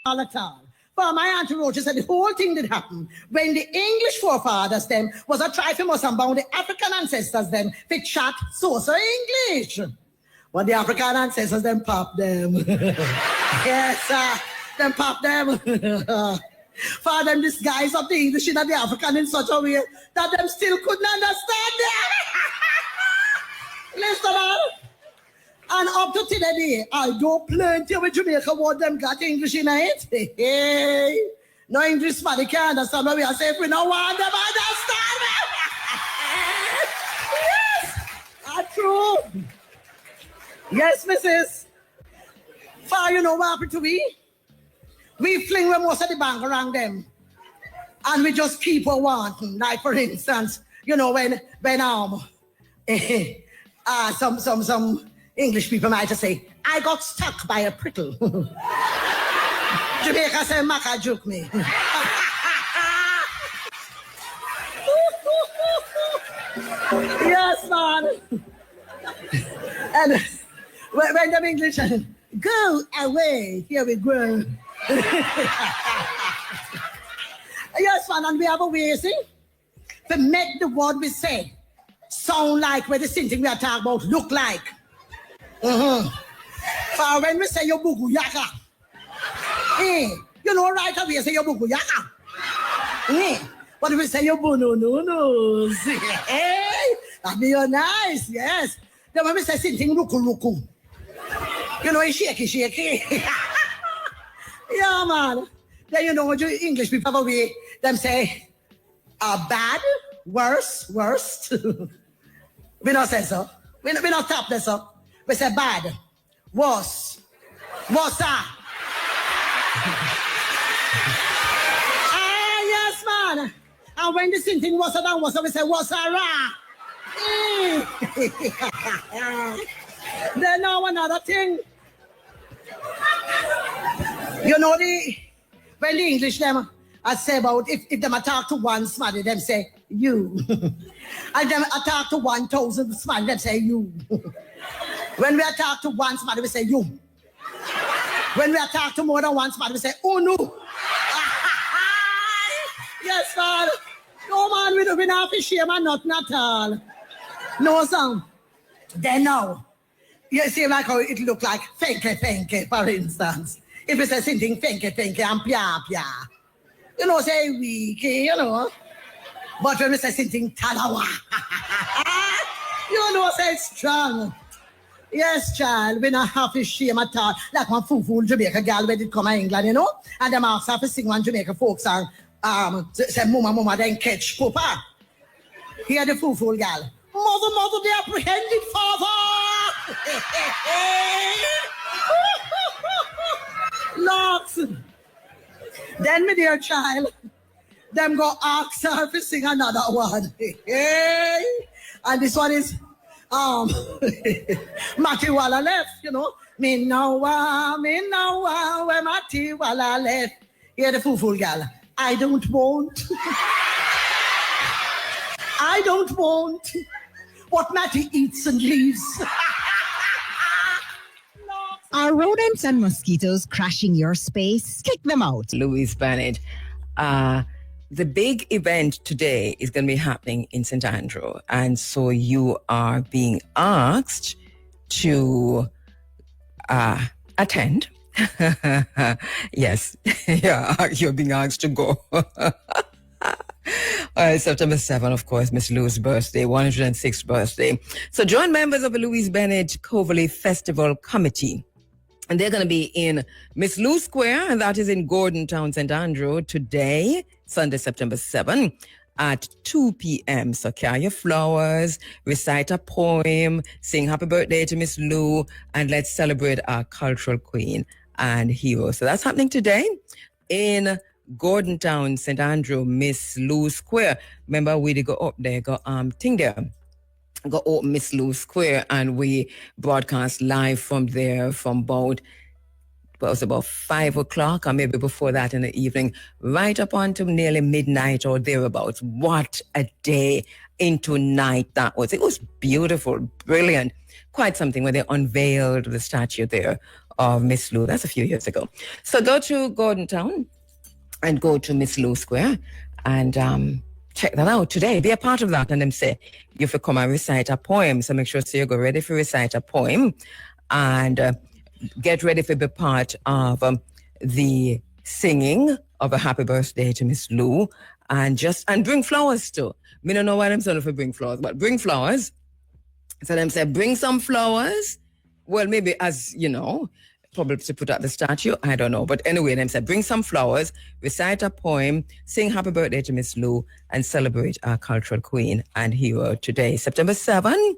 all at all. But my Auntie Rocha said the whole thing did happen when the English forefathers them was a try for most about the African ancestors them fit chat so English. But the African ancestors them pop them. Yes, them pop them. For them disguise of the English and the African in such a way that them still couldn't understand them. Listen on. And up to today, I do plenty with Jamaica what them got English in it. Hey, no English man, they can't understand what we are saying. We don't want them understand. Yes, that's true. Yes, Mrs. For you know what happened to we? We fling with most of the bank around them. And we just keep on wanting. Like for instance, you know, when some English people might just say, I got stuck by a prickle. Jamaica say, Maka juke me. Yes, man. And when them English, go away, here we go. Yes, man, and we have a way, see, to make the word we say sound like where the same thing we are talking about look like. For when we say your bugu yaka, you know right away say your bugu yaka. But if we say your bunu no, that be nice, yes. Then when we say something ruku, you know it's shaky. Yeah, man. Then you know what you English people have a way, them say bad, worst. We don't say so. We don't top this up. We say bad, worse, yes, man. And when the same thing was done, we say was Then now another thing. You know when the English them I say about if them talk to one somebody, them say you. And them talk to 1,000 somebody, them say you. When we talk to one somebody, we say you. When we talk to more than one somebody, we say no. Yes, man. No, man, we don't have to shame and nothing at all. No, son. Then now, you see like how it look like fenke, for instance. If we say something fenke and pia, you know, say weak, you know. But when we say something talawa, you know, say strong. Yes, child, we not have to shame at all. Like one fool Jamaica girl when it come to England, you know, and them ask her to sing one Jamaica folk song, say mama, then catch papa. Hear the fool girl. Mother, the apprehended father. Lots. Then, my dear child, them go ask her to sing another one. And this one is Mati Walla left, you know. Me now, where Mati Walla left. Hear the fool girl. I don't want. I don't want what Matty eats and leaves. Are rodents and mosquitoes crashing your space? Kick them out. Louise Bennett. The big event today is going to be happening in St. Andrew. And so you are being asked to attend. Yes, you're being asked to go. September 7, of course, Miss Lou's birthday, 106th birthday. So join members of the Louise Bennett Coverley Festival Committee. And they're going to be in Miss Lou Square, and that is in Gordon Town, St. Andrew, today, Sunday, September 7, at 2 p.m. So carry your flowers, recite a poem, sing happy birthday to Miss Lou, and let's celebrate our cultural queen and hero. So that's happening today in Gordon Town, St. Andrew, Miss Lou Square. Remember, we did go up there, go thing there. Go open Miss Lou Square, and we broadcast live from there from about 5 o'clock or maybe before that in the evening, right up until nearly midnight or thereabouts. What a day into night that was. It was beautiful, brilliant. Quite something when they unveiled the statue there of Miss Lou. That's a few years ago. So go to Gordon Town and go to Miss Lou Square and check that out today. Be a part of that. And them say you have to come and recite a poem. So make sure you go ready for recite a poem and get ready for be part of the singing of a happy birthday to Miss Lou and bring flowers too. Me don't know why I'm saying if bring flowers, but bring flowers. So them say bring some flowers. Well, maybe as you know, probably to put out the statue. I don't know. But anyway, them said, bring some flowers, recite a poem, sing happy birthday to Miss Lou, and celebrate our cultural queen and hero today, September 7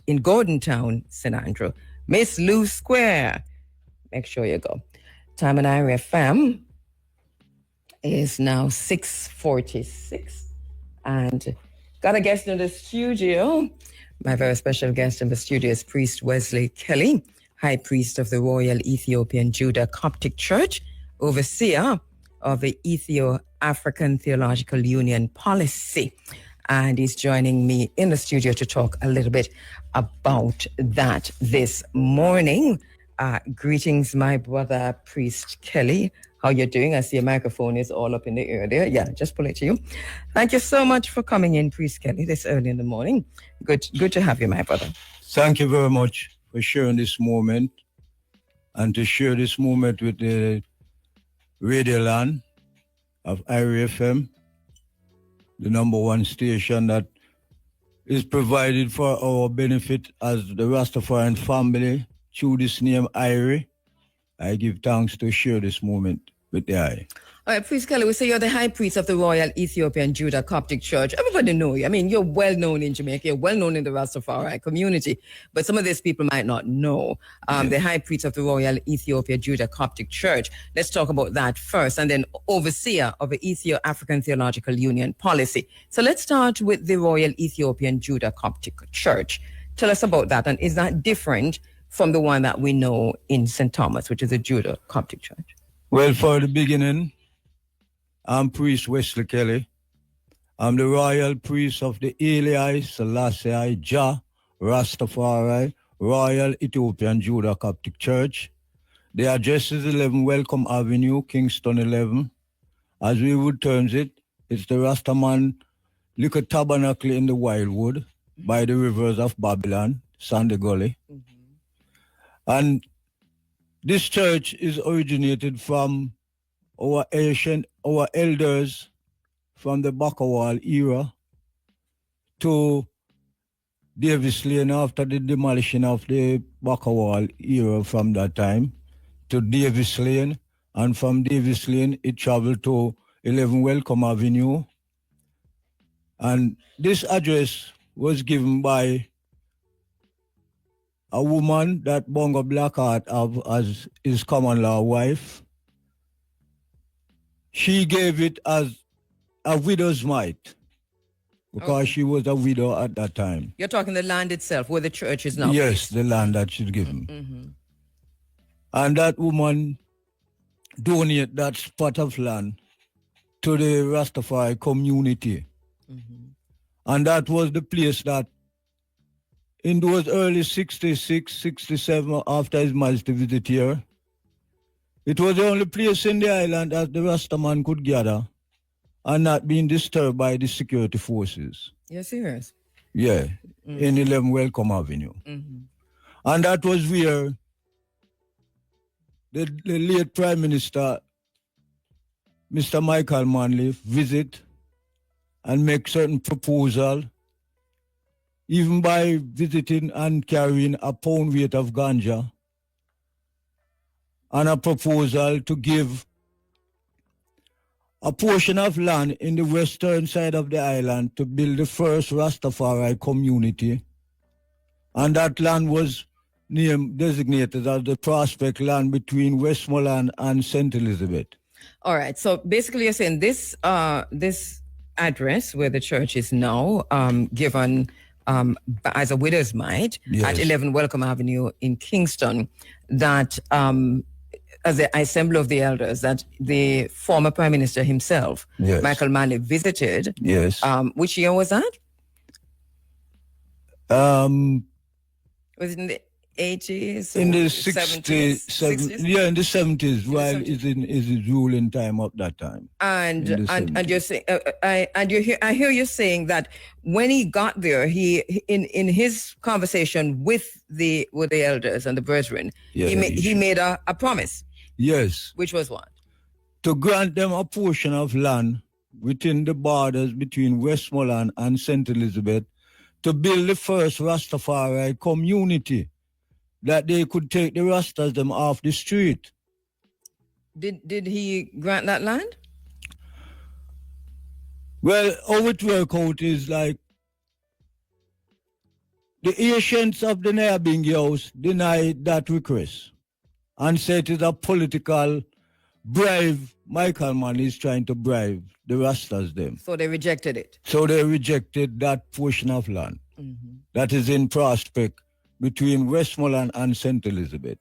in Gordon Town, St. Andrew. Miss Lou Square. Make sure you go. Time in Ira FM is now 6:46. And got a guest in the studio. My very special guest in the studio is Priest Wesley Kelly, High Priest of the Royal Ethiopian Judah Coptic Church, overseer of the Ethio-African Theological Union Policy. And he's joining me in the studio to talk a little bit about that this morning. Greetings, my brother, Priest Kelly. How you doing? I see your microphone is all up in the air there. Yeah, just pull it to you. Thank you so much for coming in, Priest Kelly, this early in the morning. Good to have you, my brother. Thank you very much for sharing this moment and to share this moment with the radio land of Ira FM, the number one station that is provided for our benefit as the Rastafarian family through this name Ira. I give thanks to share this moment with the eye. All right, Priest Kelly, we say you're the High Priest of the Royal Ethiopian Judah Coptic Church. Everybody know you. I mean, you're well known in Jamaica. You're well known in the Rastafari community. But some of these people might not know. The High Priest of the Royal Ethiopian Judah Coptic Church. Let's talk about that first. And then overseer of the Ethio-African Theological Union Policy. So let's start with the Royal Ethiopian Judah Coptic Church. Tell us about that. And is that different from the one that we know in St. Thomas, which is a Judah Coptic Church? Well, for the beginning, I'm Priest Wesley Kelly. I'm the Royal Priest of the Eli Selassie Jah Rastafari Royal Ethiopian Judah Coptic Church. The address is 11 Welcome Avenue, Kingston 11. As we would term it, it's the Rastaman Liquor Tabernacle in the Wildwood by the rivers of Babylon, Sandy Gully. And this church is originated from our elders from the Bakawal era to Davis Lane after the demolition of the Bakawal era from that time to Davis Lane. And from Davis Lane, it traveled to 11 Welcome Avenue. And this address was given by a woman that Bongo Blackheart have as his common law wife. She gave it as a widow's mite because she was a widow at that time. You're talking the land itself, where the church is now. Yes, the land that she's given. Mm-hmm. And that woman donated that spot of land to the Rastafari community. Mm-hmm. And that was the place that in those early 66, 67, after his majesty visit here, it was the only place in the island that the Rastaman could gather and not being disturbed by the security forces. You're serious? Yeah, in 11 Welcome Avenue. Mm-hmm. And that was where the late Prime Minister, Mr. Michael Manley, visit and make certain proposal, even by visiting and carrying a pound weight of ganja, and a proposal to give a portion of land in the western side of the island to build the first Rastafari community. And that land was designated as the prospect land between Westmoreland and St. Elizabeth. All right. So basically you're saying this address where the church is now given as a widow's mite at 11 Welcome Avenue in Kingston, that as the assembly of the elders, that the former Prime Minister himself, Michael Manley, visited. Yes. Which year was that? Was it in the 80s? In or the 70s? 60s, in the 70s, while is his ruling time up that time. And In the and you're 70s. saying I hear you saying that when he got there, he in his conversation with the elders and the brethren, Yeah, he made a promise, Yes, which was what? to grant them a portion of land within the borders between Westmoreland and St. Elizabeth to build the first Rastafari community that they could take the Rastas them off the street. Did he grant that land? Well, how it work out is like the ancients of the Nyabingi house denied that request and said it is a political bribe. Michael Mann is trying to bribe the Rastas them. So they rejected it. So they rejected that portion of land that is in prospect between Westmoreland and St. Elizabeth.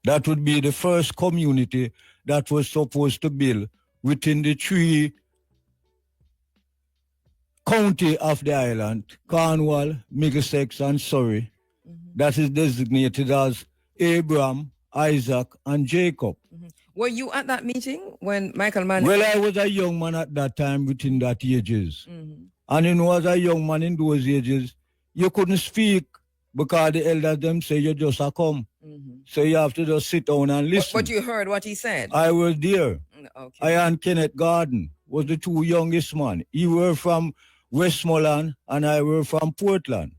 That would be the first community that was supposed to build within the three county of the island, Cornwall, Middlesex, and Surrey, that is designated as Abraham, Isaac, and Jacob. Were you at that meeting when Michael Mann? Well, I was a young man at that time within that ages. And as a young man in those ages, you couldn't speak because the elders them say you just a come. So you have to just sit down and listen. But you heard what he said. I was there. Okay. I and Kenneth Garden was the two youngest man. He were from Westmoreland and I were from Portland.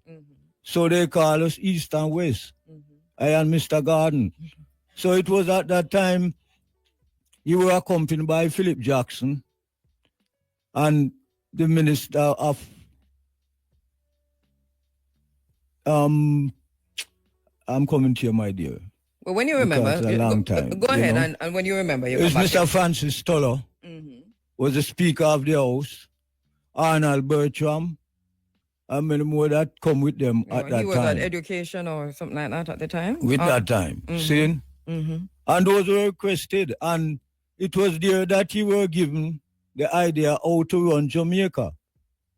So they call us East and West. I and Mr. Garden. So it was at that time you were accompanied by Philip Jackson and the Minister of I'm coming to you, my dear. Well, when you remember, Because it's a long time, go you ahead, know. and when you remember, you It's come back Mr. in. Francis Toller was the Speaker of the House, Arnold Bertram, and many more that come with them at that He was time. at education or something like that at the time. With that time, see? And those were requested, and it was there that he were given the idea how to run Jamaica.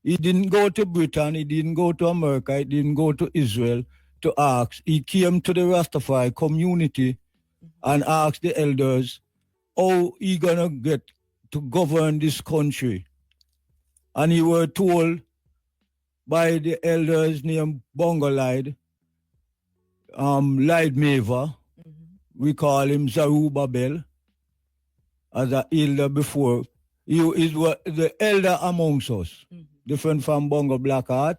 He didn't go to Britain, he didn't go to America, he didn't go to Israel to ask. He came to the Rastafari community and asked the elders how he gonna get to govern this country. And he were told by the elders named Bongolide, Lyde Maver, we call him Zerubbabel, as an elder before. He is the elder amongst us, different from Bongo Blackheart.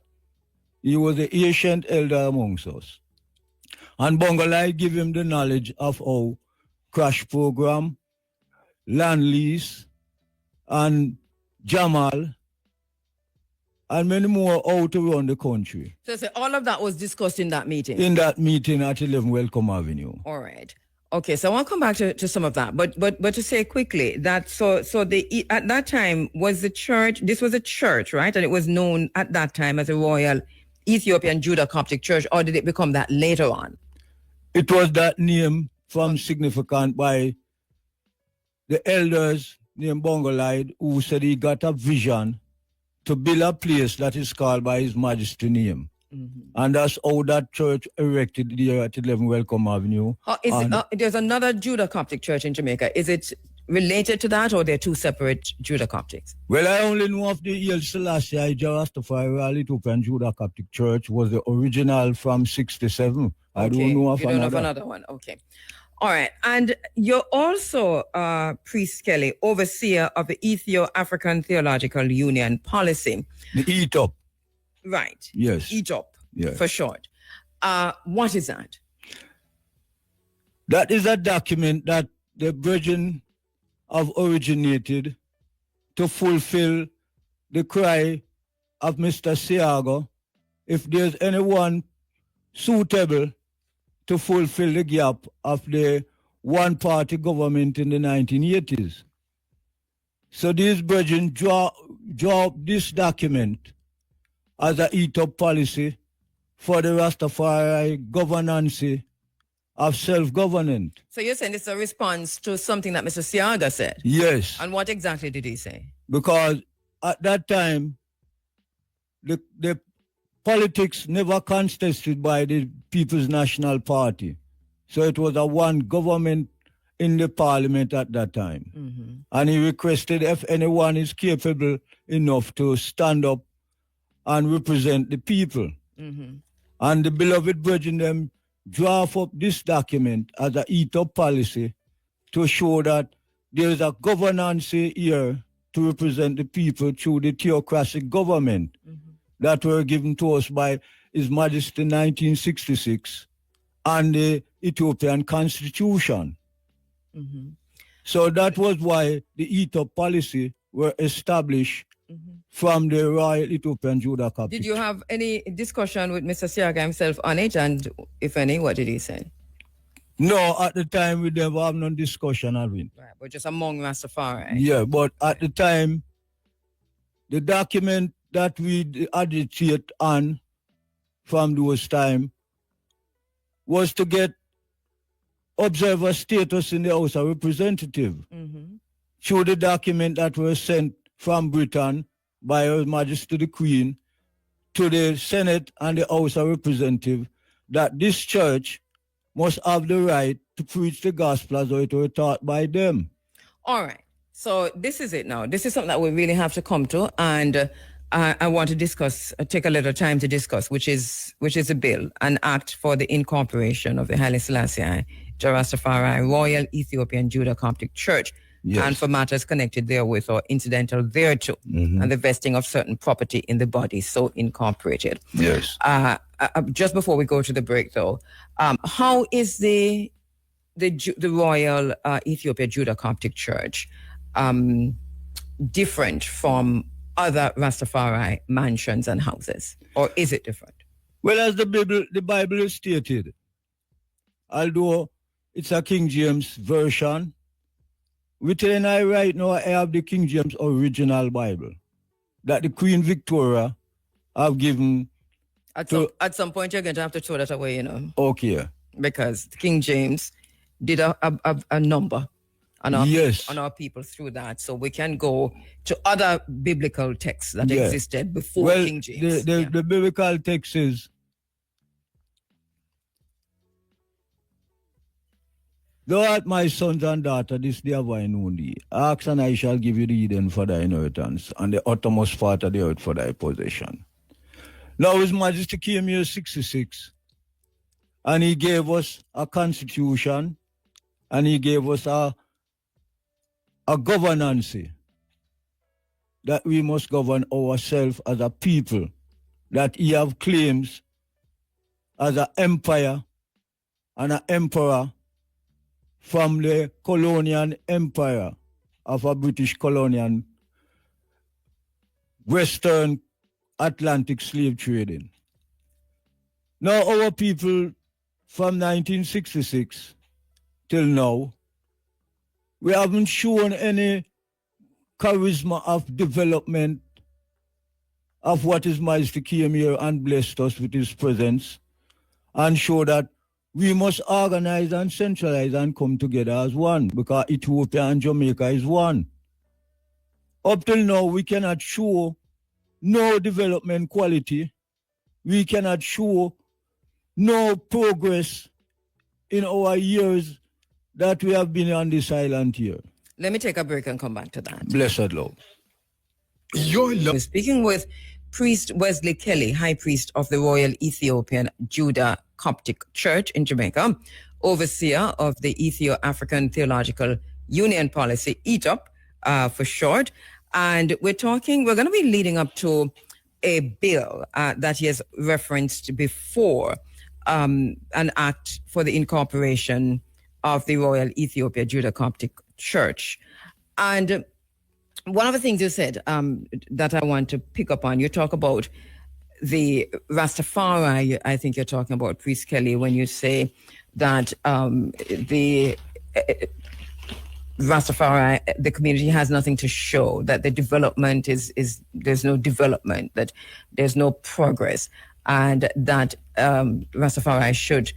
He was the ancient elder amongst us. And Bongolide give him the knowledge of how crash program, land lease, and Jamal, and many more how to run the country. So all of that was discussed in that meeting. In that meeting at 11 Welcome Avenue. All right. Okay, so I want to come back to some of that, but to say quickly that so the at that time was the church. This was a church, right? And it was known at that time as a Royal Ethiopian Judah Coptic Church, or did it become that later on? It was that name from significant by the elders named Bongolide, who said he got a vision to build a place that is called by His Majesty name. And that's how that church erected there at 11 Welcome Avenue. There's another Judah Coptic church in Jamaica. Is it related to that, or they're two separate Judah Coptics? Well, I only know of the El Selassie Rastafari Royal Ethiopian Judah Coptic Church was the original from 67. I don't know of you don't know of another one. Okay. All right. And you're also, Priest Kelly, overseer of the Ethio-African Theological Union policy. The ETOP. Right. Yes. ETOP, Yes. for short. What is that? That is a document that the Brethren have originated to fulfill the cry of Mr. Siago. If there's anyone suitable to fulfill the gap of the one-party government in the 1980s. So these Brethren draw up this document as a ETOP policy for the Rastafari governance of self-government. So you're saying it's a response to something that Mr. Siaga said? Yes. And what exactly did he say? Because at that time, the politics never contested by the People's National Party. So it was a one government in the parliament at that time. Mm-hmm. And he requested if anyone is capable enough to stand up and represent the people. Mm-hmm. And the beloved brethren them draft up this document as a eat-up policy to show that there is a governance here to represent the people through the theocratic government that were given to us by His Majesty in 1966 and the Ethiopian Constitution. Mm-hmm. So that was why the eat-up policy were established from the Royal Ethiopian Judah Coptic. Did you have any discussion with Mr. Siaga himself on it? And if any, what did he say? No, at the time we never have no discussion of it. Right, but just among Rastafari. Yeah, but at the time, the document that we agitate on from those time was to get observer status in the House of Representatives. Mm-hmm. Through the document that was sent from Britain by Her Majesty the Queen to the Senate and the House of Representatives that this church must have the right to preach the gospel as it was taught by them. All right. So this is it now. This is something that we really have to come to, and I want to discuss, take a little time to discuss, which is a bill, an act for the incorporation of the Haile Selassie Rastafari Royal Ethiopian Judah Coptic Church. Yes. And for matters connected therewith or incidental thereto, and the vesting of certain property in the body so incorporated. Yes. Just before we go to the break, though, how is the Royal Ethiopia Judah Coptic Church different from other Rastafari mansions and houses, or is it different? Well, as the Bible is stated, although it's a King James version, within I right now I have the King James original Bible that the Queen Victoria have given. At some point, you're going to have to throw that away, you know. Okay. Because King James did a number on our, yes. on our people through that. So we can go to other biblical texts that existed before King James. The biblical text is, "Thou art my sons and daughters, this day have I known thee. Ask and I shall give you the Eden for thy inheritance, and the uttermost part of the earth for thy possession." Now His Majesty came here 66, and he gave us a constitution, and he gave us a governance that we must govern ourselves as a people, that he have claims as an empire and an emperor from the colonial empire of a British colonial Western Atlantic slave trading. Now our people from 1966 till now, we haven't shown any charisma of development of what His Majesty came here and blessed us with his presence and show that we must organize and centralize and come together as one, because Ethiopia and Jamaica is one. Up till now, we cannot show no development quality. We cannot show no progress in our years that we have been on this island here. Let me take a break and come back to that. Blessed Lord. We're speaking with Priest Wesley Kelly, High Priest of the Royal Ethiopian Judah Coptic Church in Jamaica, overseer of the Ethio-African Theological Union Policy, ETOP for short. And we're going to be leading up to a bill that he has referenced before, an act for the incorporation of the Royal Ethiopia Judah Coptic Church. And one of the things you said that I want to pick up on, you talk about the Rastafari. I think you're talking about Priest Kelly when you say that the Rastafari, the community has nothing to show, that the development is there's no development, that there's no progress, and that Rastafari should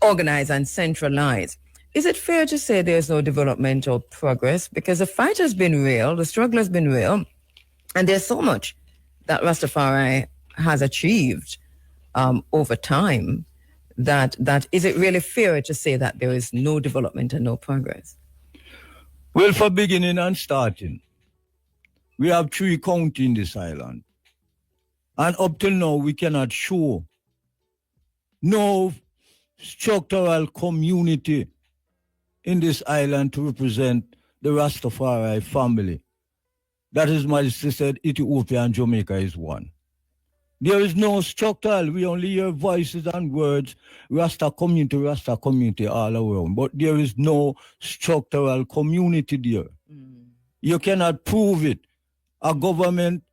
organize and centralize. Is it fair to say there's no development or progress? Because the fight has been real, the struggle has been real, and there's so much that Rastafari has achieved over time, that is it really fair to say that there is no development and no progress? Well, for beginning and starting, we have 3 counties in this island. And up till now, we cannot show no structural community in this island to represent the Rastafari family. That is why she said Ethiopia and Jamaica is one. There is no structural. We only hear voices and words, Rasta community all around. But there is no structural community there. You cannot prove it. A government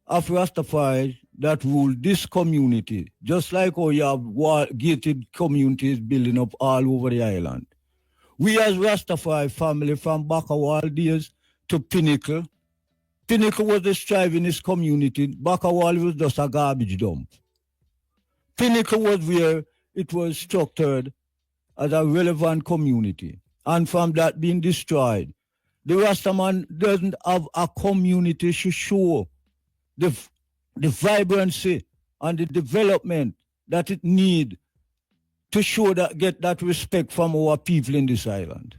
of Rastafari that rule this community, just like how you have gated communities building up all over the island. We as Rastafari family from Bakawal days to Pinnacle. Pinnacle was the strivingness community. Bakawal was just a garbage dump. Pinnacle was where it was structured as a relevant community. And from that being destroyed, the Rastaman doesn't have a community to show the vibrancy and the development that it needs to show that, get that respect from our people in this island.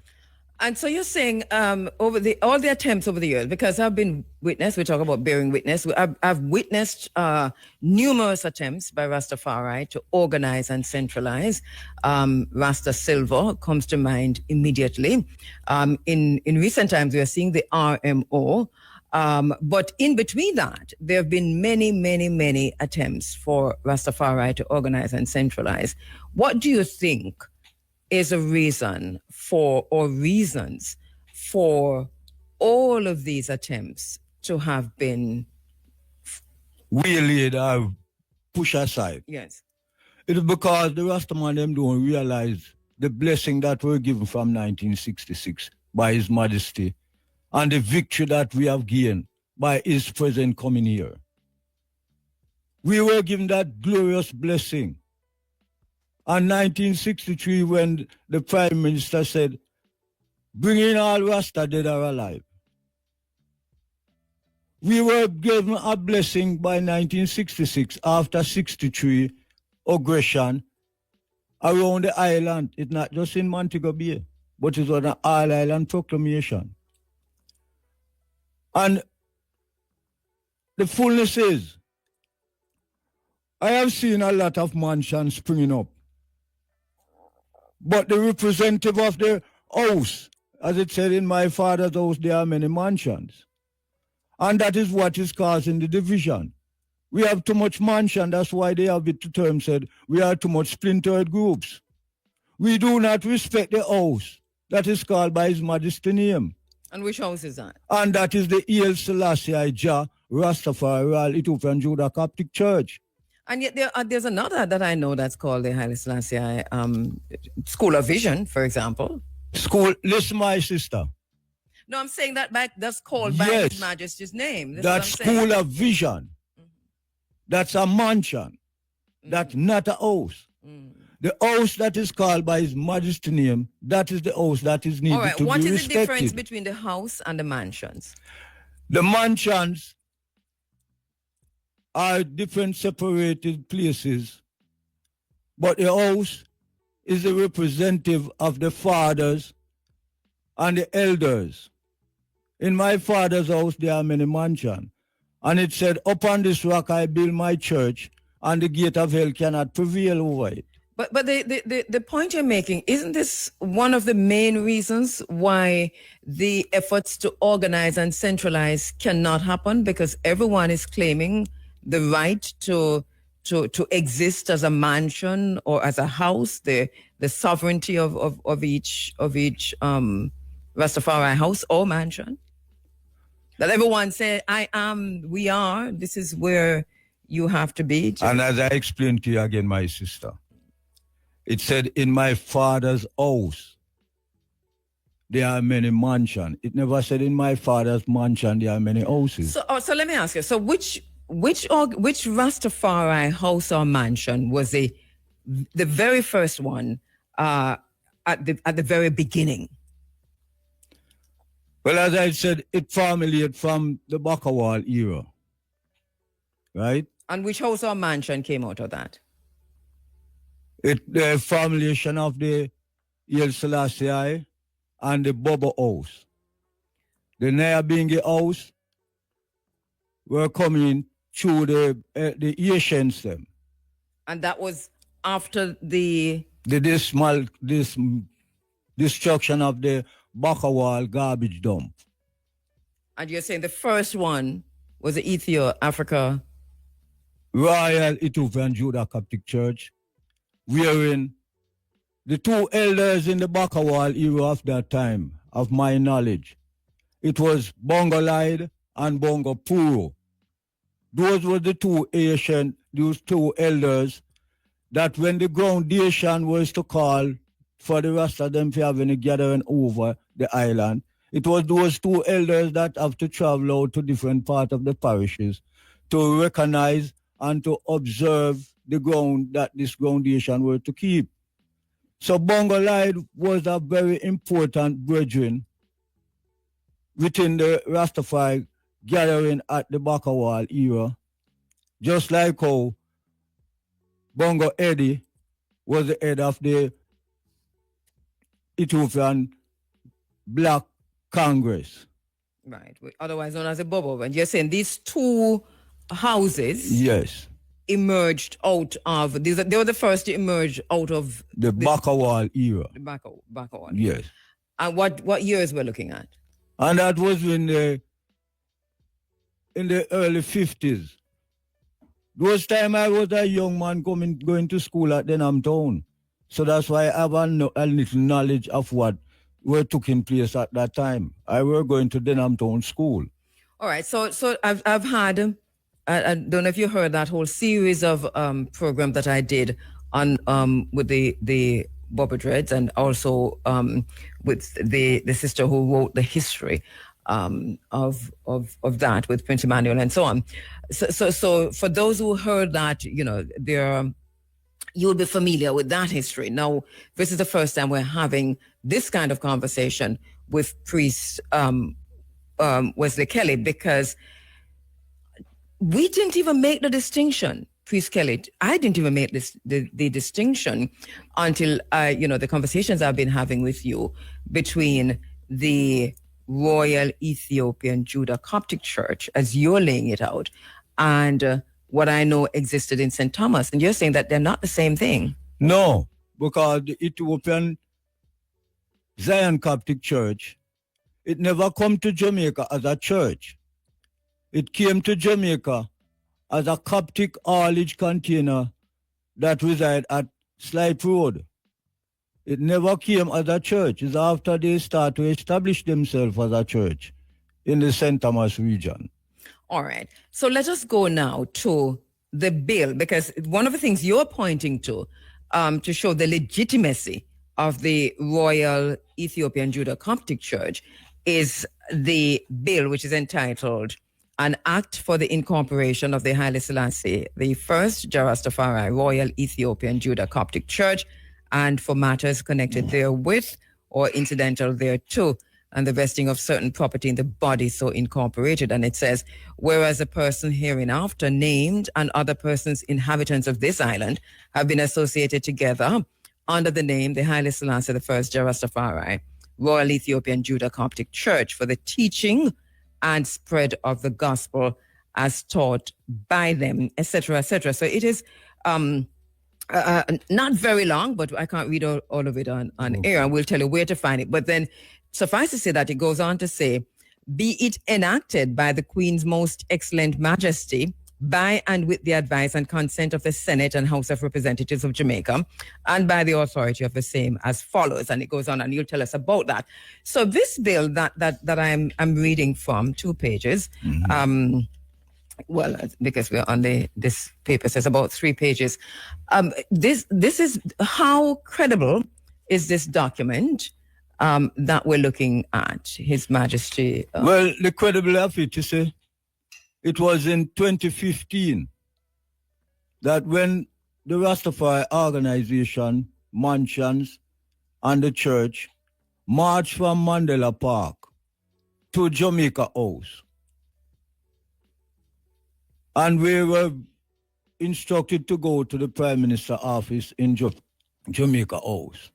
And so you're saying over all the attempts over the years, because I've been witness, we talk about bearing witness, I've witnessed numerous attempts by Rastafari to organize and centralize. Rasta Silver comes to mind immediately. In recent times, we are seeing the RMO. But in between that, there have been many, many, many attempts for Rastafari to organize and centralize. What do you think is a reason for, or reasons for, all of these attempts to have been waylaid or pushed aside? Yes. It is because the Rastaman them don't realize the blessing that were given from 1966 by His Majesty and the victory that we have gained by His presence coming here. We were given that glorious blessing. And 1963, when the Prime Minister said, bring in all Rasta dead or alive. We were given a blessing by 1966 after 63 aggression around the island. It's not just in Montego Bay, but it's on an all-island proclamation. And the fullness is, I have seen a lot of mansions springing up. But the representative of the house, as it said, in my father's house, there are many mansions. And that is what is causing the division. We have too much mansion, that's why they have it to term said, we are too much splintered groups. We do not respect the house that is called by His Majesty name. And which house is that? And that is the Haile Selassie Jah Rastafari Royal Ethiopian Judah Coptic Church. And yet there's another that I know that's called the Haile Selassie School of Vision, for example. School, listen, my sister. No, I'm saying that's called by His Majesty's name. That's School of Vision. Mm-hmm. That's a mansion. Mm-hmm. That's not a house. Mm-hmm. The house that is called by His Majesty's name, that is the house that is needed to be respected. What is the difference between the house and the mansions? The mansions are different separated places, but the house is the representative of the fathers and the elders. In my father's house, there are many mansions. And it said, upon this rock I build my church, and the gate of hell cannot prevail over it. But the point you're making, isn't this one of the main reasons why the efforts to organize and centralize cannot happen? Because everyone is claiming the right to exist as a mansion or as a house, the sovereignty of each Rastafari house or mansion. That everyone say, I am, we are, this is where you have to be. And as I explained to you again, my sister, it said, in my father's house, there are many mansions. It never said in my father's mansion, there are many houses. So let me ask you, so which Rastafari house or mansion was the very first one at the very beginning? Well, as I said, it formulated from the Bakawal era, right? And which house or mansion came out of that? The formulation of the El Selassie and the Bobo house. The Nyabingi house were coming through the Asians them. And that was after the destruction of the Bakawal garbage dump. And you're saying the first one was the Africa Royal Ethiopian Judah Coptic Church, wherein the two elders in the Bakawal era of that time, of my knowledge, it was Bongo Lide and Bongo Puro. Those were the those two elders that when the groundation was to call for the rest of them to have any gathering over the island, it was those two elders that have to travel out to different parts of the parishes to recognize and to observe the ground that this groundation were to keep. So Bongo Lide was a very important brethren within the Rastafari gathering at the Bakawal era, just like how Bongo Eddie was the head of the Ethiopian Black Congress. Right, otherwise known as a Bobo. And you're saying these two houses yes, emerged out of, they were the first to emerge out of the Bakawal era. The Bakawal. Yes. And what years we're looking at? And that was in the early 50s. Those time I was a young man going to school at Denham Town. So that's why I have a little knowledge of what were taking place at that time. I were going to Denham Town School. All right. So I've had, I don't know if you heard that whole series of program that I did on with the Bobber Dreads and also with the sister who wrote the history of that with Prince Emmanuel and so on. So for those who heard that, you'll be familiar with that history. Now, this is the first time we're having this kind of conversation with Priest Wesley Kelly, because we didn't even make the distinction, Priest Kelly. I didn't even make the distinction until the conversations I've been having with you between the Royal Ethiopian Judah Coptic Church, as you're laying it out, and what I know existed in St. Thomas. And you're saying that they're not the same thing. No, because the Ethiopian Zion Coptic Church, it never come to Jamaica as a church. It came to Jamaica as a Coptic haulage container that reside at Slipe Road. It never came as a church. It's after they start to establish themselves as a church in the St. Thomas region. All right. So let us go now to the bill, because one of the things you're pointing to show the legitimacy of the Royal Ethiopian Judah Coptic Church is the bill, which is entitled An Act for the Incorporation of the Haile Selassie, the First Jarastafari Royal Ethiopian Judah Coptic Church, and for matters connected therewith or incidental thereto, and the vesting of certain property in the body so incorporated. And it says, whereas a person hereinafter named and other persons inhabitants of this island have been associated together under the name the Haile Selassie the First Jarastafari Royal Ethiopian Judah Coptic Church for the teaching and spread of the gospel as taught by them, etc., etc. So it is not very long, but I can't read all of it on air, and we'll tell you where to find it. But then suffice to say that it goes on to say, be it enacted by the Queen's most excellent majesty, by and with the advice and consent of the Senate and House of Representatives of Jamaica, and by the authority of the same as follows. And it goes on, and you'll tell us about that. So this bill that I'm reading from, 2 pages, well, because we're on this paper says about 3 pages. This is, how credible is this document that we're looking at, His Majesty? Well, the credibility of it, you see, it was in 2015 that when the Rastafari organization, Mansions, and the church marched from Mandela Park to Jamaica House. And we were instructed to go to the Prime Minister's office in Jamaica House.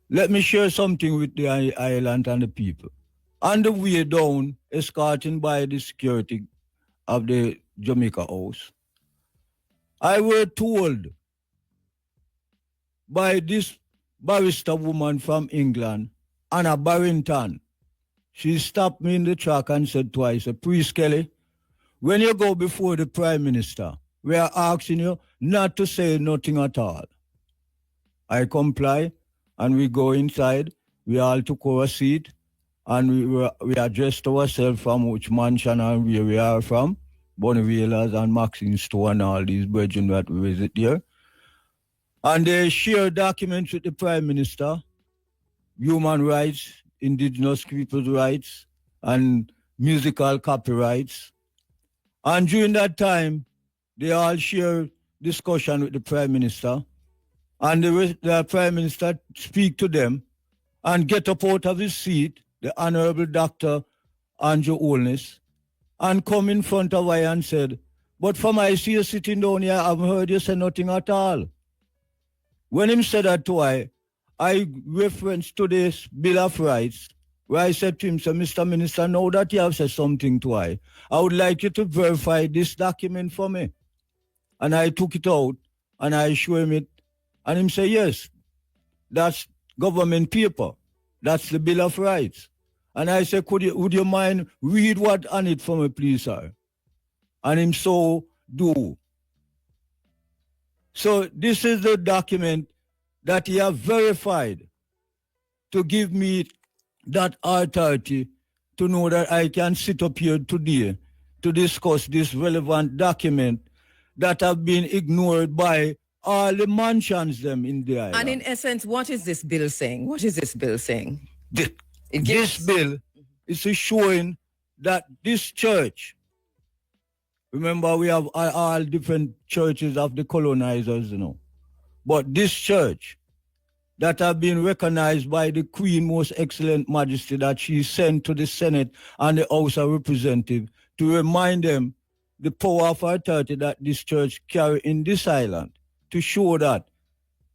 Let me share something with the island and the people. On the way down, escorting by the security of the Jamaica House, I was told by this barrister woman from England, Anna Barrington. She stopped me in the track and said twice, Priest Kelly, when you go before the Prime Minister, we are asking you not to say nothing at all. I comply, and we go inside. We all took our seat, and we addressed ourselves from which mansion and where we are from, Bonnie Whalers and Maxine Store and all these brethren that we visit there. And they share documents with the Prime Minister, human rights, indigenous people's rights, and musical copyrights. And during that time, they all share discussion with the Prime Minister, and the Prime Minister speak to them and get up out of his seat, the Honorable Dr. Andrew Holness, and come in front of I and said, but from I see you sitting down here, I've heard you say nothing at all. When him said that to I referenced to this Bill of Rights, where I said to him, so Mr. Minister, now that you have said something to I would like you to verify this document for me. And I took it out and I show him it. And him say, yes, that's government paper. That's the Bill of Rights. And I said, would you mind read what on it for me, please, sir? And him so do. So this is the document that he have verified to give me that authority to know that I can sit up here today to discuss this relevant document that have been ignored by all the mansions them in the island. And in essence, what is this bill saying? What is this bill saying? This bill is showing that this church, remember we have all different churches of the colonizers, but this church that have been recognized by the Queen Most Excellent Majesty that she sent to the Senate and the House of Representatives to remind them the power of authority that this church carry in this island, to show that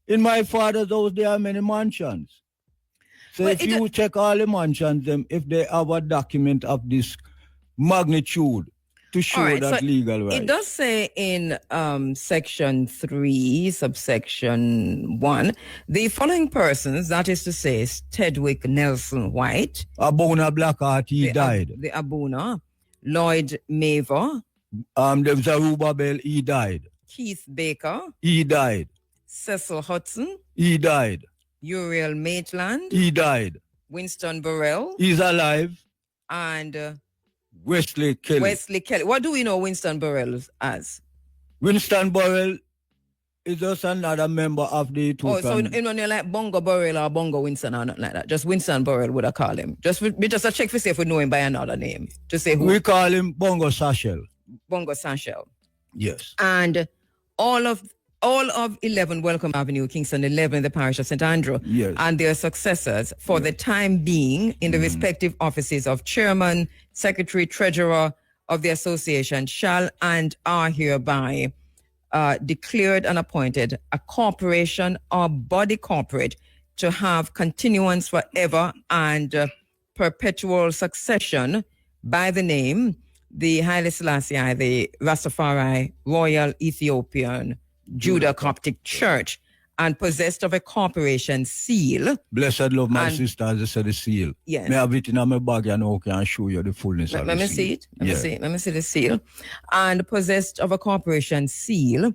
in my father's house there are many mansions. So if you check all the mansions, them, if they have a document of this magnitude to show that so legal right. It does say in section 3, subsection 1, the following persons, that is to say, Tedwick Nelson White. Abuna Blackheart, he died. The Abuna. Lloyd Maver. The Zerubbabel, he died. Keith Baker. He died. Cecil Hudson. He died. Uriel Maitland. He died. Winston Burrell. He's alive. And Wesley Kelly. Wesley Kelly. What do we know Winston Burrell as? Winston Burrell is just another member of the Ethiopian. Oh, so you know, like Bongo Burrell or Bongo Winston or nothing like that. Just Winston Burrell would have called him. Just a check to see if we know him by another name. Just say who. We call him Bongo Sachel. Bongo Sachel. Yes. And all of 11 Welcome Avenue, Kingston 11, the parish of St. Andrew, yes, and their successors for the time being in the respective offices of chairman, secretary, treasurer of the association shall and are hereby declared and appointed a corporation or body corporate to have continuance forever and perpetual succession by the name the Haile Selassie, the Rastafari Royal Ethiopian Judah Coptic Church, and possessed of a corporation seal. Blessed love, my sister, as I said, the seal. Yes. May I have it in my bag and I can show you the fullness of Let the me seal. see it. Let me see the seal. And possessed of a corporation seal,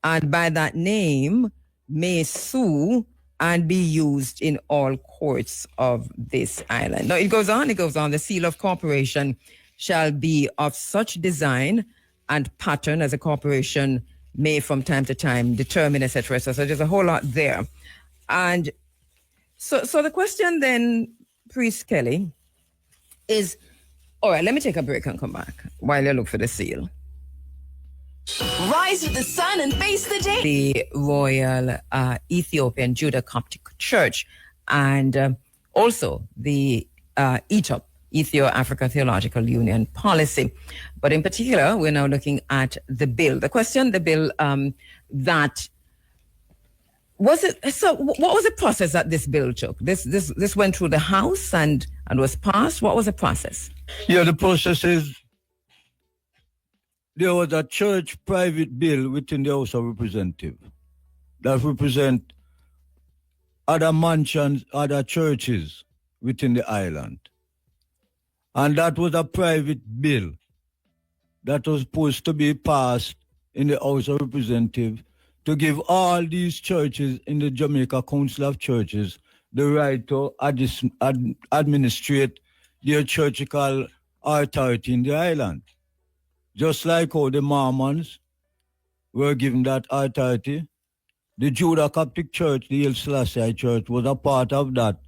and by that name may sue and be used in all courts of this island. Now, it goes on. The seal of corporation shall be of such design and pattern as a corporation may from time to time determine, etc. So there's a whole lot there. And so the question then, Priest Kelly, is, all right, let me take a break and come back while you look for the seal. Rise with the sun and face the day. The Royal Ethiopian Judah Coptic Church, and also the ETOP, Ethio-Africa Theological Union policy. But in particular, we're now looking at the bill. The bill that was it. So, what was the process that this bill took? This went through the House and was passed. What was the process? Yeah, the process is there was a church private bill within the House of Representatives that represent other mansions, other churches within the island. And that was a private bill that was supposed to be passed in the House of Representatives to give all these churches in the Jamaica Council of Churches the right to administrate their churchical authority in the island. Just like how the Mormons were given that authority, the Judah Coptic Church, the Haile Selassie Church, was a part of that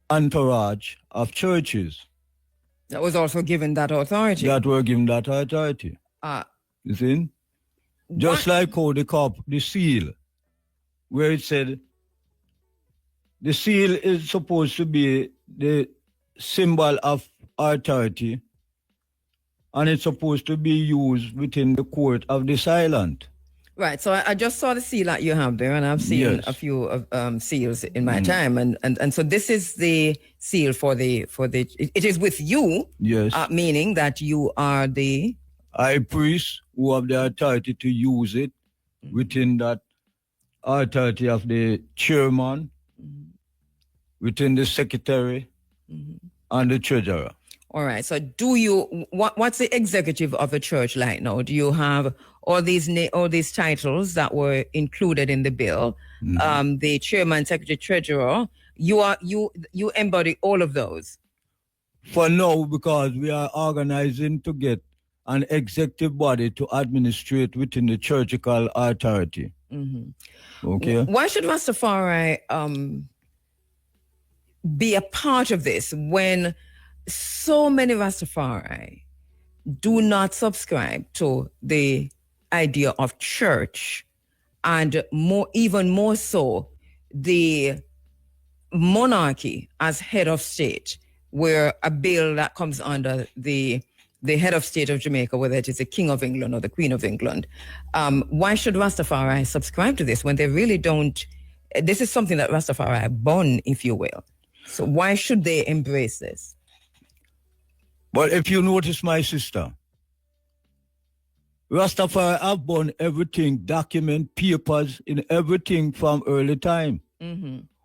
entourage of churches That was also given that authority. that were given that authority. You see? Just like how the seal, where it said the seal is supposed to be the symbol of authority, and it's supposed to be used within the court of this island. Right. So I just saw the seal that you have there, and I've seen a few of seals in my time, and so this is the seal for the. It is with you. Yes. Meaning that you are the high priest who have the authority to use it within that authority of the chairman, within the secretary, and the treasurer. All right. So what's the executive of a church like now? Do you have all these titles that were included in the bill? The chairman, secretary, treasurer. You embody all of those. For now, because we are organizing to get an executive body to administrate within the churchical authority. Okay. Why should Rastafari be a part of this when so many Rastafari do not subscribe to the idea of church, and even more so, the monarchy as head of state, where a bill that comes under the head of state of Jamaica, whether it is the King of England or the Queen of England, why should Rastafari subscribe to this when they really don't? This is something that Rastafari are born, if you will. So why should they embrace this? But if you notice, my sister, Rastafari have born everything, document, papers, in everything from early time.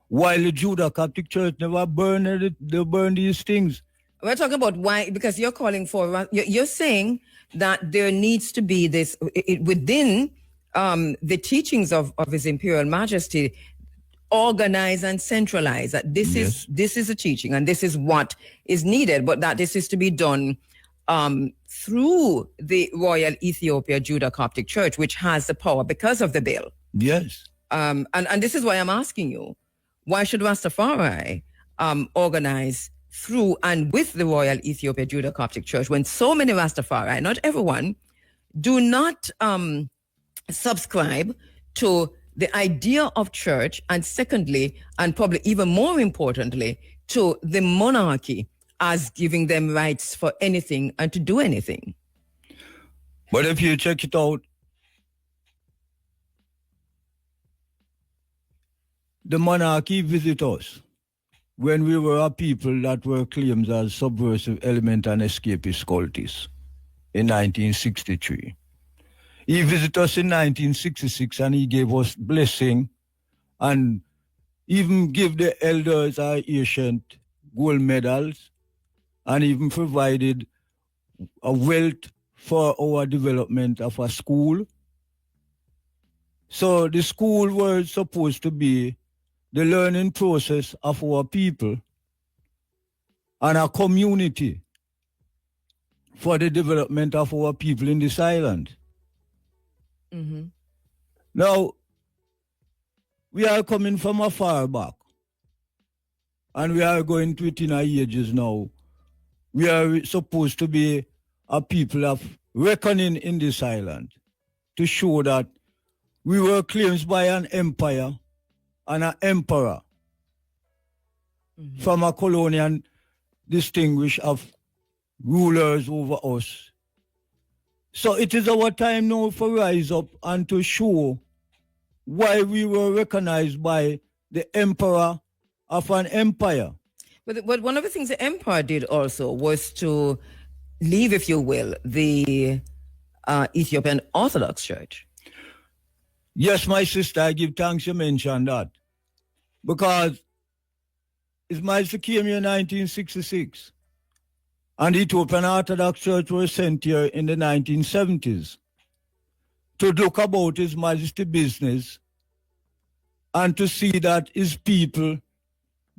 While the Judah Coptic Church never burned it, they burned these things. We're talking about why, because you're calling for, you're saying that there needs to be this, within the teachings of His Imperial Majesty, organize and centralize that this is a teaching and this is what is needed, but that this is to be done through the Royal Ethiopia Judah Coptic Church, which has the power because of the bill. Yes. And this is why I'm asking you, why should Rastafari organize through and with the Royal Ethiopia Judah Coptic Church when so many Rastafari, not everyone, do not subscribe to the idea of church, and secondly, and probably even more importantly, to the monarchy as giving them rights for anything and to do anything. But if you check it out, the monarchy visit us when we were a people that were claimed as subversive element and escapist cultists in 1963. He visited us in 1966 and he gave us blessing and even gave the elders our ancient gold medals and even provided a wealth for our development of a school. So the school was supposed to be the learning process of our people and a community for the development of our people in this island. Now, we are coming from a far back, and we are going to it in our ages now. We are supposed to be a people of reckoning in this island to show that we were claimed by an empire and an emperor from a colonial distinguished of rulers over us. So it is our time now for rise up and to show why we were recognized by the emperor of an empire. But one of the things the empire did also was to leave, if you will, the Ethiopian Orthodox Church. Yes, my sister, I give thanks you mentioned that. Because His Majesty came here in 1966. And the Ethiopian Orthodox Church was sent here in the 1970s to look about His Majesty business and to see that his people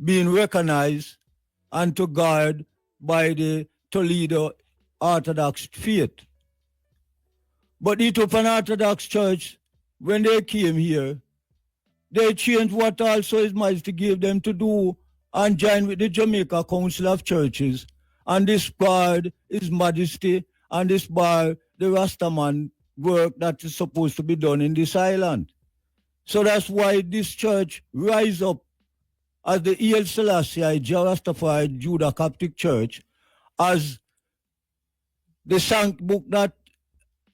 being recognized and to guard by the Toledo Orthodox faith. But the Ethiopian Orthodox Church, when they came here, they changed what also His Majesty gave them to do and joined with the Jamaica Council of Churches and disbarred His Majesty and disbarred the Rastaman work that is supposed to be done in this island. So that's why this church rise up as the E.L. Selassie Rastafari Judah Coptic Church, as the sanct book that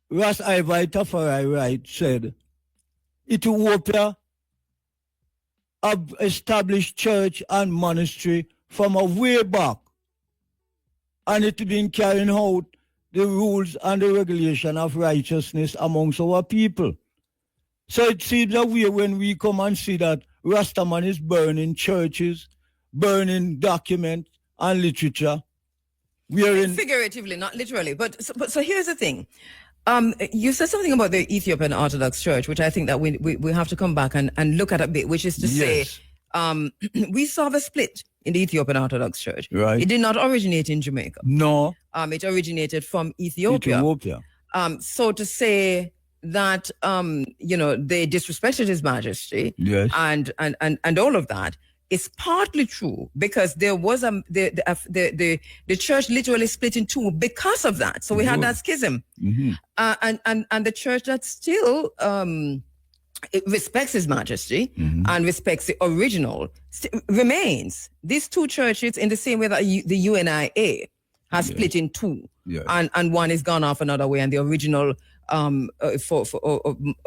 Ras Ivai Tafari write said, Ethiopia have established church and monastery from a way back, and it's been carrying out the rules and the regulation of righteousness amongst our people. So it seems that when we come and see that Rastaman is burning churches, burning documents and literature, we are in... Figuratively, not literally. But so here's the thing. You said something about the Ethiopian Orthodox Church, which I think that we have to come back and look at a bit, which is to say, we saw the split in the Ethiopian Orthodox Church. Right. It did not originate in Jamaica. No. It originated from Ethiopia. So to say that, they disrespected His Majesty, yes, and all of that is partly true, because there was the church literally split in two because of that. So we had that schism, and the church that still it respects His Majesty and respects the original remains. These two churches, in the same way that the UNIA has split in two, and one is gone off another way, and the original for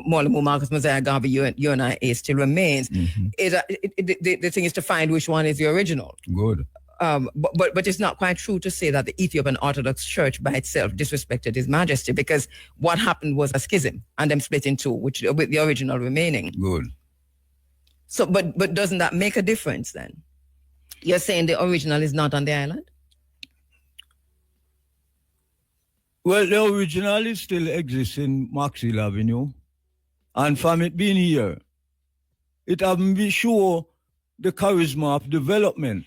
Molamu Marcus Mosiah Garvey UNIA still remains. The thing is to find which one is the original. Good. But it's not quite true to say that the Ethiopian Orthodox Church by itself disrespected His Majesty, because what happened was a schism and them split in two, with the original remaining. Good. So, but doesn't that make a difference then? You're saying the original is not on the island? Well, the original is still exists in Maxwell Avenue, and from it being here, it haven't been sure the charisma of development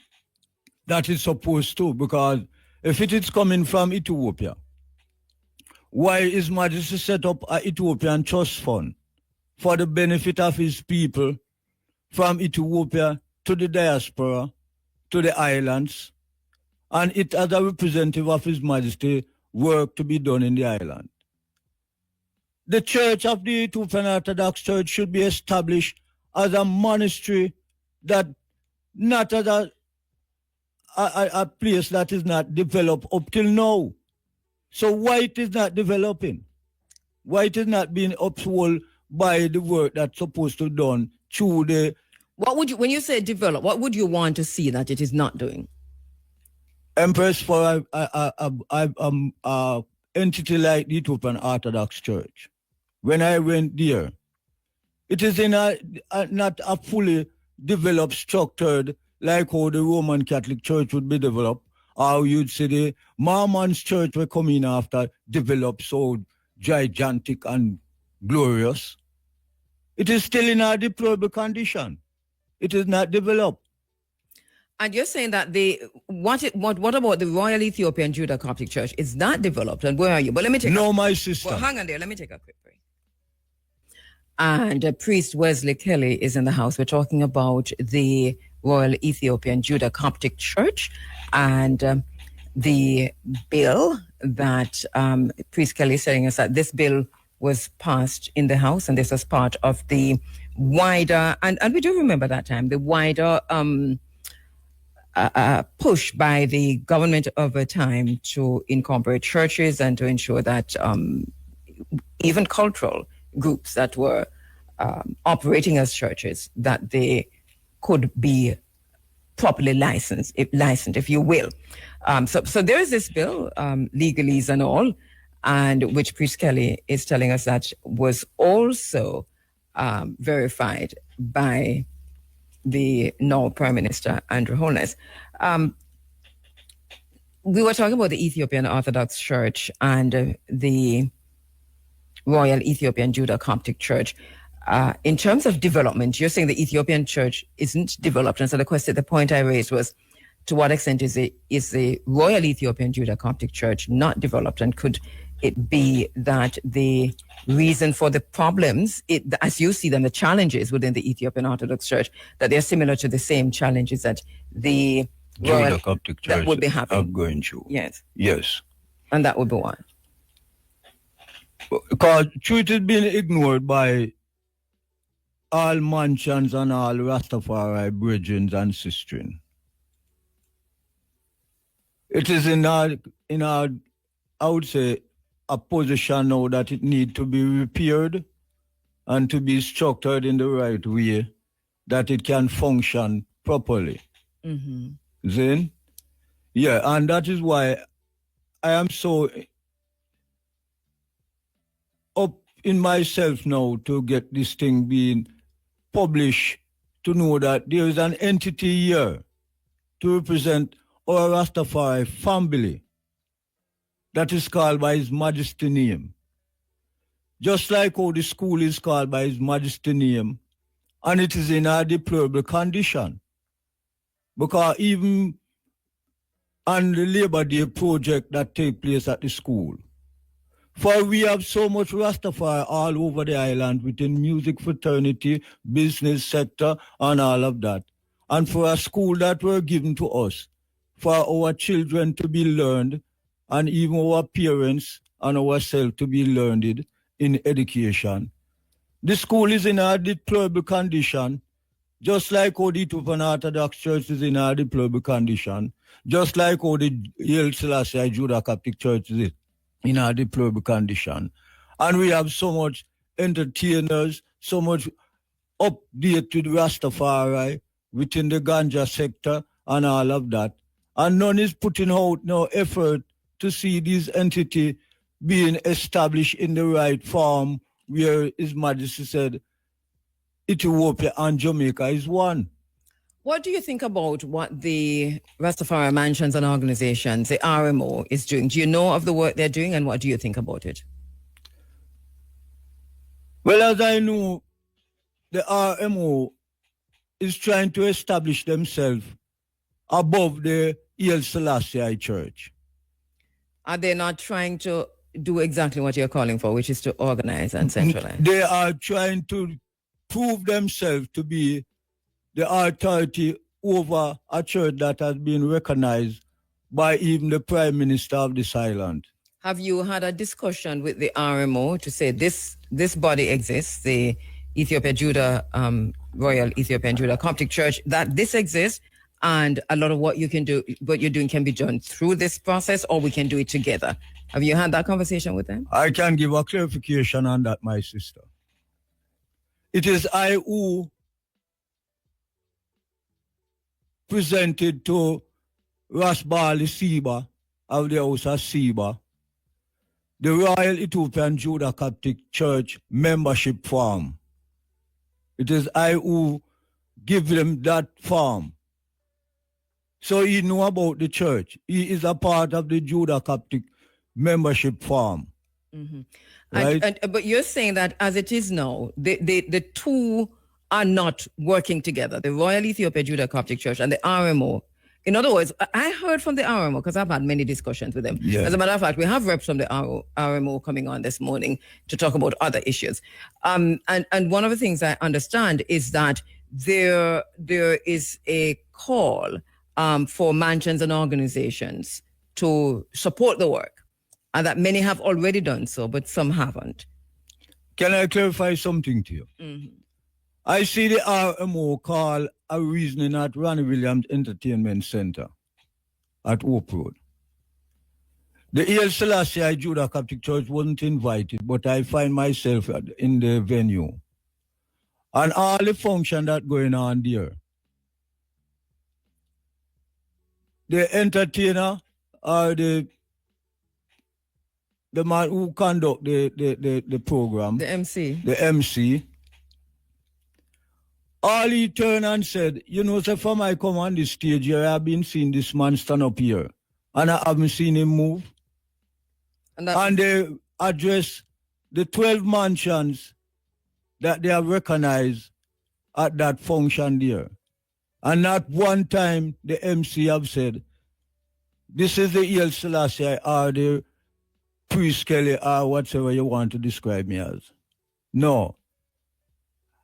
that is supposed to, because if it is coming from Ethiopia, why His Majesty set up an Ethiopian trust fund for the benefit of his people from Ethiopia to the diaspora, to the islands, and it as a representative of His Majesty work to be done in the island. The Church of the Ethiopian Orthodox Church should be established as a monastery, that not as a place that is not developed up till now. So why it is not developing? Why it is not being uphold by the work that's supposed to be done through the... when you say develop, what would you want to see that it is not doing? Empress, for a entity like the Ethiopian Orthodox Church, when I went there, it is in not a fully developed, structured, like how the Roman Catholic Church would be developed, or you'd say the Mormon's Church will come in after, developed so gigantic and glorious. It is still in a deplorable condition. It is not developed. And you're saying that what about the Royal Ethiopian Judah Coptic Church? Is that developed? And where are you? But let me take my sister. Well, hang on there. Let me take a quick break. And Priest Wesley Kelly is in the house. We're talking about the Royal Ethiopian Judah Coptic Church and the bill that Priest Kelly is telling us that this bill was passed in the House, and this was part of the wider, and we do remember that time, the wider push by the government over time to incorporate churches and to ensure that even cultural groups that were operating as churches, that they could be properly licensed, if you will. So there is this bill, legalese and all, and which Priest Kelly is telling us that was also verified by the now Prime Minister Andrew Holness. We were talking about the Ethiopian Orthodox Church and the Royal Ethiopian Judah Coptic Church. In terms of development, you're saying the Ethiopian Church isn't developed, and so the point I raised was, to what extent is the Royal Ethiopian Judah Coptic Church not developed, and could it be that the reason for the problems, as you see them, the challenges within the Ethiopian Orthodox Church, that they're similar to the same challenges that the Judah Coptic Church that would be happening? are going through. Yes. Yes. And that would be what? Because truth is being ignored by all mansions and all Rastafari brethren and sisters. It is in our, I would say, a position now that it needs to be repaired and to be structured in the right way that it can function properly. Mm-hmm. Then, yeah, and that is why I am so up in myself now to get this thing being published, to know that there is an entity here to represent our Rastafari family that is called by His Majesty name. Just like how the school is called by His Majesty name, and it is in a deplorable condition. Because even on the Labor Day project that take place at the school, for we have so much Rastafari all over the island within music fraternity, business sector, and all of that. And for a school that were given to us, for our children to be learned, and even our parents and ourselves to be learned in education. The school is in a deplorable condition, just like how the Ethiopian Orthodox Church is in a deplorable condition, just like how the Haile Selassie Judah Coptic Church is in a deplorable condition. And we have so much entertainers, so much updated Rastafari within the ganja sector and all of that. And none is putting out no effort to see this entity being established in the right form, where His Majesty said Ethiopia and Jamaica is one. What do you think about what the Rastafari mansions and organizations, the RMO, is doing? Do you know of the work they're doing, and what do you think about it? Well, as I know, the RMO is trying to establish themselves above the Haile Selassie Church. Are they not trying to do exactly what you're calling for, which is to organize and centralize? They are trying to prove themselves to be the authority over a church that has been recognized by even the Prime Minister of this island. Have you had a discussion with the RMO to say this body exists, the Royal Ethiopian Judah Coptic Church, that this exists, and a lot of what you're doing can be done through this process, or we can do it together? Have you had that conversation with them? I can give a clarification on that, my sister. It is I who presented to Rasbali Siba of the House of Siba the Royal Ethiopian Judah Coptic Church membership form. It is I who give them that form. So he know about the church. He is a part of the Judah Coptic membership form. Mm-hmm. Right? But you're saying that as it is now, the two are not working together, the Royal Ethiopia Judah Coptic Church and the RMO. In other words, I heard from the RMO, because I've had many discussions with them. Yeah. As a matter of fact, we have reps from the RMO coming on this morning to talk about other issues. And one of the things I understand is that there is a call for mansions and organizations to support the work, and that many have already done so, but some haven't. Can I clarify something to you? Mm-hmm. I see the RMO call a reasoning at Ronnie Williams Entertainment Center at Hope Road. The El Selassie Judah Catholic Church wasn't invited, but I find myself in the venue. And all the function that going on there. The entertainer or the man who conduct the program. The MC. The MC. All he turned and said, you know, so from I come on this stage here, I've been seeing this man stand up here. And I haven't seen him move. And they address the 12 mansions that they have recognized at that function there. And not one time the MC have said, this is the El Selassie or the Priest Kelly or whatever you want to describe me as. No.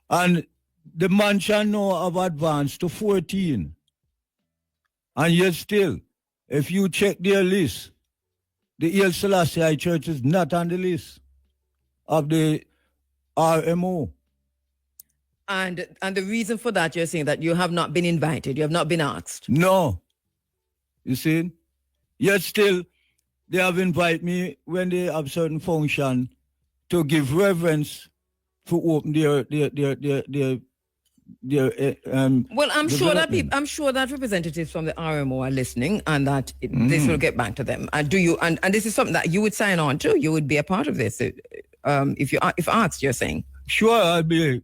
And the mansion now have advanced to 14. And yet still, if you check their list, the El Selassie Church is not on the list of the RMO. And the reason for that, you're saying that you have not been invited, you have not been asked. No. You see? Yet still, they have invited me when they have certain function to give reverence to open their well, I'm sure that representatives from the RMO are listening, and that this will get back to them. And and this is something that you would sign on to. You would be a part of this if asked. You're saying. Sure, I'll be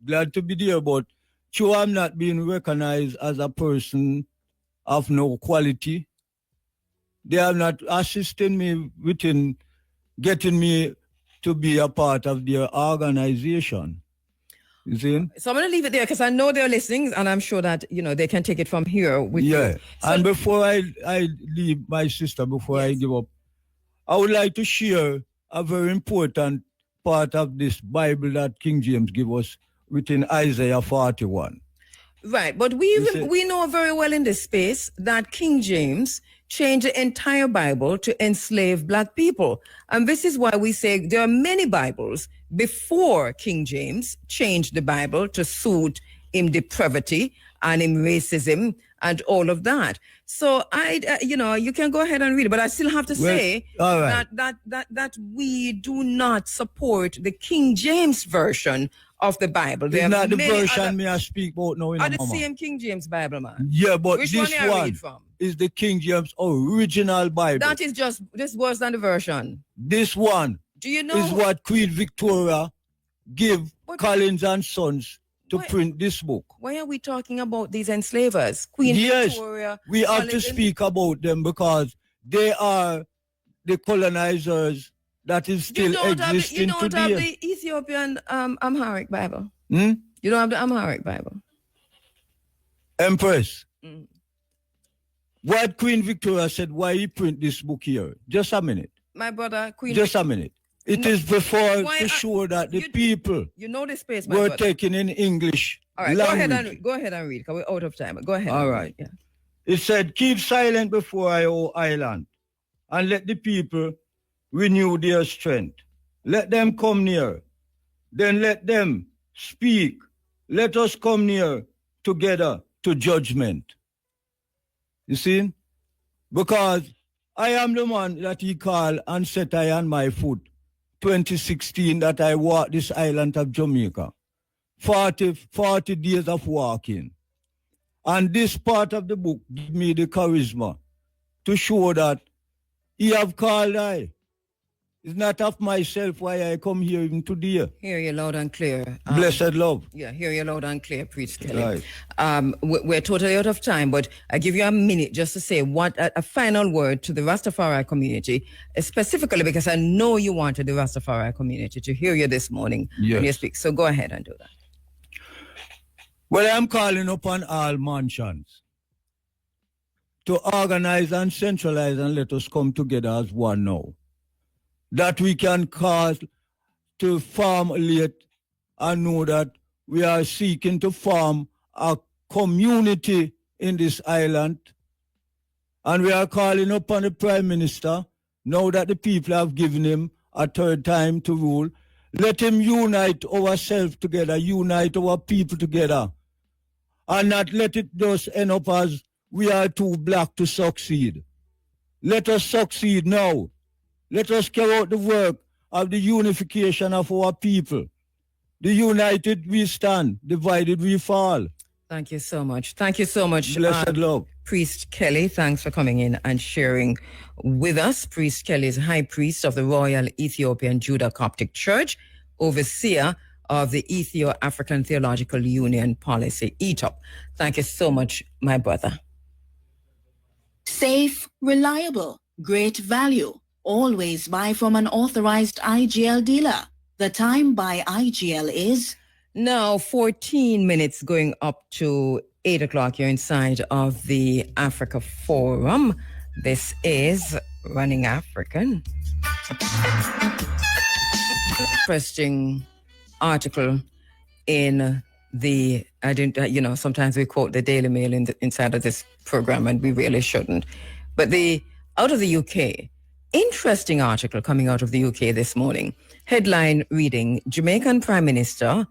glad to be there, but sure, I'm not being recognized as a person of no quality. They are not assisting me within getting me to be a part of their organization. You see? So I'm going to leave it there because I know they're listening, and I'm sure that, you know, they can take it from here with you. So, and before I leave my sister, before I give up, I would like to share a very important part of this Bible that King James gave us within Isaiah 41. Right, but we know very well in this space that King James changed the entire Bible to enslave black people. And this is why we say there are many Bibles before King James changed the Bible to suit him depravity and him racism and all of that. So you can go ahead and read it, but I still have to say that we do not support the King James version of the Bible. It's not the version I speak about now. The same King James Bible, man. Yeah, but which this one is the King James original Bible. That is just this worse than the version. This one is what Queen Victoria gave Collins and Sons to print this book. Why are we talking about these enslavers? Queen Victoria. We have to speak about them because they are the colonizers that is still existing today. You don't have the Ethiopian Amharic Bible. You don't have the Amharic Bible. Empress. What Queen Victoria said, why he print this book here? Just a minute. My brother, a minute. It is before to show that the people this space, were taken in English. All right, language. go ahead and read, because we're out of time. Go ahead. All right. Yeah. It said, keep silent before I, O island, and let the people renew their strength. Let them come near. Then let them speak. Let us come near together to judgment. You see? Because I am the man that he called and set I on my foot. 2016 that I walked this island of Jamaica. 40 days of walking. And this part of the book give me the charisma to show that he have called I. It's not of myself why I come here even today. Hear you loud and clear. Blessed love. Yeah, hear you loud and clear, Priest Kelly. Right. We're totally out of time, but I give you a minute just to say a final word to the Rastafari community, specifically because I know you wanted the Rastafari community to hear you this morning when you speak. So go ahead and do that. Well, I'm calling upon all mansions to organize and centralize and let us come together as one now. That we can cause to formulate and know that we are seeking to form a community in this island. And we are calling upon the Prime Minister, now that the people have given him a third time to rule, let him unite ourselves together, unite our people together, and not let it just end up as we are too black to succeed. Let us succeed now. Let us carry out the work of the unification of our people. The united we stand, divided we fall. Thank you so much. Thank you so much. Blessed love. Priest Kelly, thanks for coming in and sharing with us. Priest Kelly is High Priest of the Royal Ethiopian Judah Coptic Church, overseer of the Ethio-African Theological Union Policy, ETOP. Thank you so much, my brother. Safe, reliable, great value. Always buy from an authorized IGL dealer. The time by IGL is now 14 minutes going up to 8 o'clock. You're inside of the Africa Forum. This is Running African. Interesting article in the, sometimes we quote the Daily Mail inside of this program, and we really shouldn't. But out of the UK, interesting article coming out of the UK this morning. Headline reading, Jamaican Prime Minister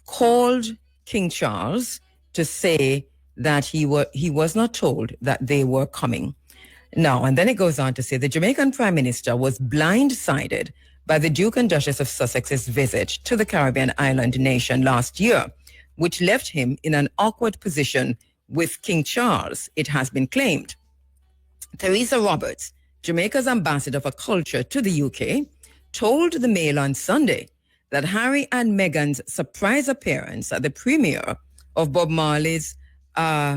called King Charles to say that he was not told that they were coming. Now, and then it goes on to say the Jamaican Prime Minister was blindsided by the Duke and Duchess of Sussex's visit to the Caribbean island nation last year, which left him in an awkward position with King Charles, it has been claimed. Theresa Roberts, Jamaica's ambassador for culture to the UK, told the Mail on Sunday that Harry and Meghan's surprise appearance at the premiere of Bob Marley's biopic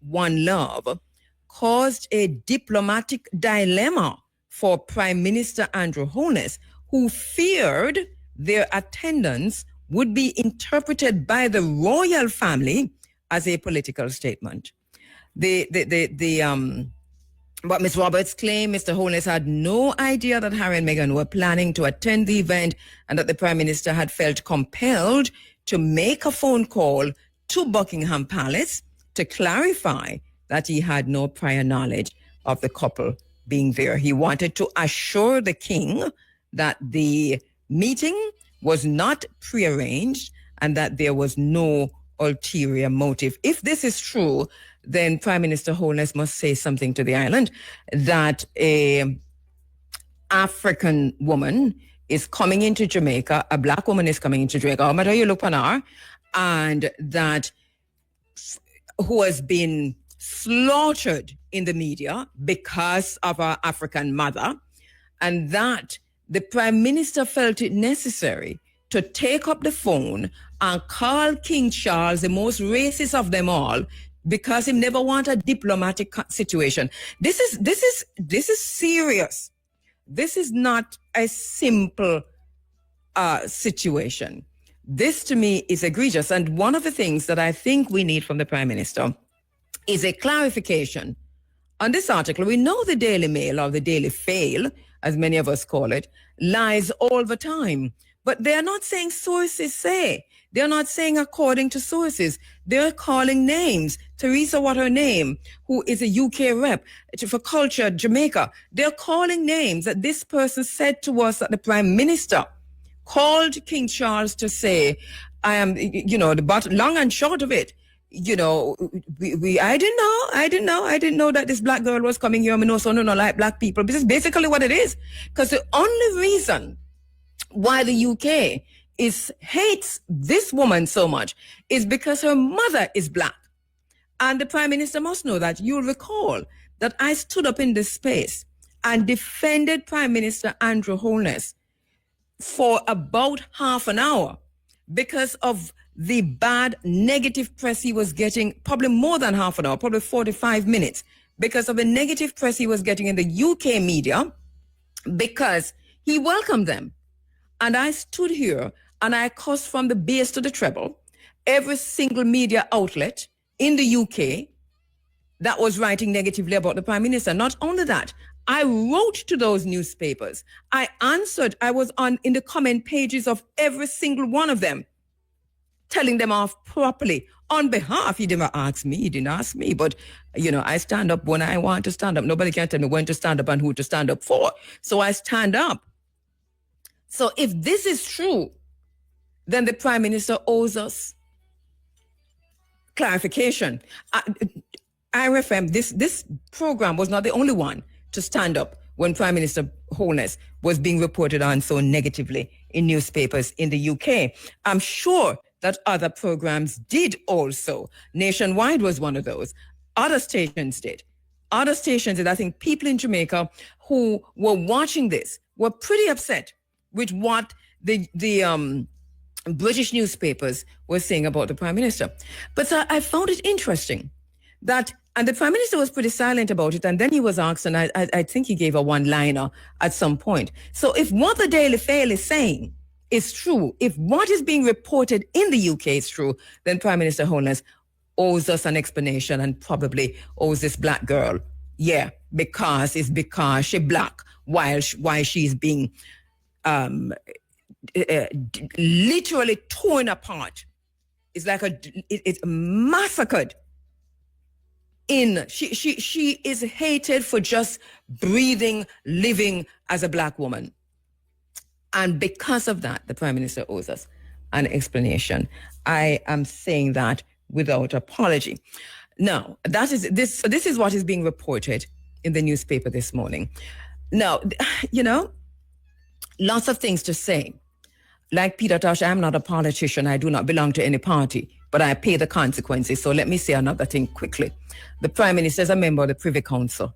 One Love caused a diplomatic dilemma for Prime Minister Andrew Holness, who feared their attendance would be interpreted by the royal family as a political statement. But Ms. Roberts claimed Mr. Holness had no idea that Harry and Meghan were planning to attend the event and that the Prime Minister had felt compelled to make a phone call to Buckingham Palace to clarify that he had no prior knowledge of the couple being there. He wanted to assure the king that the meeting was not prearranged and that there was no ulterior motive. If this is true, then Prime Minister Holness must say something to the island that a African woman is coming into Jamaica, a black woman is coming into Jamaica, no matter how you look on her, and that who has been slaughtered in the media because of her African mother, and that the Prime Minister felt it necessary to take up the phone and call King Charles the most racist of them all because he never wanted a diplomatic situation. This is serious. This is not a simple situation. This to me is egregious. And one of the things that I think we need from the Prime Minister is a clarification on this article. We know the Daily Mail, or the Daily Fail, as many of us call it, lies all the time. But they're not saying sources say. They're not saying according to sources. They're calling names. Theresa, what her name, who is a UK rep for culture, Jamaica. They're calling names that this person said to us that the Prime Minister called King Charles to say, I am, the long and short of it, I didn't know that this black girl was coming here. I know so no like black people. This is basically what it is. Because the only reason why the UK hates this woman so much is because her mother is black. And the Prime Minister must know that. You'll recall that I stood up in this space and defended Prime Minister Andrew Holness for about half an hour because of the bad negative press he was getting, probably more than half an hour, probably 45 minutes, because of the negative press he was getting in the UK media, because he welcomed them. And I stood here and I cussed from the bass to the treble every single media outlet in the UK that was writing negatively about the Prime Minister. Not only that, I wrote to those newspapers. I answered. I was in the comment pages of every single one of them, telling them off properly on behalf. He didn't ask me, but I stand up when I want to stand up. Nobody can tell me when to stand up and who to stand up for. So I stand up. So if this is true, then the Prime Minister owes us clarification. IRFM, this program was not the only one to stand up when Prime Minister Holness was being reported on so negatively in newspapers in the UK. I'm sure that other programs did also. Nationwide was one of those. Other stations did. Other stations did. I think people in Jamaica who were watching this were pretty upset with what the British newspapers were saying about the Prime Minister. But I found it interesting that, and the Prime Minister was pretty silent about it, and then he was asked, and I think he gave a one-liner at some point. So if what the Daily Mail is saying is true, if what is being reported in the UK is true, then Prime Minister Holness owes us an explanation and probably owes this black girl, because she's black, while she's being literally torn apart. It's like it's massacred. She is hated for just breathing, living as a black woman. And because of that, the Prime Minister owes us an explanation. I am saying that without apology. Now, this is what is being reported in the newspaper this morning. Now, lots of things to say. Like Peter Tosh, I'm not a politician. I do not belong to any party, but I pay the consequences. So let me say another thing quickly. The Prime Minister is a member of the Privy Council.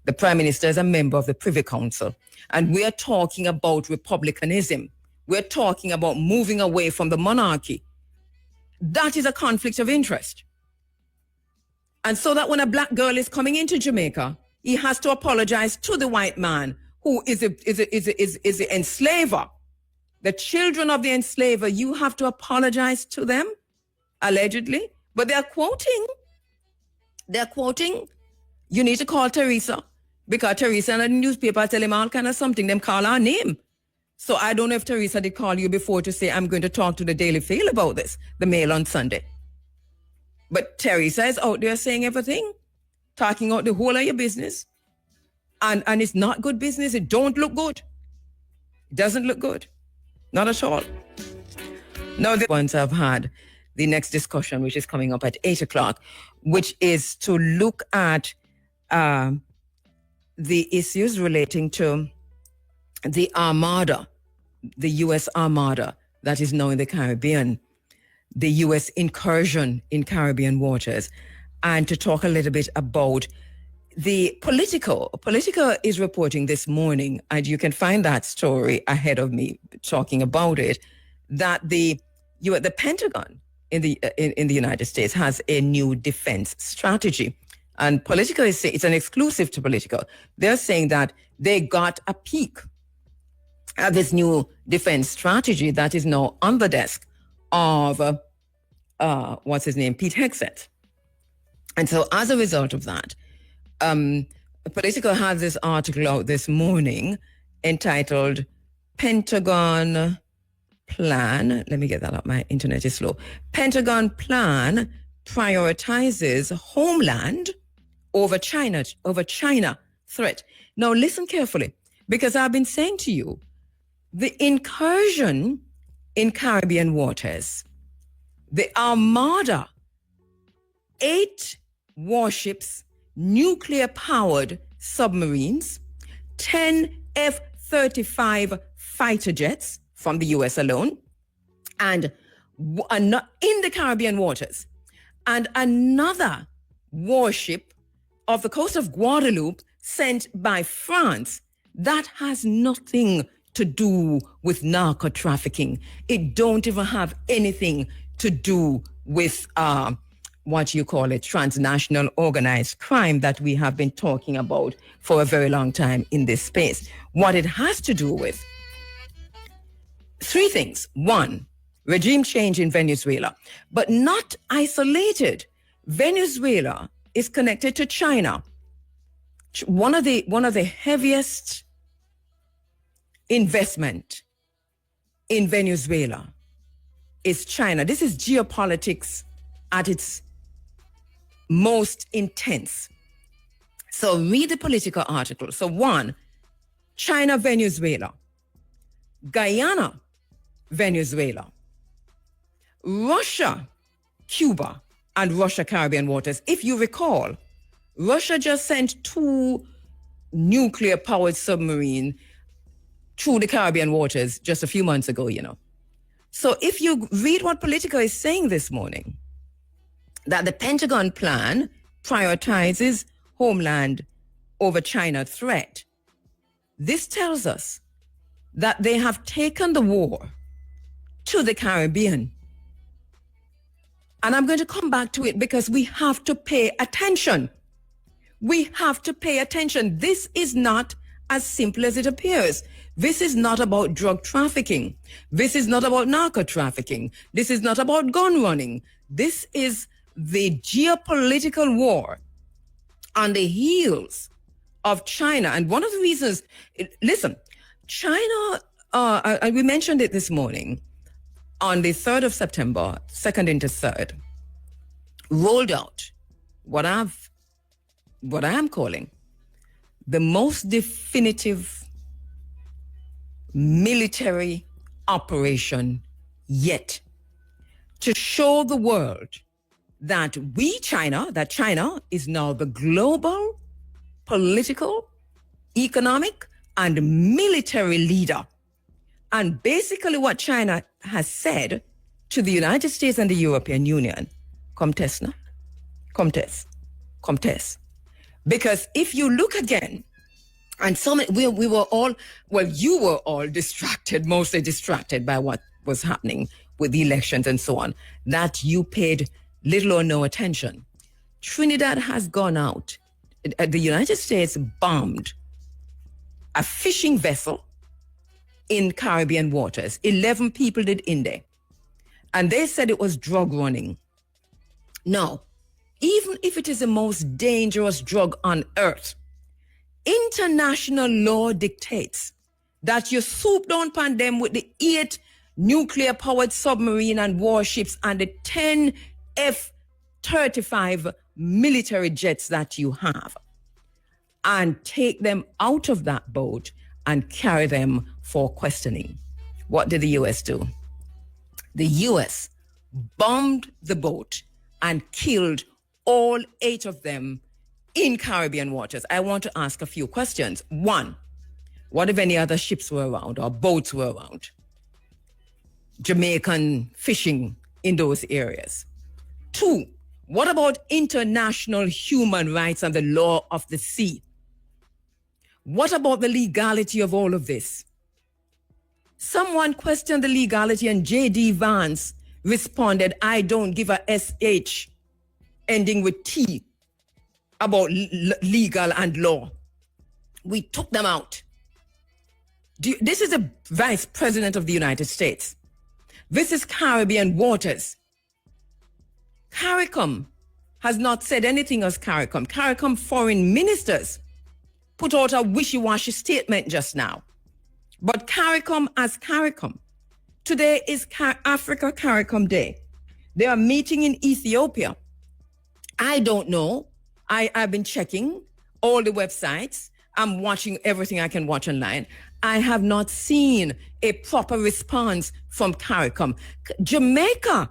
The Prime Minister is a member of the Privy Council. And we're talking about republicanism. We're talking about moving away from the monarchy. That is a conflict of interest. And so that when a black girl is coming into Jamaica, he has to apologize to the white man who is the enslaver. The children of the enslaver, you have to apologize to them, allegedly. But they're quoting, you need to call Teresa, because Teresa in the newspaper tell him all kind of something, them call her name. So I don't know if Teresa did call you before to say, I'm going to talk to the Daily Mail about this, the Mail on Sunday. But Teresa is out there saying everything, talking out the whole of your business. And it's not good business. It don't look good. It doesn't look good. Not at all. Now, the ones I've had the next discussion, which is coming up at 8 o'clock, which is to look at the issues relating to the Armada, the U.S. Armada that is now in the Caribbean, the U.S. incursion in Caribbean waters, and to talk a little bit about the Politico. Politico is reporting this morning, and you can find that story ahead of me talking about it, that the Pentagon in the United States has a new defense strategy. And Politico is saying, it's an exclusive to Politico. They're saying that they got a peek at this new defense strategy that is now on the desk of, what's his name, Pete Hegseth. And so as a result of that, Politico has this article out this morning entitled Pentagon Plan. Let me get that up. My internet is slow. Pentagon Plan prioritizes homeland over China threat. Now listen carefully, because I've been saying to you, the incursion in Caribbean waters, the Armada, 8 warships, nuclear-powered submarines, 10 F-35 fighter jets from the U.S. alone, and in the Caribbean waters, and another warship off the coast of Guadeloupe sent by France. That has nothing to do with narco trafficking. It don't even have anything to do with what you call it, transnational organized crime that we have been talking about for a very long time in this space. What it has to do with, 3 things. 1, regime change in Venezuela, but not isolated. Venezuela is connected to China. One of the heaviest investment in Venezuela is China. This is geopolitics at its most intense. So read the Politico article. So 1, China, Venezuela, Guyana, Venezuela, Russia, Cuba, and Russia Caribbean waters. If you recall, Russia just sent 2 nuclear-powered submarines through the Caribbean waters just a few months ago, you know. So if you read what Politico is saying this morning, that the Pentagon plan prioritizes homeland over China threat, this tells us that they have taken the war to the Caribbean. And I'm going to come back to it because we have to pay attention. We have to pay attention. This is not as simple as it appears. This is not about drug trafficking. This is not about narco trafficking. This is not about gun running. This is the geopolitical war on the heels of China. And one of the reasons, listen, China, we mentioned it this morning, on the 3rd of September, 2nd into 3rd, rolled out what I am calling the most definitive military operation yet, to show the world that China is now the global political, economic, and military leader. And basically what China has said to the United States and the European Union, come test now, come test. Because if you look again, and we were all, well, you were all distracted, mostly distracted by what was happening with the elections and so on, that you paid little or no attention. Trinidad has gone out. The United States bombed a fishing vessel in Caribbean waters. 11 people did in there. And they said it was drug running. No, even if it is the most dangerous drug on earth, international law dictates that you swoop down upon them with the 8 nuclear-powered submarine and warships and the 10 F-35 military jets that you have, and take them out of that boat and carry them for questioning. What did the U.S. do? The U.S. bombed the boat and killed all 8 of them in Caribbean waters. I want to ask a few questions. 1, what if any other ships were around or boats were around? Jamaican fishing in those areas. 2, what about international human rights and the law of the sea? What about the legality of all of this? Someone questioned the legality and J.D. Vance responded, I don't give a SH ending with T about legal and law. We took them out. This is the Vice President of the United States. This is Caribbean waters. CARICOM has not said anything as CARICOM. CARICOM foreign ministers put out a wishy-washy statement just now. But CARICOM as CARICOM. Today is Africa CARICOM Day. They are meeting in Ethiopia. I don't know. I've been checking all the websites. I'm watching everything I can watch online. I have not seen a proper response from CARICOM. Jamaica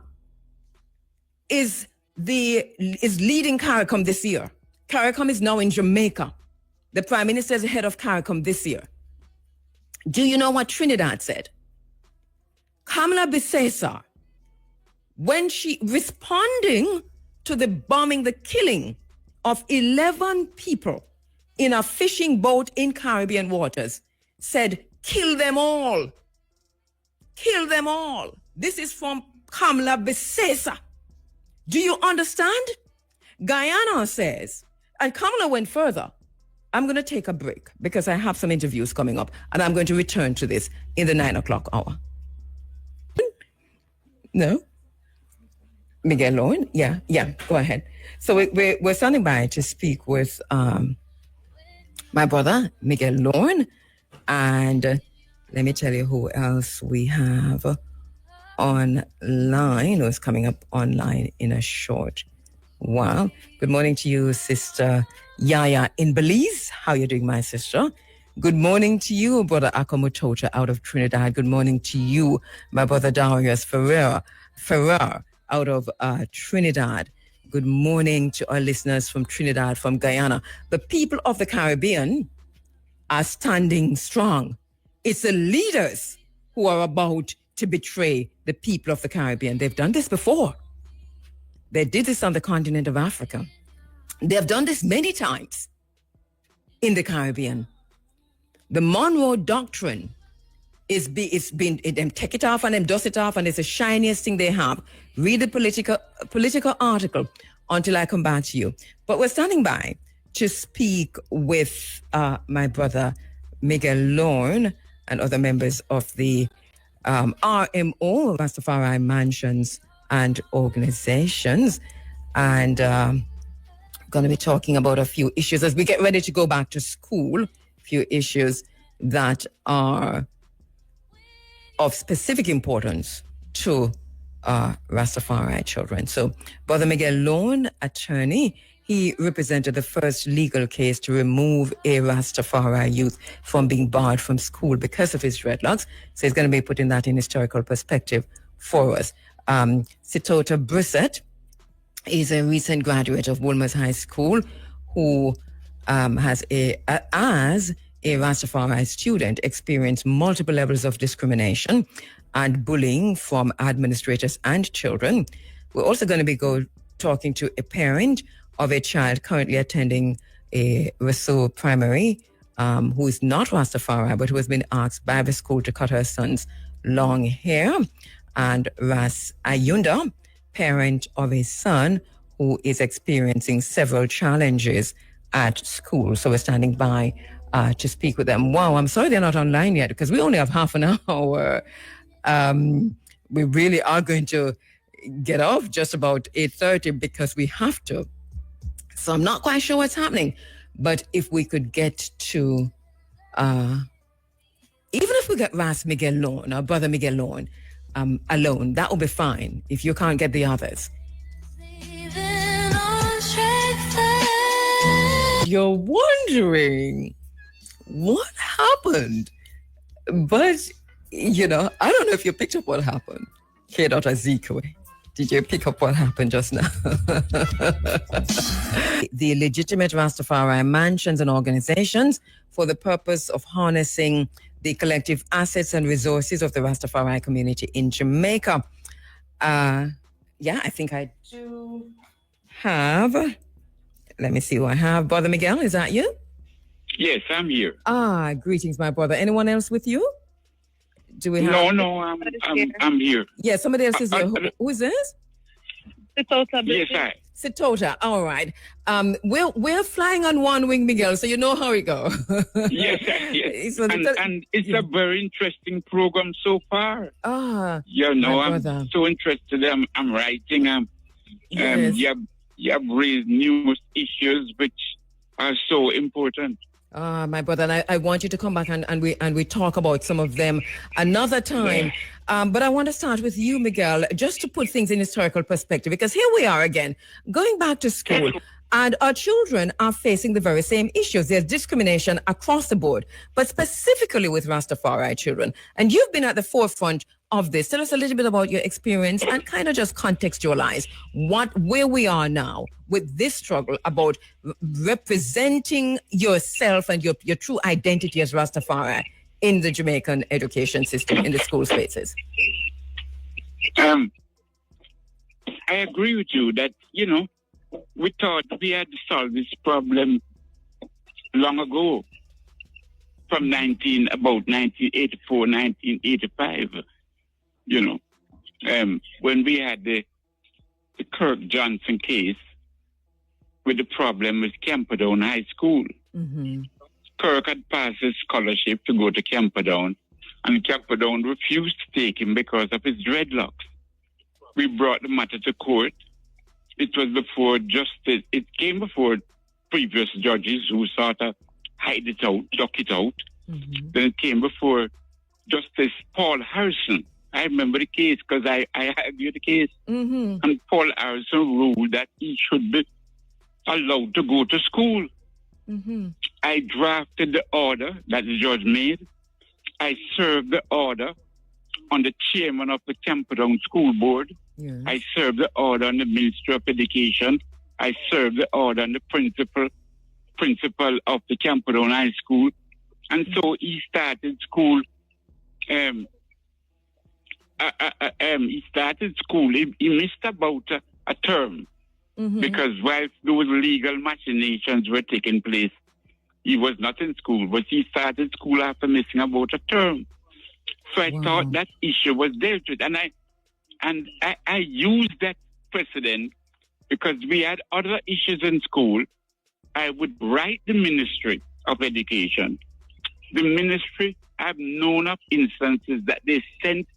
is leading CARICOM this year. CARICOM is now in Jamaica. The Prime Minister is the head of CARICOM this year. Do you know what Trinidad said? Kamala Bissesa, when she responding to the bombing, the killing of 11 people in a fishing boat in Caribbean waters, said, kill them all. Kill them all. This is from Kamala Bissesa. Do you understand? Guyana says, and Kamala went further. I'm going to take a break because I have some interviews coming up, and I'm going to return to this in the 9 o'clock hour. No? Miguel Lorne? Yeah, go ahead. So we're standing by to speak with my brother, Miguel Lorne, and let me tell you who else we have online, who's coming up online in a short while. Good morning to you, Sister Yaya in Belize. How you doing, my sister? Good morning to you, Brother Akamutota out of Trinidad. Good morning to you, my brother Darius Ferreira Ferrer out of Trinidad. Good morning to our listeners from Trinidad, from Guyana. The people of the Caribbean are standing strong. It's the leaders who are about to betray the people of the Caribbean. They've done this before. They did this on the continent of Africa. They've done this many times in the Caribbean. The Monroe Doctrine them take it off and them dust it off, and it's the shiniest thing they have. Read the political article until I come back to you. But we're standing by to speak with my brother Miguel Lorne and other members of the RMO, Rastafari Mansions and Organizations, and going to be talking about a few issues as we get ready to go back to school. A few issues that are of specific importance to Rastafari children. So, Brother Miguel Lorne, attorney, he represented the first legal case to remove a Rastafari youth from being barred from school because of his dreadlocks. So he's going to be putting that in historical perspective for us. Sitota Brissett is a recent graduate of Wolmer's High School who as a Rastafari student experienced multiple levels of discrimination and bullying from administrators and children. We're also going to be talking to a parent of a child currently attending a Rousseau Primary who is not Rastafari, but who has been asked by the school to cut her son's long hair. And Ras Ayunda, parent of a son who is experiencing several challenges at school. So we're standing by to speak with them. Wow, I'm sorry they're not online yet because we only have half an hour. We really are going to get off just about 8:30 because we have to. So I'm not quite sure what's happening. But if we could get to, even if we get Ras Miguel Lorne, our brother Miguel Lorne, alone, that will be fine if you can't get the others. You're wondering what happened, but I don't know if you picked up what happened. K. Ezekwe, did you pick up what happened just now? The legitimate Rastafari mansions and organizations for the purpose of harnessing the collective assets and resources of the Rastafari community in Jamaica. I think I do have. Let me see who I have. Brother Miguel, is that you? Yes, I'm here. Greetings, my brother. Anyone else with you? Do we have? No, I'm here. Yeah, somebody else is here. Who is this? Sitota. Yes, I. Sitota. All right. We're flying on one wing, Miguel, so you know how it goes. Yes. And it's a very interesting program so far. I'm so interested. I'm writing. Yes. You have raised numerous issues which are so important. My brother, and I want you to come back and we talk about some of them another time. But I want to start with you, Miguel, just to put things in historical perspective, because here we are again, going back to school, and our children are facing the very same issues. There's discrimination across the board, but specifically with Rastafari children. And you've been at the forefront of this. Tell us a little bit about your experience and kind of just contextualize where we are now with this struggle about representing yourself and your true identity as Rastafari in the Jamaican education system, in the school spaces. I agree with you that, we thought we had to solve this problem long ago, from 1984, 1985. When we had the Kirk Johnson case with the problem with Camperdown High School. Mm-hmm. Kirk had passed his scholarship to go to Camperdown, and Camperdown refused to take him because of his dreadlocks. We brought the matter to court. It was before justice. It came before previous judges who sort of hide it out, duck it out. Mm-hmm. Then it came before Justice Paul Harrison. I remember the case because I argued the case. Mm-hmm. And Paul Harrison ruled that he should be allowed to go to school. Mm-hmm. I drafted the order that the judge made. I served the order on the chairman of the Camperdown School Board. Yes. I served the order on the Ministry of Education. I served the order on the principal of the Camperdown High School. And so he started school. He started school. He missed about a term because while those legal machinations were taking place, he was not in school. But he started school after missing about a term. So I thought that issue was dealt with, and I used that precedent because we had other issues in school. I would write the Ministry of Education. The ministry, I've known of instances that they sent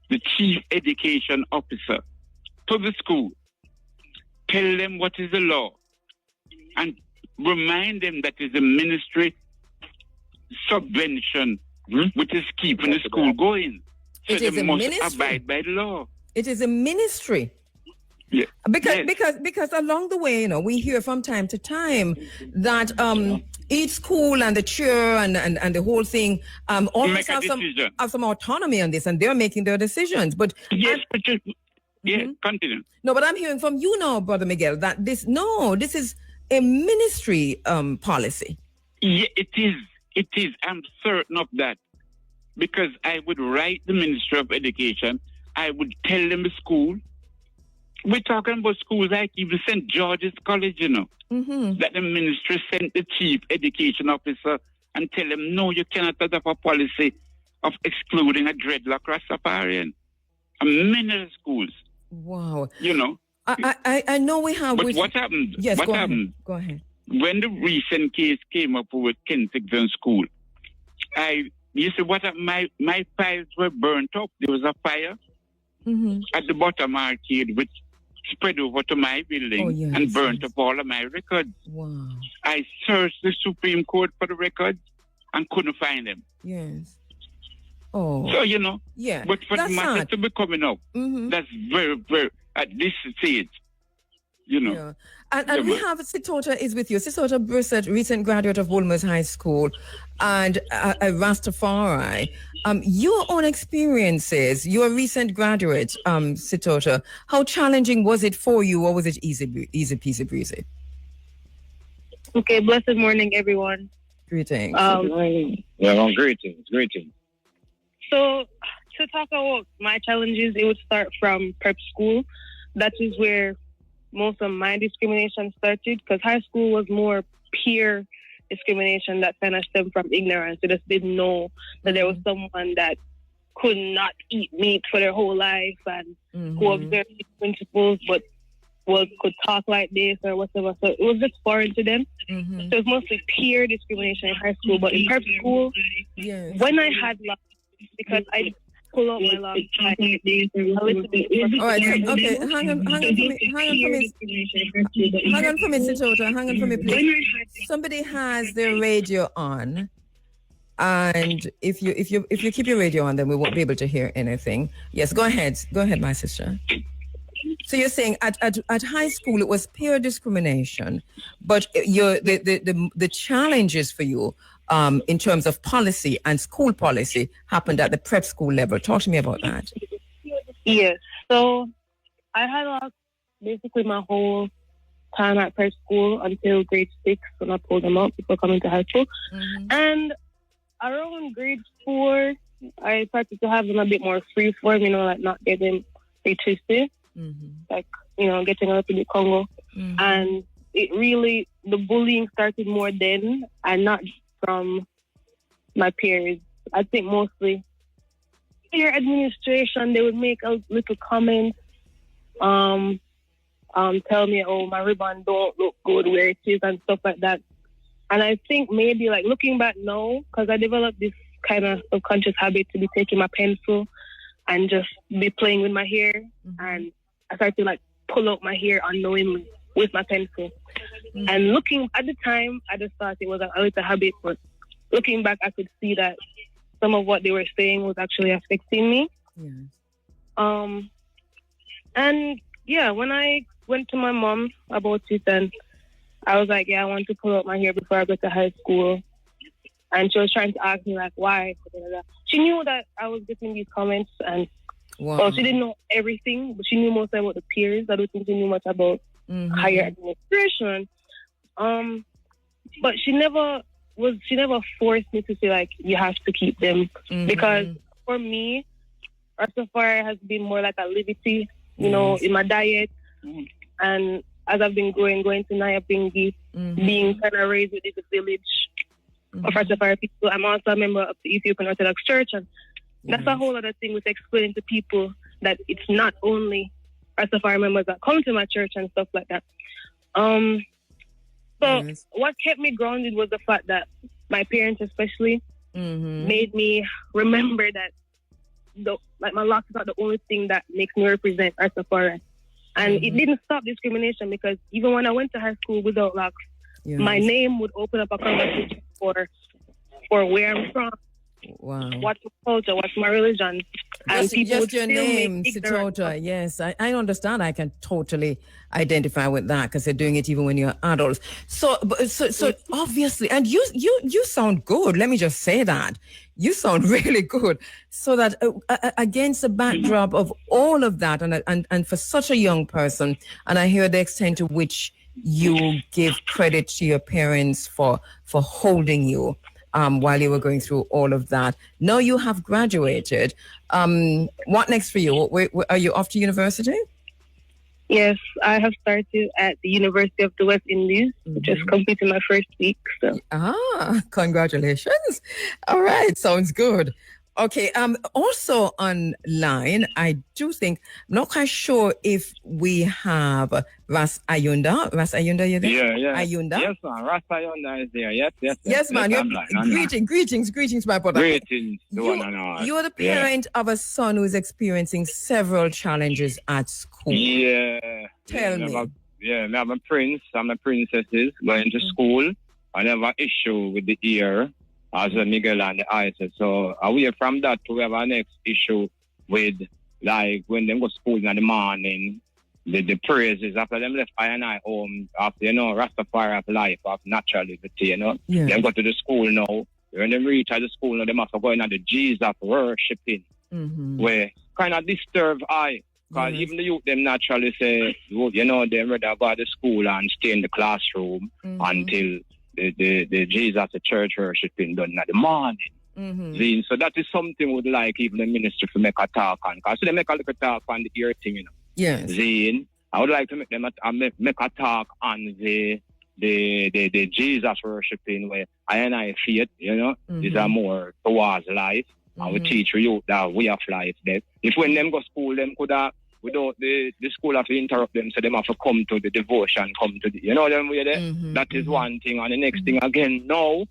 the chief education officer to the school, tell them what is the law, and remind them that is a ministry subvention which is keeping the school going. So It is they a must ministry. abide by the law. It is a ministry. Yeah. Because along the way, we hear from time to time that each school and the chair and the whole thing almost have some autonomy on this, and they're making their decisions. But continue. No, but I'm hearing from you now, Brother Miguel, that this is a ministry policy. Yeah, it is. It is. I'm certain of that. Because I would write the Ministry of Education. I would tell them the school. We're talking about schools like even St. George's College, that the ministry sent the chief education officer and tell them, no, you cannot have a policy of excluding a dreadlock Rastafarian. And many of the schools. Wow. I know we have... But what happened? Yes, what happened? Go ahead. When the recent case came up with Kensington School, you see what happened? My files were burnt up. There was a fire at the bottom arcade, which spread over to my building and burnt up all of my records. Wow. I searched the Supreme Court for the records and couldn't find them. Yes. Oh. So, yeah. But for the matter to be coming up, that's very, very, at this stage, Yeah. And we have Sitota is with you. Sitota Brissett, recent graduate of Wolmer's High School and a Rastafari. Your own experiences, you're a recent graduate, Sitota. How challenging was it for you, or was it easy peasy breezy? Okay, blessed morning, everyone. Greetings. Greetings. So, to talk about my challenges, it would start from prep school. That is where most of my discrimination started, because high school was more peer discrimination that kind of stemmed from ignorance. They just didn't know that there was someone that could not eat meat for their whole life and who observed these principles but could talk like this or whatever. So it was just foreign to them. So it was mostly peer discrimination in high school. But in prep school, when I had lost, because I pull out my long time. All right, okay, hang on for me, Sitota. Hang on for me, please. Somebody has their radio on, and if you keep your radio on, then we won't be able to hear anything. Yes, go ahead, my sister. So you're saying at high school it was peer discrimination, but the challenges for you in terms of policy and school policy happened at the prep school level. Talk to me about that. Yes. So I had lost basically my whole time at prep school until grade 6 when I pulled them out before coming to high school. And around grade 4, I started to have them a bit more free form, like not getting twisted, like, getting a little bit Congo. And it really, the bullying started more then and not from my peers. I think mostly peer administration, they would make a little comment, tell me, oh, my ribbon don't look good where it is and stuff like that. And I think maybe like looking back now, because I developed this kind of subconscious habit to be taking my pencil and just be playing with my hair. And I started to like pull out my hair unknowingly with my pencil. And looking at the time, I just thought it was a little habit, but looking back, I could see that some of what they were saying was actually affecting me. And yeah, when I went to my mom about it, and I was like, I want to pull out my hair before I go to high school. And she was trying to ask me like, why? She knew that I was getting these comments, and Wow. Well, she didn't know everything, but she knew most about the peers. I don't think she knew much about higher administration. But she never forced me to say, like, you have to keep them. Because for me, Rastafari has been more like a liberty, you know, in my diet. And as I've been going to Nyabingi, being kind of raised within the village of Rastafari people. I'm also a member of the Ethiopian Orthodox Church. And that's a whole other thing with explaining to people that it's not only Rastafari members that come to my church and stuff like that. So what kept me grounded was the fact that my parents especially made me remember that my locks is not the only thing that makes me represent Rastafari. And it didn't stop discrimination, because even when I went to high school without locks, my name would open up a conversation for where I'm from, what's my culture, what's my religion. And people just your name, Sitota. Yes, I understand. I can totally identify with that, because they're doing it even when you're adults. So obviously, and you sound good. Let me just say that. You sound really good. So that against the backdrop of all of that, and for such a young person, and I hear the extent to which you give credit to your parents for holding you while you were going through all of that. Now you have graduated. What next for you? Are you off to university? Yes, I have started at the University of the West Indies, just completed my first week. So. Congratulations. All right, sounds good. Okay, also online, I do think, I'm not quite sure if we have Ras Ayunda. Ras Ayunda, you there? Yeah. Ayunda? Yes, man. Ras Ayunda is there. Yes. Yes, man. Greetings, my brother. Greetings, the one and all. You're the parent of a son who is experiencing several challenges at school. Yeah. Tell me. I have a prince and my princesses going to school. I have an issue with the ear, as Miguel and the eyes. So away from that, we have our next issue with, like, when they go to school in the morning, the praises after them left I and I home, after, Rastafari of life, of natural liberty, They go to the school now. When they reach at the school now, they must go into the Jesus worshiping, where kind of disturb I. Because even the youth, them naturally say, they rather go to school and stay in the classroom until the Jesus the church worshiping done in the morning. So that is something would like even the ministry to make a talk on. Because they make a little talk on the ear thing, Yes. I would like to make them make a talk on the Jesus worshiping, where I and I faith, these are more towards life. And we teach you that way of life. If when them go school, them could have, without the school have to interrupt them, so them have to come to the devotion, come to the, them way there. That is one thing. And the next thing again, now,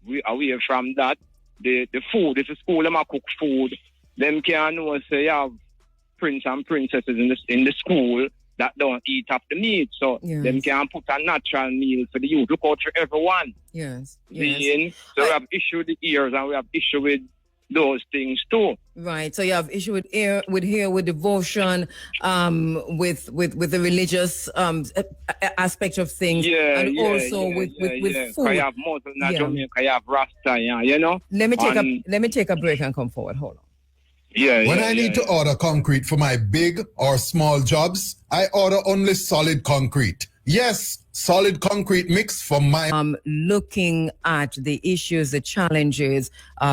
we away from that, the food, if the school them cook food, them can know say you have prince and princesses in the school that don't eat up the meat. So them can put a natural meal for the youth. Look out for everyone. Yes. So we have issue with the ears and we have issue with those things too. Right. So you have issue with devotion, with the religious aspect of things, and also with food. I have Muslim, Jamaica, I have Rasta, Let me take a break and come forward. Hold on. When I need to order concrete for my big or small jobs, I order only solid concrete. Yes, solid concrete mix for my... Looking at the issues, the challenges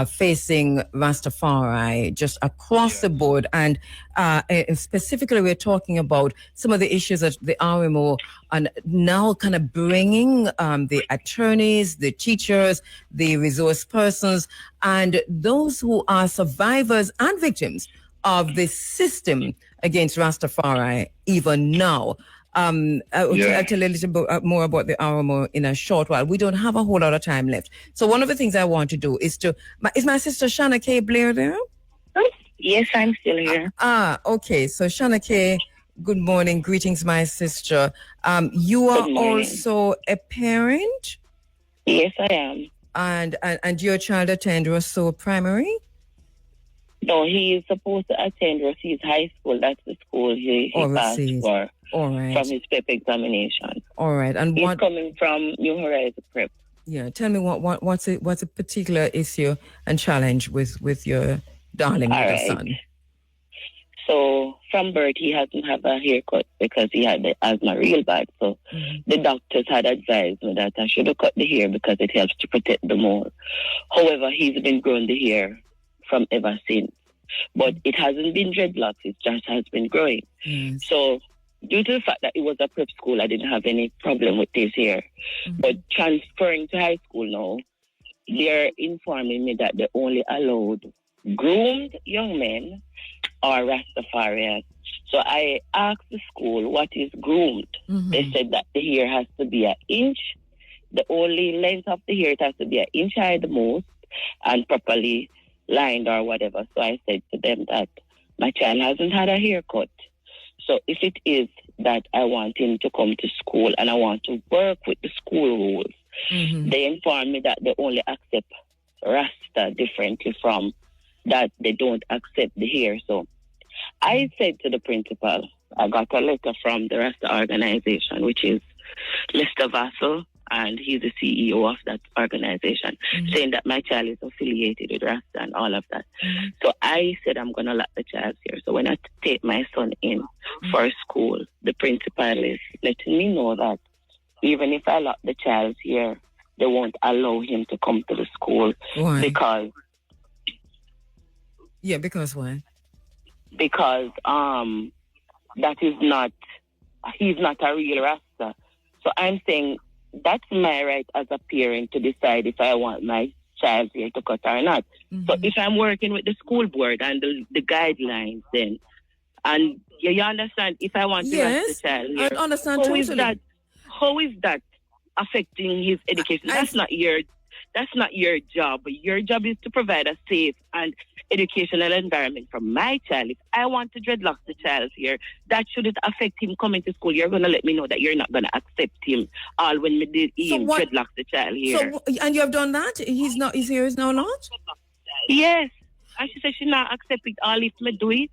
facing Rastafari just across the board. And specifically, we're talking about some of the issues that the RMO are now kind of bringing the attorneys, the teachers, the resource persons, and those who are survivors and victims of the system against Rastafari even now. I'll tell you a little bit more about the RMO in a short while. We don't have a whole lot of time left. So one of the things I want to do is is my sister Shanna K. Blair there? Yes, I'm still here. Okay. So Shanna K., good morning. Greetings, my sister. You are also a parent? Yes, I am. And your child attend Rousseau Primary? No, he is supposed to attend Rousseau High School. That's the school he passed for. All right. From his PEP examination. All right. And he's coming from New Horizon Prep. Yeah. Tell me what's a particular issue and challenge with your darling little son? So from birth, he hasn't had a haircut because he had the asthma real bad. So the doctors had advised me that I should have cut the hair because it helps to protect the mole. However, he's been growing the hair from ever since. But it hasn't been dreadlocks, it just has been growing. So due to the fact that it was a prep school, I didn't have any problem with this hair. But transferring to high school now, they're informing me that they only allowed groomed young men or Rastafarians. So I asked the school, what is groomed? They said that the hair has to be an inch. The only length of the hair, it has to be an inch high the most and properly lined or whatever. So I said to them that my child hasn't had a haircut. So if it is that I want him to come to school and I want to work with the school rules, they informed me that they only accept Rasta differently from that they don't accept the hair. So I said to the principal, I got a letter from the Rasta organization, which is Mr. Vassell, and he's the CEO of that organization, saying that my child is affiliated with Rasta and all of that. So I said I'm going to lock the child here. So when I take my son in for school, the principal is letting me know that even if I lock the child here, they won't allow him to come to the school. Why? Because why? Because that is not, he's not a real Rasta. So I'm saying that's my right as a parent to decide if I want my child here to cut or not. So if I'm working with the school board and the guidelines then, and you understand, if I want to cut the child here, I understand totally. How is that affecting his education? That's not your job. Your job is to provide a safe and educational environment for my child. If I want to dreadlock the child here, that shouldn't affect him coming to school. You're going to let me know that you're not going to accept him all when we did him dreadlock the child here. So, and you have done that? His hair is now not? Yes. And she said she not accept it all if me do it.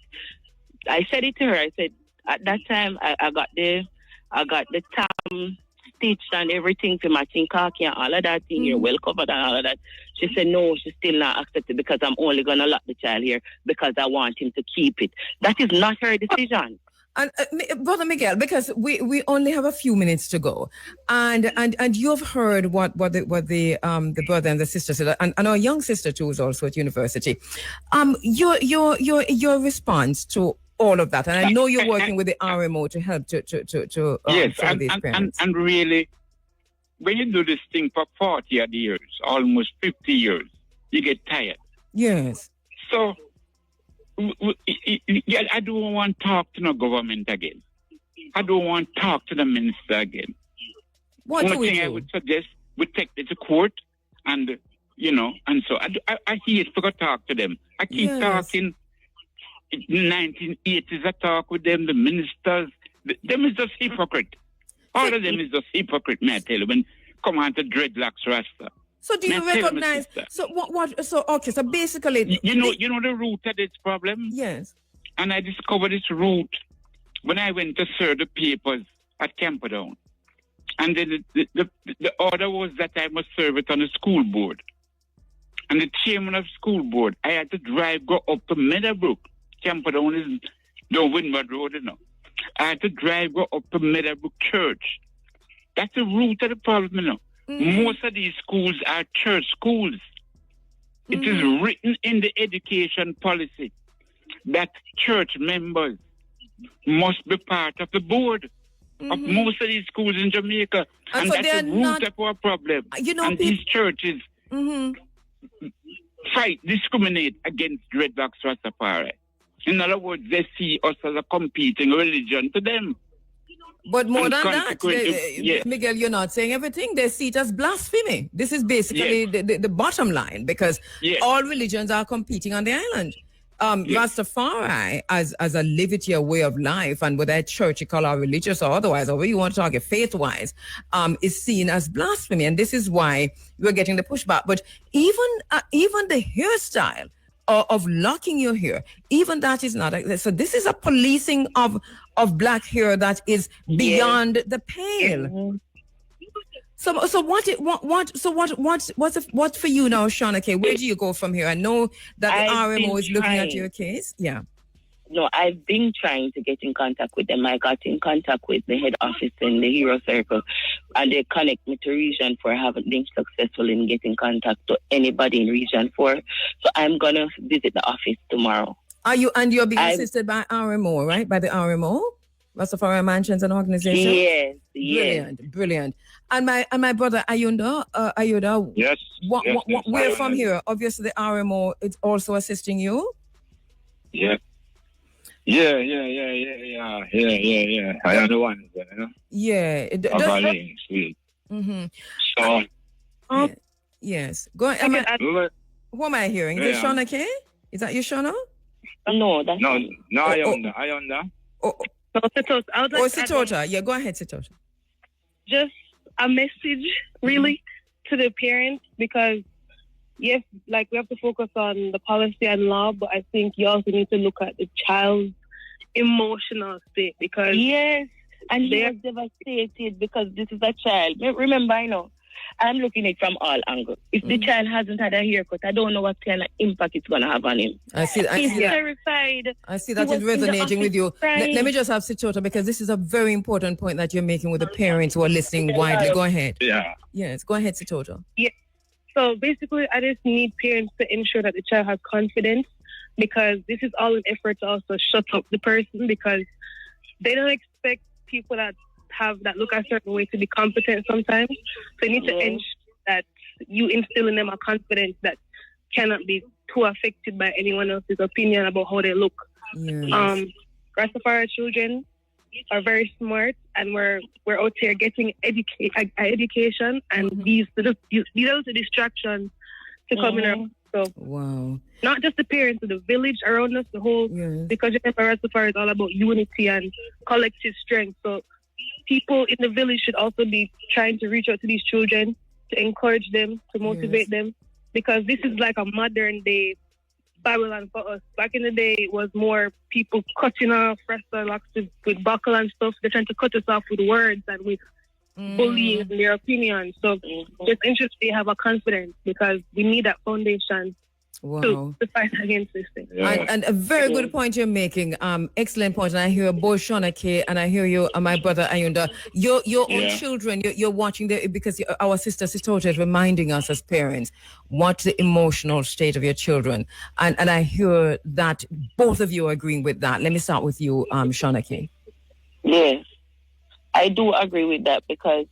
I said it to her. I said, at that time, I got the tam stitched and everything to matching khaki and all of that thing. You're well covered and all of that. She said, no, she still not accept it because I'm only going to lock the child here because I want him to keep it. That is not her decision. And Brother Miguel, because we only have a few minutes to go, and you've heard what the brother and the sister said, and our young sister too is also at university. Your response to all of that, and I know you're working with the RMO to help to yes, these parents. And really, when you do this thing for 40 odd years, almost 50 years, you get tired. Yes. So I don't want to talk to no government again. I don't want to talk to the minister again. What One thing I would suggest, we take it to court, and and so I hate to go talk to them. I keep talking. In the 1980s, I talk with them, the ministers. Them is just hypocrite. All of them is just hypocrite, may I tell you, when come on to dreadlocks Rasta. So do you recognize? So what? So okay. So basically, you know the root of this problem. Yes. And I discovered this root when I went to serve the papers at Camperdown, and then the order was that I must serve it on the school board. And the chairman of the school board, I had to go up to Meadowbrook. Camperdown is the Windward Road, I had to go up to Meadowbrook Church. That's the root of the problem, Most of these schools are church schools. It is written in the education policy that church members must be part of the board of most of these schools in Jamaica. And so that's the root of our problem. And these churches discriminate against dreadlocks Rastafari. In other words, they see us as a competing religion to them. But more than that, Miguel, you're not saying everything. They see it as blasphemy. This is basically the bottom line, because all religions are competing on the island. Rastafari, as a liberty, a way of life, and whether church you call it religious or otherwise, or whether you want to target faith-wise, is seen as blasphemy. And this is why we're getting the pushback. But even the hairstyle of locking your hair, even that is not. So this is a policing of black hair that is beyond the pale. So what's for you now, Shauna K? Where do you go from here? I know that the RMO is looking at your case. Yeah. No, I've been trying to get in contact with them. I got in contact with the head office in the Hero Circle, and they connect me to Region 4. I haven't been successful in getting contact to anybody in Region 4. So I'm going to visit the office tomorrow. You're being assisted by RMO, right? By the RMO? Rastafari Mansions and Organization? Yes. Brilliant. And my brother Ayunda, Yes. Where from here? Obviously the RMO is also assisting you? Yeah. Yeah. I am the one, you know? Yeah. Mm-hmm. So. Yes. Go ahead. Who am I hearing? Is it Shauna K? Is that you, Shauna? No, that's no. Ayonda. Sitota. Yeah, go ahead, Sitota. Just a message, really, to the parents, because yes, like we have to focus on the policy and law, but I think you also need to look at the child's emotional state, because yes, and he was devastated because this is a child. Remember, I know, I'm looking at it from all angles. If the child hasn't had a haircut, I don't know what kind of impact it's going to have on him. He's terrified. I see that is resonating with you. Let me just have Sitota, because this is a very important point that you're making with the parents who are listening widely. Go ahead. Yeah. Yes, go ahead, Sitota. Yeah. So basically, I just need parents to ensure that the child has confidence, because this is all an effort to also shut up the person, because they don't expect people that look a certain way to be competent sometimes. So you need to ensure that you instill in them a confidence that cannot be too affected by anyone else's opinion about how they look. Yes. Rastafari children are very smart, and we're out here getting education, and these are the distractions to come in. So wow, not just the parents, but the village around us, the whole, because Rastafari is all about unity and collective strength. So people in the village should also be trying to reach out to these children, to encourage them, to motivate them, because this is like a modern day Babylon for us. Back in the day, it was more people cutting off Rasta locks with buckle and stuff. They're trying to cut us off with words and with bullying and their opinions. So just ensure they have a confidence, because we need that foundation to fight against this thing. And a very good point you're making. Excellent point. And I hear both Shauna K and I hear you, my brother Ayunda. Your own children, you're watching because our sister Sitota is reminding us as parents what's the emotional state of your children. And I hear that both of you are agreeing with that. Let me start with you, Shauna K. Yes, I do agree with that, because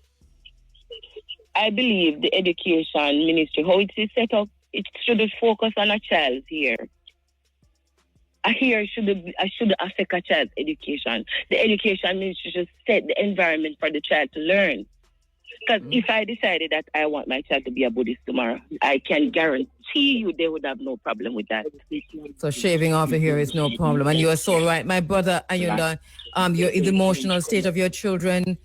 I believe the education ministry, how it is set up, it should focus on a child here. I should affect a child's education. The education ministry should set the environment for the child to learn. Because if I decided that I want my child to be a Buddhist tomorrow, I can guarantee you they would have no problem with that. So shaving off of here is no problem. And you are so right. My brother Ayunda, your emotional state of your children,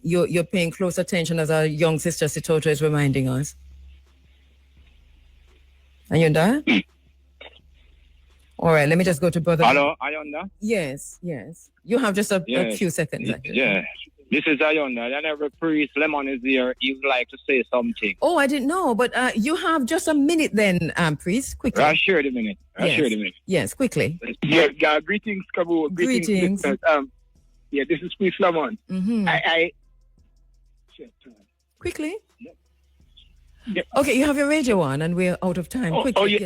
you're paying close attention, as our young sister Sitota is reminding us. Ayunda? All right, let me just go to brother. Hello, Ayunda? Yes. You have just a few seconds. Yeah. This is Ayunda. Whenever Priest Lemon is here, he would like to say something. Oh, I didn't know, but you have just a minute then, Priest. Quickly. I'll share the minute. Yes, quickly. Yeah, greetings, Kabu. Greetings. This is Priest Lemon. Mm-hmm. Quickly. Yeah. Okay, you have your radio on, and we're out of time. Quickly,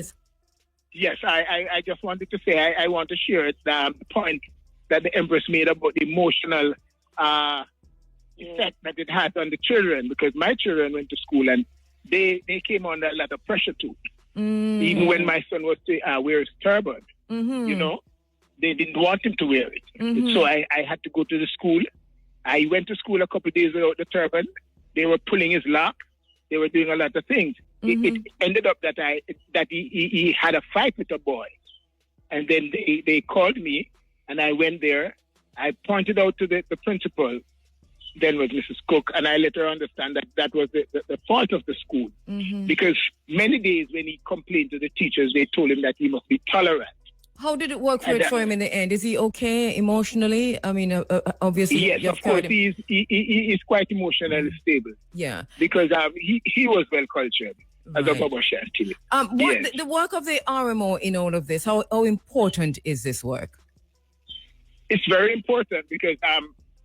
yes. I just wanted to say I want to share the point that the Empress made about the emotional effect that it has on the children, because my children went to school and they came under a lot of pressure too. Even when my son was to wear his turban, you know, they didn't want him to wear it. So I had to go to the school. I went to school a couple of days without the turban. They were pulling his lock. They were doing a lot of things. It ended up that he had a fight with a boy. And then they called me, and I went there. I pointed out to the principal, then was Mrs. Cook, and I let her understand that was the fault of the school. Because many days when he complained to the teachers, they told him that he must be tolerant. How did it work for him in the end? Is he okay emotionally? I mean, obviously. Yes, of course. He is quite emotionally stable. Yeah. Because he was well cultured, as a Baba Shanti. The work of the RMO in all of this, how important is this work? it's very important because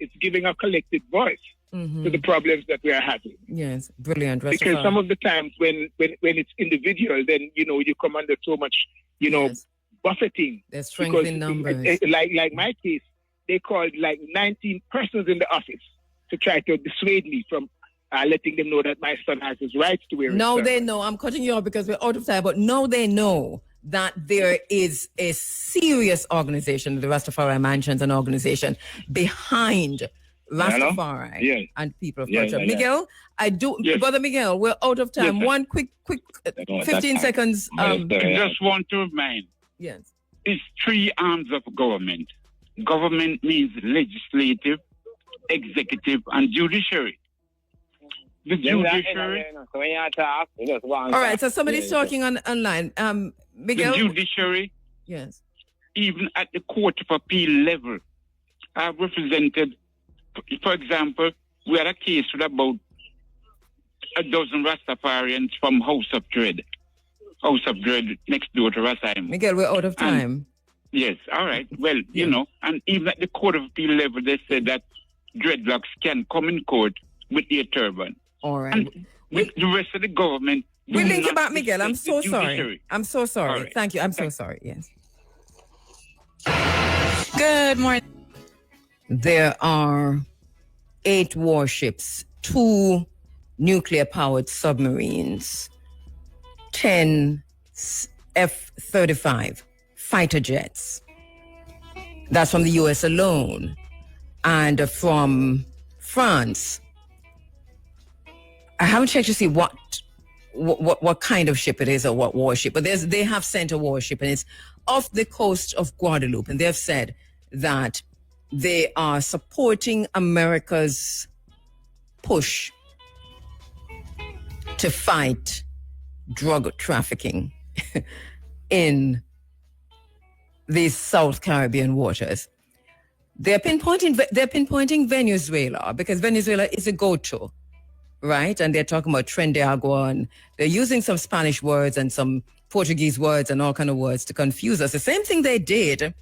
it's giving a collective voice to the problems that we are having. Yes, brilliant. Because some of the times when it's individual, then you come under so much buffeting. There's strength in numbers. Like my case, they called like 19 persons in the office to try to dissuade me from letting them know that my son has his rights to wear it. No, they know. I'm cutting you off because we're out of time, but no, they know that there is a serious organization, the Rastafari Mansions, an organization behind Rastafari and people of culture. Miguel, Brother Miguel, we're out of time. One quick 15 seconds. I just want to remind. Yes. It's three arms of government. Government means legislative, executive, and judiciary. The judiciary. All right, so somebody's talking online. Miguel? The judiciary. Yes. Even at the Court of Appeal level, I've represented, for example, we had a case with about a dozen Rastafarians from House of Dread next door to Rasaimo. Miguel, we're out of time. Yes, all right. Well, and even at the Court of Appeal level, they said that dreadlocks can come in court with their turban. All right. And with the rest of the government. We'll link you back, Miguel. I'm so sorry. Judiciary. I'm so sorry. Right. Thank you. I'm so sorry. Yes. Good morning. There are 8 warships, 2 nuclear-powered submarines, 10 F-35 fighter jets. That's from the U.S. alone. And from France, I haven't checked to see what kind of ship it is or what warship, but they have sent a warship, and it's off the coast of Guadeloupe, and they've said that they are supporting America's push to fight drug trafficking in these South Caribbean waters. They're pinpointing Venezuela because Venezuela is a go-to, right? And they're talking about Tren de Agua, and they're using some Spanish words and some Portuguese words and all kind of words to confuse us. The same thing they did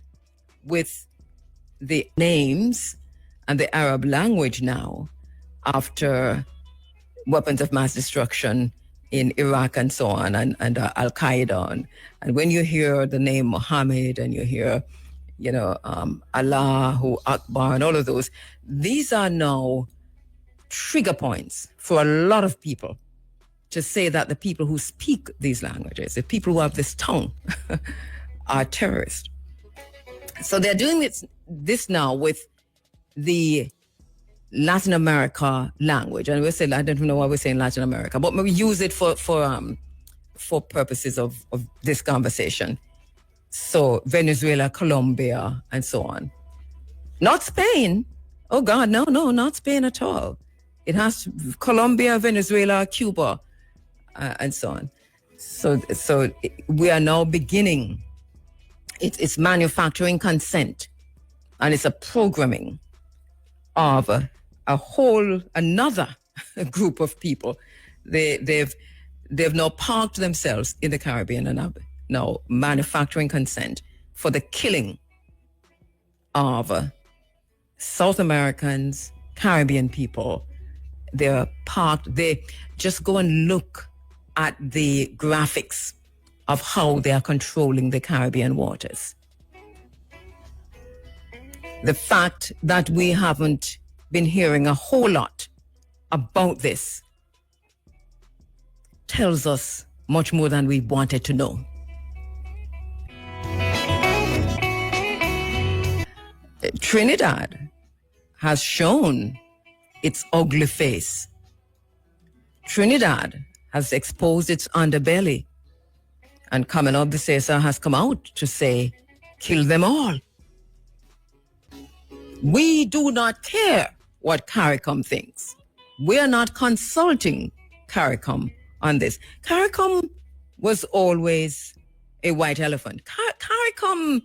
with the names and the Arab language now after weapons of mass destruction in Iraq and so on, and Al-Qaeda. And when you hear the name Muhammad and you hear, Allahu Akbar and all of those, these are now trigger points for a lot of people to say that the people who speak these languages, the people who have this tongue, are terrorists. So they're doing this now with the Latin America language, and we say, I don't know why we're saying Latin America, but we use it for purposes of this conversation. So Venezuela, Colombia, and so on. Not Spain. Oh God, no, not Spain at all. It has Colombia, Venezuela, Cuba, and so on. So we are now beginning. It's manufacturing consent, and it's a programming of another group of people. They've now parked themselves in the Caribbean and are now manufacturing consent for the killing of South Americans, Caribbean people. They're parked. They just go and look at the graphics of how they are controlling the Caribbean waters. The fact that we haven't been hearing a whole lot about this tells us much more than we wanted to know. Trinidad has shown its ugly face. Trinidad has exposed its underbelly. And coming up, the CSR has come out to say, kill them all. We do not care what CARICOM thinks. We are not consulting CARICOM on this. CARICOM was always a white elephant. CARICOM,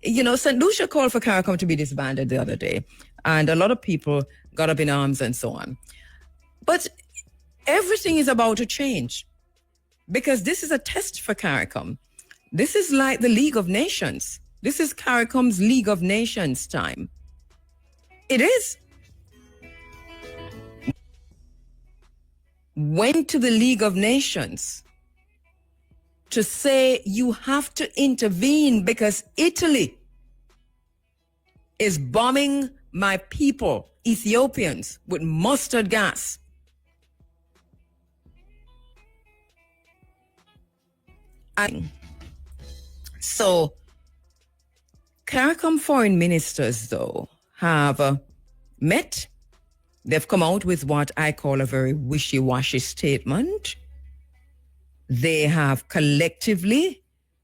St. Lucia called for CARICOM to be disbanded the other day, and a lot of people got up in arms and so on. But everything is about to change because this is a test for CARICOM. This is like the League of Nations. This is CARICOM's League of Nations time. It is. Went to the League of Nations to say you have to intervene because Italy is bombing my people, Ethiopians, with mustard gas. And so, CARICOM foreign ministers, though, have met. They've come out with what I call a very wishy-washy statement. They have collectively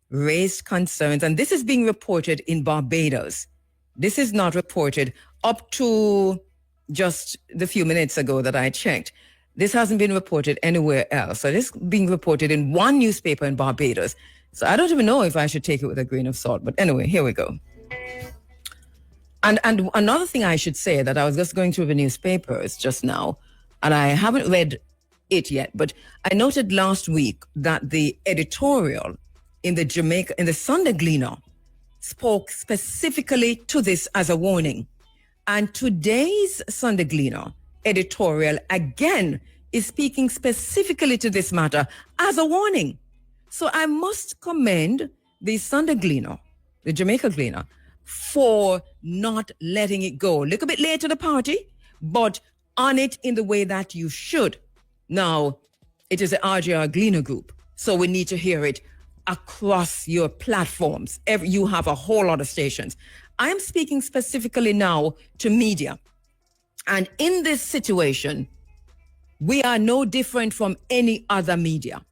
raised concerns, and this is being reported in Barbados. This is not reported up to just the few minutes ago that I checked. This hasn't been reported anywhere else. So this is being reported in one newspaper in Barbados. So I don't even know if I should take it with a grain of salt. But anyway, here we go. And another thing I should say, that I was just going through the newspapers just now, and I haven't read it yet, but I noted last week that the editorial in the Sunday Gleaner spoke specifically to this as a warning. And today's Sunday Gleaner editorial again is speaking specifically to this matter as a warning. So I must commend the Sunday Gleaner, the Jamaica Gleaner, for not letting it go. A little bit late to the party, but on it in the way that you should. Now, it is the RJR Gleaner Group, so we need to hear it across your platforms. You have a whole lot of stations. I am speaking specifically now to media. And in this situation, we are no different from any other media.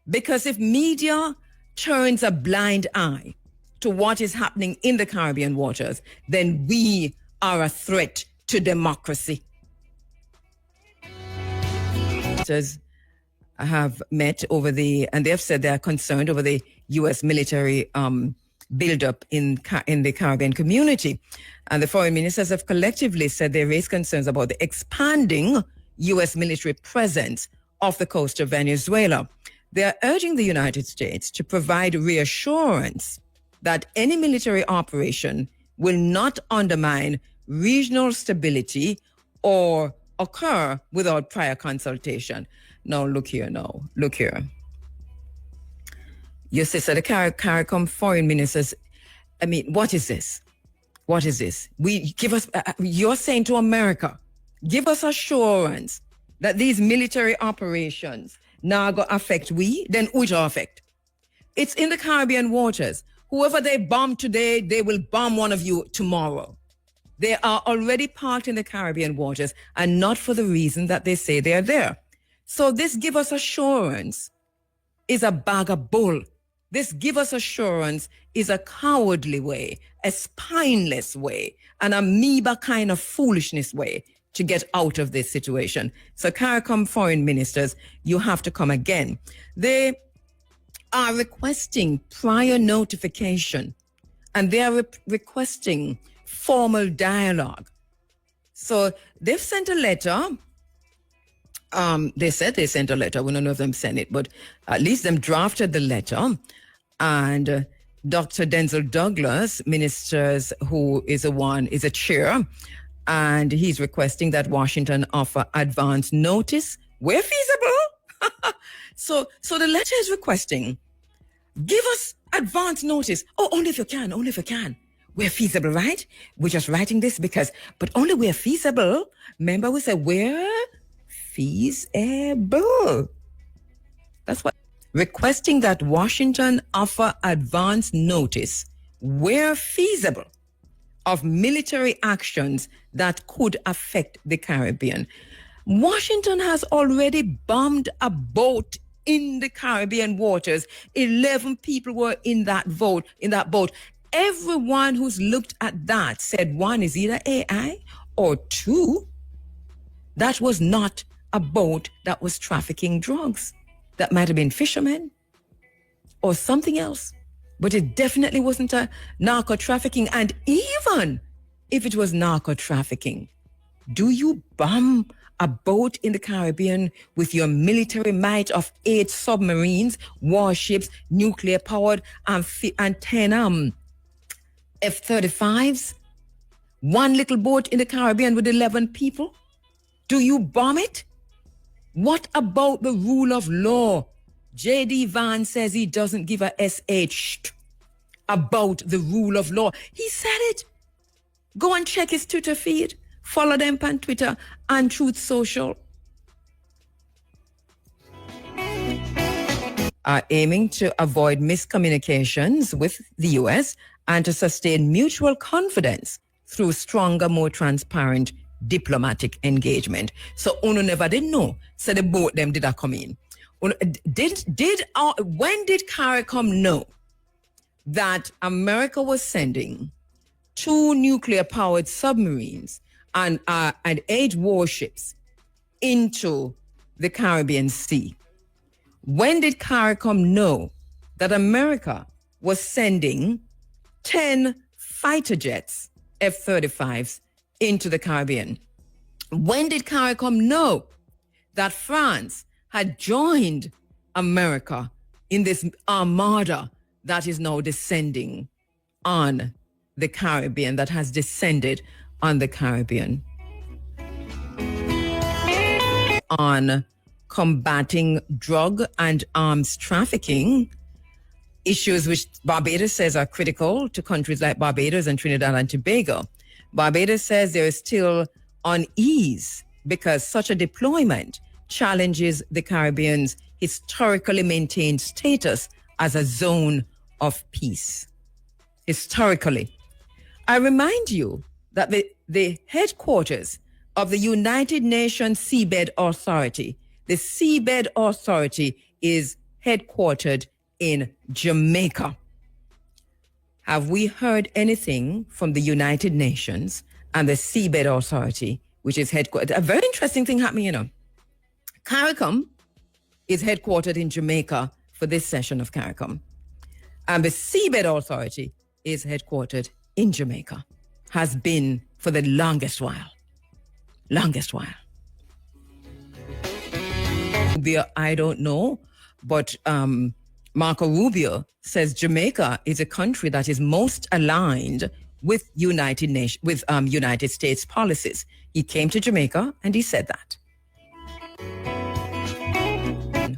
Because if media turns a blind eye to what is happening in the Caribbean waters, then we are a threat to democracy. Have met over and they have said they are concerned over the U.S. military buildup in the Caribbean community. And the foreign ministers have collectively said they raised concerns about the expanding U.S. military presence off the coast of Venezuela. They are urging the United States to provide reassurance that any military operation will not undermine regional stability or occur without prior consultation. Now, look here. Your sister, the CARICOM foreign ministers, I mean, what is this? What is this? You're saying to America, give us assurance that these military operations now go affect we, then which affect? It's in the Caribbean waters. Whoever they bomb today, they will bomb one of you tomorrow. They are already parked in the Caribbean waters, and not for the reason that they say they are there. So this give us assurance is a bag of bull. This give us assurance is a cowardly way, a spineless way, an amoeba kind of foolishness way to get out of this situation. So CARICOM foreign ministers, you have to come again. They are requesting prior notification, and they are requesting formal dialogue. So they've sent a letter. They said they sent a letter. We don't know if them sent it, but at least them drafted the letter. And Dr. Denzel Douglas, ministers, who is a chair, and he's requesting that Washington offer advance notice where feasible. So the letter is requesting, give us advance notice. Oh, only if you can. Where feasible, right? We're just writing this but only where feasible. Remember, we said where feasible. That's what. Requesting that Washington offer advance notice where feasible of military actions that could affect the Caribbean. Washington has already bombed a boat in the Caribbean waters. 11 people were in that boat. Everyone who's looked at that said one is either AI or two, that was not a boat that was trafficking drugs. That might have been fishermen or something else, but it definitely wasn't a narco trafficking. And even if it was narco trafficking, do you bomb a boat in the Caribbean with your military might of 8 submarines, warships, nuclear powered, and 10 F-35s, one little boat in the Caribbean with 11 people? Do you bomb it? What about the rule of law? J.D. Vance says he doesn't give a SH about the rule of law. He said it. Go and check his Twitter feed. Follow them on Twitter and Truth Social. Are aiming to avoid miscommunications with the U.S. and to sustain mutual confidence through stronger, more transparent diplomatic engagement. So Uno never did know. So the both them did come in. When did CARICOM know that America was sending 2 nuclear-powered submarines and 8 warships into the Caribbean Sea? When did CARICOM know that America was sending 10 fighter jets, F-35s, into the Caribbean? When did CARICOM know that France had joined America in this armada that is now descending on the Caribbean, that has descended on the Caribbean? On combating drug and arms trafficking, issues which Barbados says are critical to countries like Barbados and Trinidad and Tobago. Barbados says there is still unease because such a deployment challenges the Caribbean's historically maintained status as a zone of peace. Historically. I remind you that the headquarters of the United Nations Seabed Authority, the Seabed Authority, is headquartered in Jamaica. Have we heard anything from the United Nations and the Seabed Authority, which is headquartered? A very interesting thing happening, you know. CARICOM is headquartered in Jamaica for this session of CARICOM. And the Seabed Authority is headquartered in Jamaica, has been for the longest while. Longest while. I don't know, but Marco Rubio says Jamaica is a country that is most aligned with United States policies. He came to Jamaica and he said that.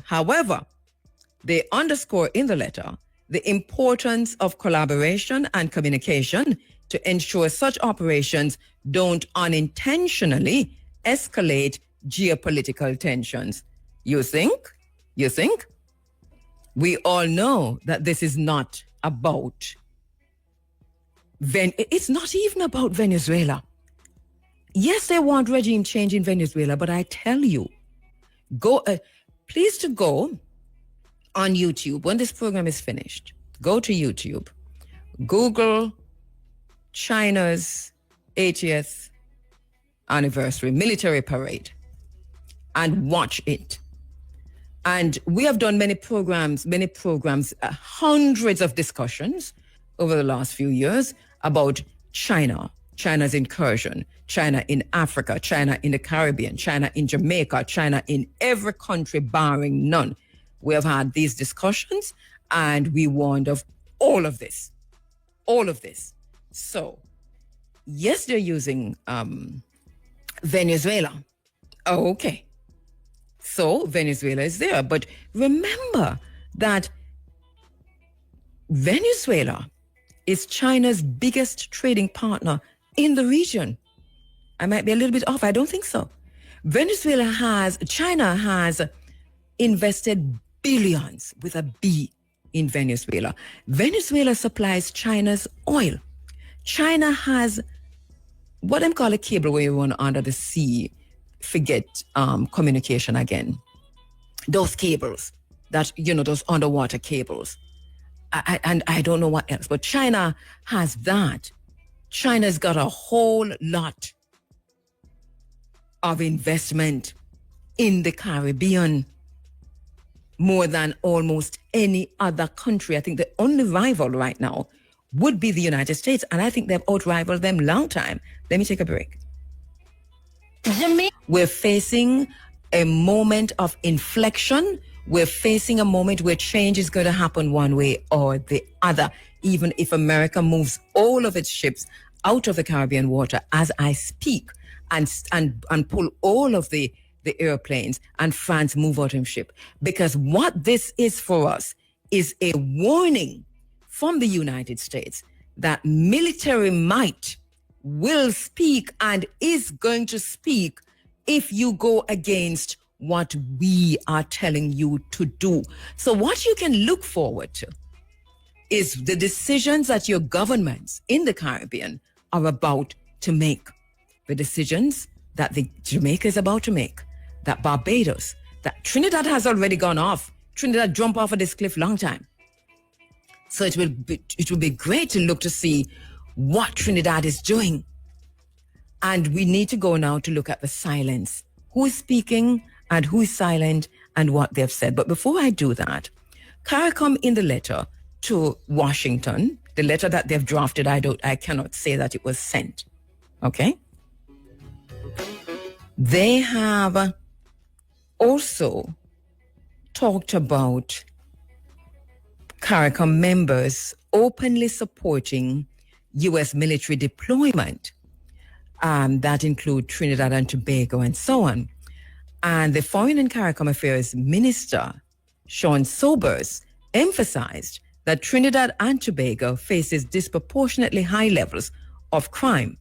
However, they underscore in the letter the importance of collaboration and communication to ensure such operations don't unintentionally escalate geopolitical tensions. You think? We all know that this is not about it's not even about Venezuela. Yes, they want regime change in Venezuela, but I tell you, please to go on YouTube when this program is finished. Go to YouTube, Google China's 80th anniversary military parade, and watch it. And we have done many programs, hundreds of discussions over the last few years about China's incursion, China in Africa, China in the Caribbean, China in Jamaica, China in every country barring none. We have had these discussions and we warned of all of this. So, yes, they're using Venezuela. Oh, okay. So Venezuela is there. But remember that Venezuela is China's biggest trading partner in the region. I might be a little bit off. I don't think so. China has invested billions with a B in Venezuela. Venezuela supplies China's oil. China has what them call a cable where you run under the sea. Forget communication again. Those cables that, those underwater cables. And I don't know what else, but China has that. China's got a whole lot of investment in the Caribbean, more than almost any other country. I think the only rival right now would be the United States, and I think they've outrivaled them long time. Let me take a break. We're facing a moment of inflection. We're facing a moment where change is going to happen one way or the other. even if America moves all of its ships out of the Caribbean water as I speak, and pull all of the airplanes, and France move out of ship. Because what this is for us is a warning from the United States that military might will speak and is going to speak if you go against what we are telling you to do. So what you can look forward to is the decisions that your governments in the Caribbean are about to make. The decisions that the Jamaica is about to make, that Barbados, that Trinidad has already gone off. Trinidad jumped off of this cliff long time. So it will be great to look to see what Trinidad is doing. And we need to go now to look at the silence. Who is speaking and who is silent and what they've said. But before I do that, CARICOM in the letter to Washington, the letter that they've drafted, I cannot say that it was sent. Okay? They have also talked about CARICOM members openly supporting U.S. military deployment that include Trinidad and Tobago and so on. And the Foreign and CARICOM Affairs Minister, Sean Sobers, emphasized that Trinidad and Tobago faces disproportionately high levels of crime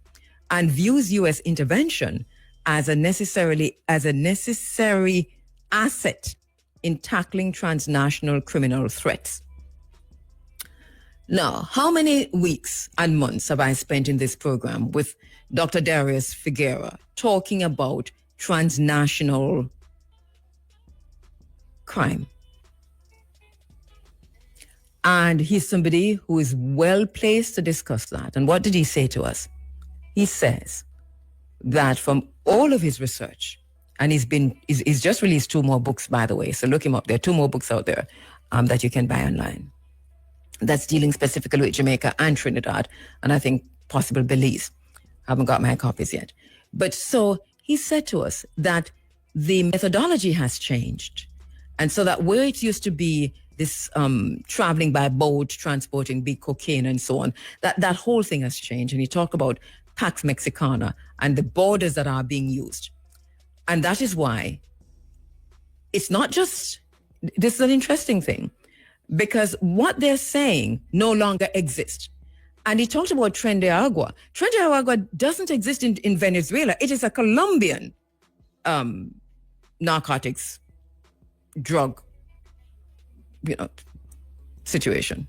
and views U.S. intervention as a necessary asset in tackling transnational criminal threats. Now, how many weeks and months have I spent in this program with Dr. Darius Figueroa talking about transnational crime? And he's somebody who is well placed to discuss that. And what did he say to us? He says that from all of his research, and he's just released 2 more books, by the way, so look him up. There are 2 more books out there that you can buy online that's dealing specifically with Jamaica and Trinidad, and I think possible Belize. I haven't got my copies yet. But so he said to us that the methodology has changed. And so that where it used to be this traveling by boat, transporting big cocaine and so on, that whole thing has changed. And he talked about Pax Mexicana and the borders that are being used. And that is why it's not just, this is an interesting thing, because what they're saying no longer exists. And he talked about Tren de Agua. Tren de Agua doesn't exist in Venezuela. It is a Colombian narcotics drug, situation.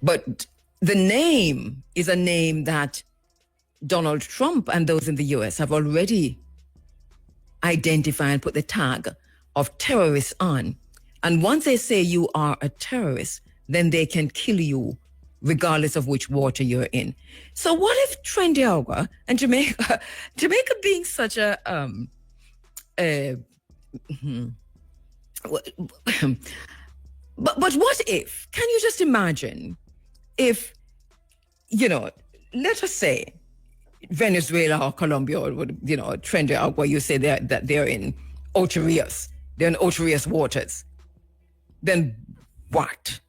But the name is a name that Donald Trump and those in the US have already identified and put the tag of terrorists on. And once they say you are a terrorist, then they can kill you regardless of which water you're in. So what if Tren de Agua and Jamaica being such a but what if, can you just imagine if, let us say Venezuela or Colombia or, Tren de Agua, you say that they're in Ocho Rios, they're in Ocho Rios waters. Then what?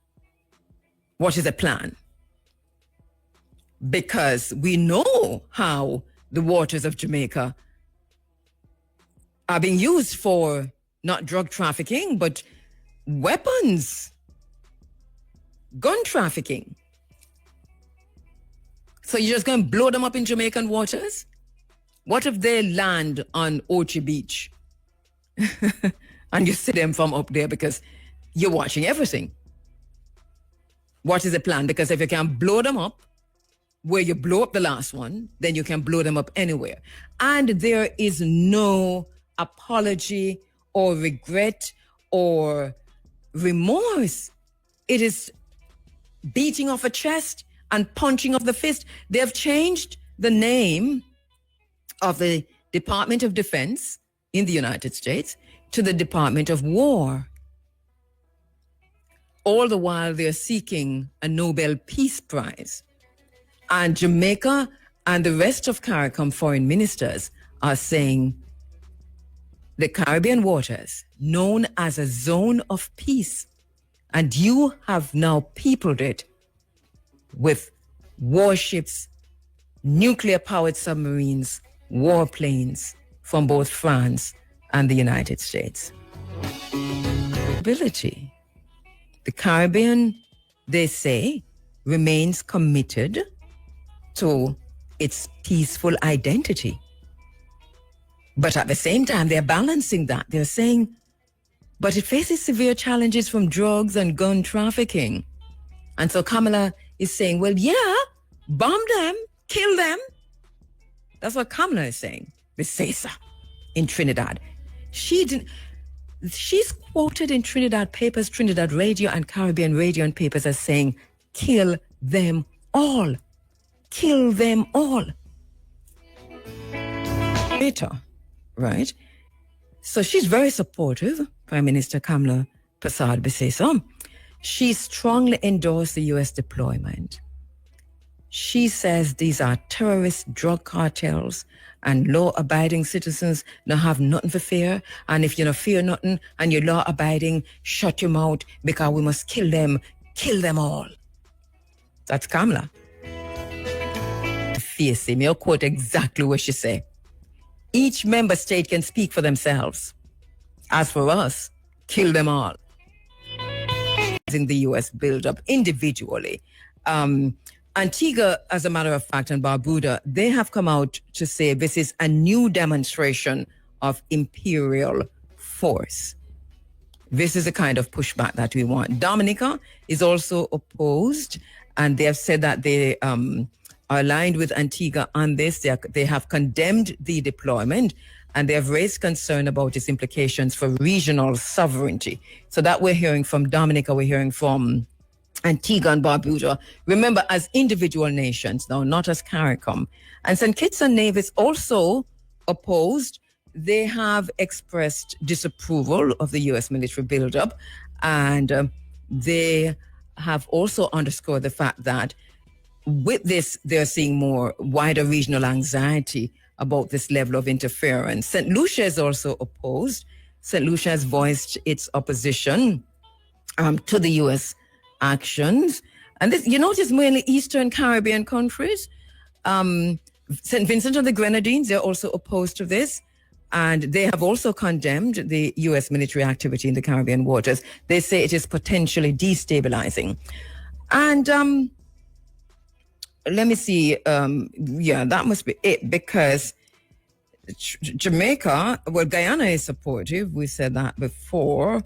What is the plan? Because we know how the waters of Jamaica are being used for not drug trafficking, but weapons, gun trafficking. So you're just going to blow them up in Jamaican waters? What if they land on Ochi Beach and you see them from up there because you're watching everything? What is the plan? Because if you can blow them up where you blow up the last one, then you can blow them up anywhere. And there is no apology or regret or remorse. It is beating off a chest and punching of the fist. They have changed the name of the Department of Defense in the United States to the Department of War. All the while they're seeking a Nobel Peace Prize. And Jamaica and the rest of CARICOM foreign ministers are saying the Caribbean waters, known as a zone of peace And you have now peopled it with warships, nuclear-powered submarines, warplanes from both France and the United States. Ability. The Caribbean, they say, remains committed to its peaceful identity. But at the same time, they're balancing that. They're saying, but it faces severe challenges from drugs and gun trafficking. And so Kamala is saying, well, yeah, bomb them, kill them. That's what Kamala is saying, Becerra, in Trinidad. She's quoted in Trinidad papers, Trinidad radio and Caribbean radio and papers as saying, kill them all. Kill them all. Later, right? So she's very supportive, Prime Minister Kamala Prasad Becerra. She strongly endorsed the U.S. deployment. She says these are terrorist drug cartels and law-abiding citizens don't have nothing for fear. And if you don't fear nothing and you're law-abiding, shut your mouth because we must kill them all. That's Kamala. Fiercely, me, I'll quote exactly what she said. Each member state can speak for themselves. As for us, kill them all. In the U.S. build-up individually. Antigua, as a matter of fact, and Barbuda, they have come out to say this is a new demonstration of imperial force. This is the kind of pushback that we want. Dominica is also opposed, and they have said that they are aligned with Antigua on this. They have condemned the deployment, and they have raised concern about its implications for regional sovereignty. So that we're hearing from Dominica, we're hearing from Antigua and Barbuda. Remember, as individual nations, now not as CARICOM. And St. Kitts and Nevis also opposed. They have expressed disapproval of the U.S. military buildup, and they have also underscored the fact that with this, they're seeing more wider regional anxiety about this level of interference. St. Lucia is also opposed. St. Lucia has voiced its opposition to the U.S. actions. And this, you notice mainly Eastern Caribbean countries. St. Vincent and the Grenadines, they're also opposed to this. And they have also condemned the U.S. military activity in the Caribbean waters. They say it is potentially destabilizing. And let me see. Yeah, that must be it, because Jamaica, well, Guyana is supportive. We said that before.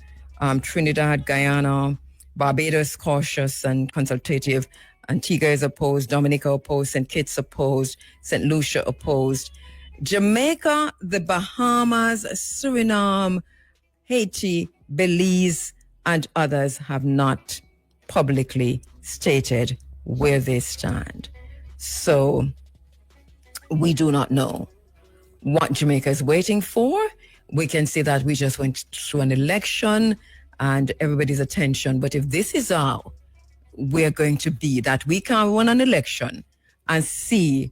Trinidad, Guyana, Barbados, cautious and consultative. Antigua is opposed. Dominica opposed. St. Kitts opposed. St. Lucia opposed. Jamaica, the Bahamas, Suriname, Haiti, Belize, and others have not publicly stated where they stand. So we do not know what Jamaica is waiting for. We can say that we just went through an election and everybody's attention. But if this is how we're going to be, that we can run an election and see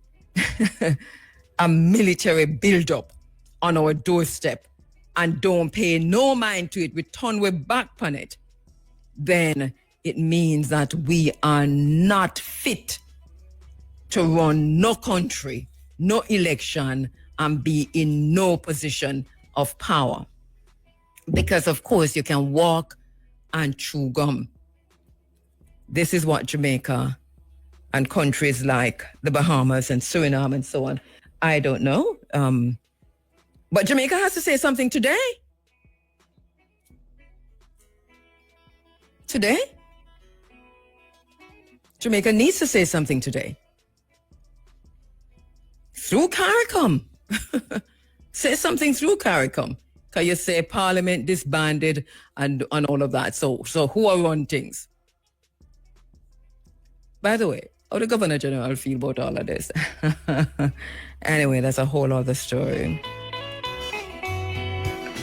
a military build-up on our doorstep and don't pay no mind to it, we turn our back on it, then it means that we are not fit to run no country, no election, and be in no position of power. Because, of course, you can walk and chew gum. This is what Jamaica and countries like the Bahamas and Suriname and so on, I don't know. But Jamaica has to say something today. Today? Jamaica needs to say something today. Through CARICOM. Say something through CARICOM. Because you say Parliament disbanded and all of that. So who are running things? By the way, how the Governor General feel about all of this? Anyway, that's a whole other story.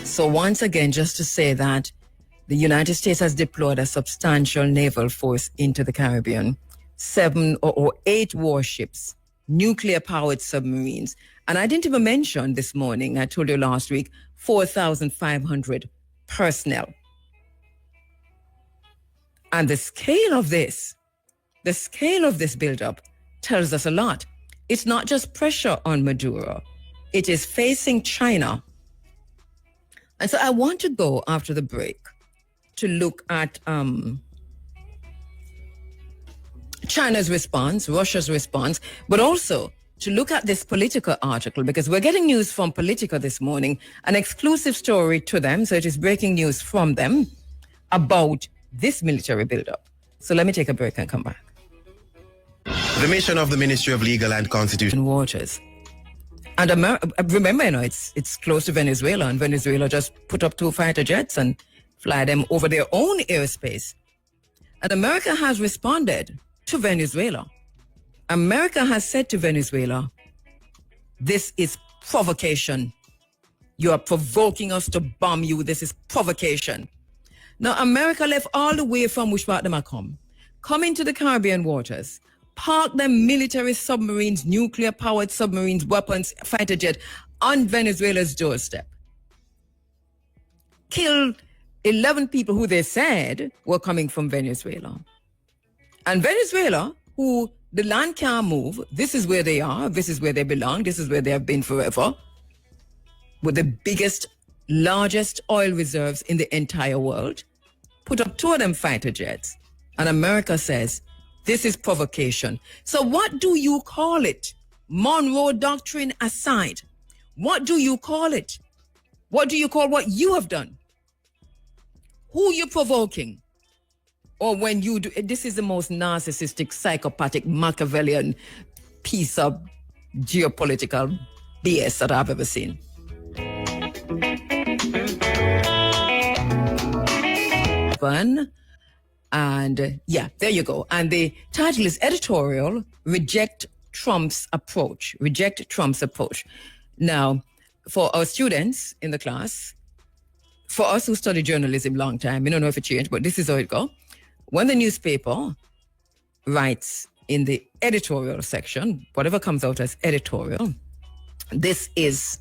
So once again, just to say that the United States has deployed a substantial naval force into the Caribbean, 7 or 8 warships, nuclear-powered submarines. And I didn't even mention this morning, I told you last week, 4,500 personnel. And the scale of this buildup tells us a lot. It's not just pressure on Maduro. It is facing China. And so I want to go after the break to look at China's response, Russia's response, but also to look at this Politico article, because we're getting news from Politico this morning, an exclusive story to them, so it is breaking news from them about this military buildup. So let me take a break and come back. The mission of the Ministry of Legal and Constitutional Waters. And remember, you know, it's close to Venezuela, and Venezuela just put up 2 fighter jets and fly them over their own airspace. And America has responded to Venezuela. America has said to Venezuela, this is provocation. You are provoking us to bomb you. This is provocation. Now, America left all the way from which part them are come into the Caribbean waters, park them military submarines, nuclear-powered submarines, weapons, fighter jet on Venezuela's doorstep. Killed 11 people who they said were coming from Venezuela. And Venezuela, who the land can't move, this is where they are, this is where they belong, this is where they have been forever, with the biggest, largest oil reserves in the entire world, put up 2 of them fighter jets. And America says, this is provocation. So what do you call it? Monroe Doctrine aside, what do you call it? What do you call what you have done? Who you provoking? Or when you do, this is the most narcissistic, psychopathic, Machiavellian piece of geopolitical BS that I've ever seen. And yeah, there you go. And the title is editorial, Reject Trump's Approach. Reject Trump's Approach. Now, for our students in the class, for us who study journalism long time, we don't know if it changed, but this is how it goes. When the newspaper writes in the editorial section, whatever comes out as editorial, this is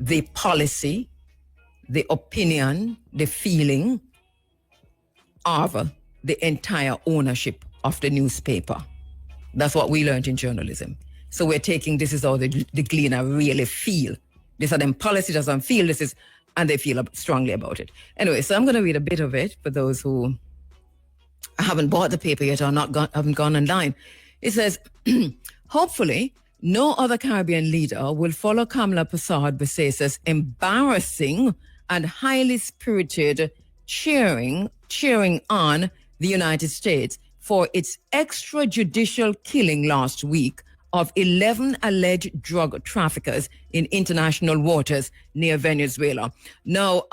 the policy, the opinion, the feeling of the entire ownership of the newspaper. That's what we learned in journalism. So we're taking, this is how the Gleaner really feel. These are them policy doesn't feel, this is, and they feel strongly about it. Anyway, so I'm going to read a bit of it for those who haven't bought the paper yet or haven't gone online. It says, hopefully, no other Caribbean leader will follow Kamala Persad-Besesa's embarrassing and highly spirited cheering on the United States for its extrajudicial killing last week of 11 alleged drug traffickers in international waters near Venezuela. Now,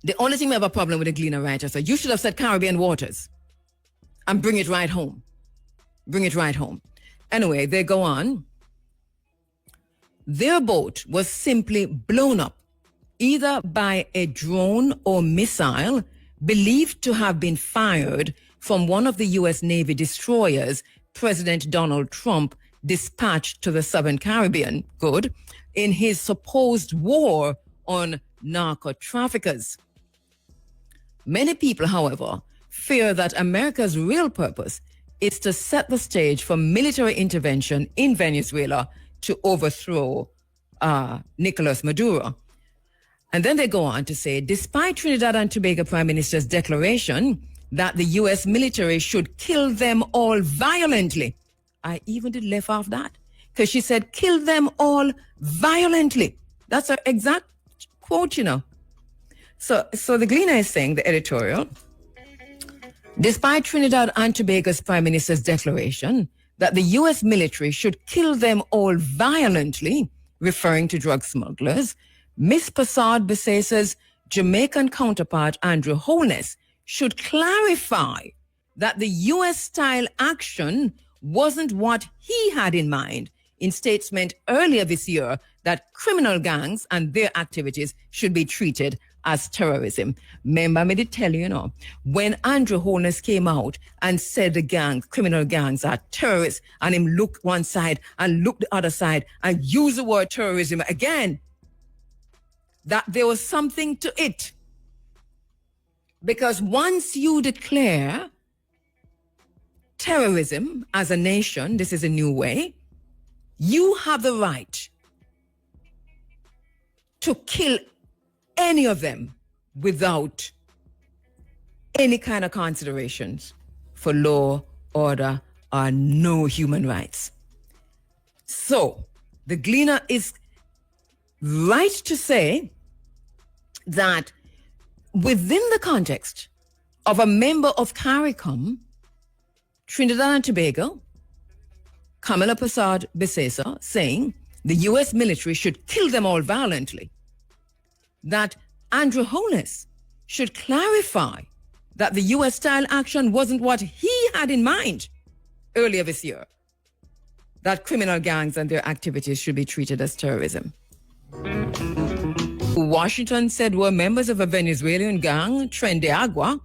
the only thing we have a problem with the Gleaner writer, so you should have said Caribbean waters and bring it right home. Bring it right home. Anyway, they go on. Their boat was simply blown up, either by a drone or missile believed to have been fired from one of the U.S. Navy destroyers President Donald Trump dispatched to the Southern Caribbean, in his supposed war on narco traffickers. Many people, however, fear that America's real purpose is to set the stage for military intervention in Venezuela to overthrow Nicolas Maduro. And then they go on to say, despite Trinidad and Tobago Prime Minister's declaration that the U.S. military should kill them all violently, I even did left off that, because she said, kill them all violently. That's her exact quote, you know. So the Gleaner is saying, the editorial, despite Trinidad and Tobago's Prime Minister's declaration that the U.S. military should kill them all violently, referring to drug smugglers, Ms. Persad-Besesa's Jamaican counterpart, Andrew Holness, should clarify that the U.S.-style action wasn't what he had in mind in statement earlier this year that criminal gangs and their activities should be treated as terrorism. Remember me to tell you, when Andrew Holness came out and said the criminal gangs are terrorists, and him look one side and look the other side and use the word terrorism again, that there was something to it. Because once you declare terrorism as a nation, this is a new way, you have the right to kill any of them without any kind of considerations for law, order, or no human rights. So, the Gleaner is right to say that within the context of a member of CARICOM, Trinidad and Tobago, Kamala Prasad Bisesa, saying the U.S. military should kill them all violently, that Andrew Holness should clarify that the U.S.-style action wasn't what he had in mind earlier this year, that criminal gangs and their activities should be treated as terrorism. Washington said were members of a Venezuelan gang, Tren de Agua,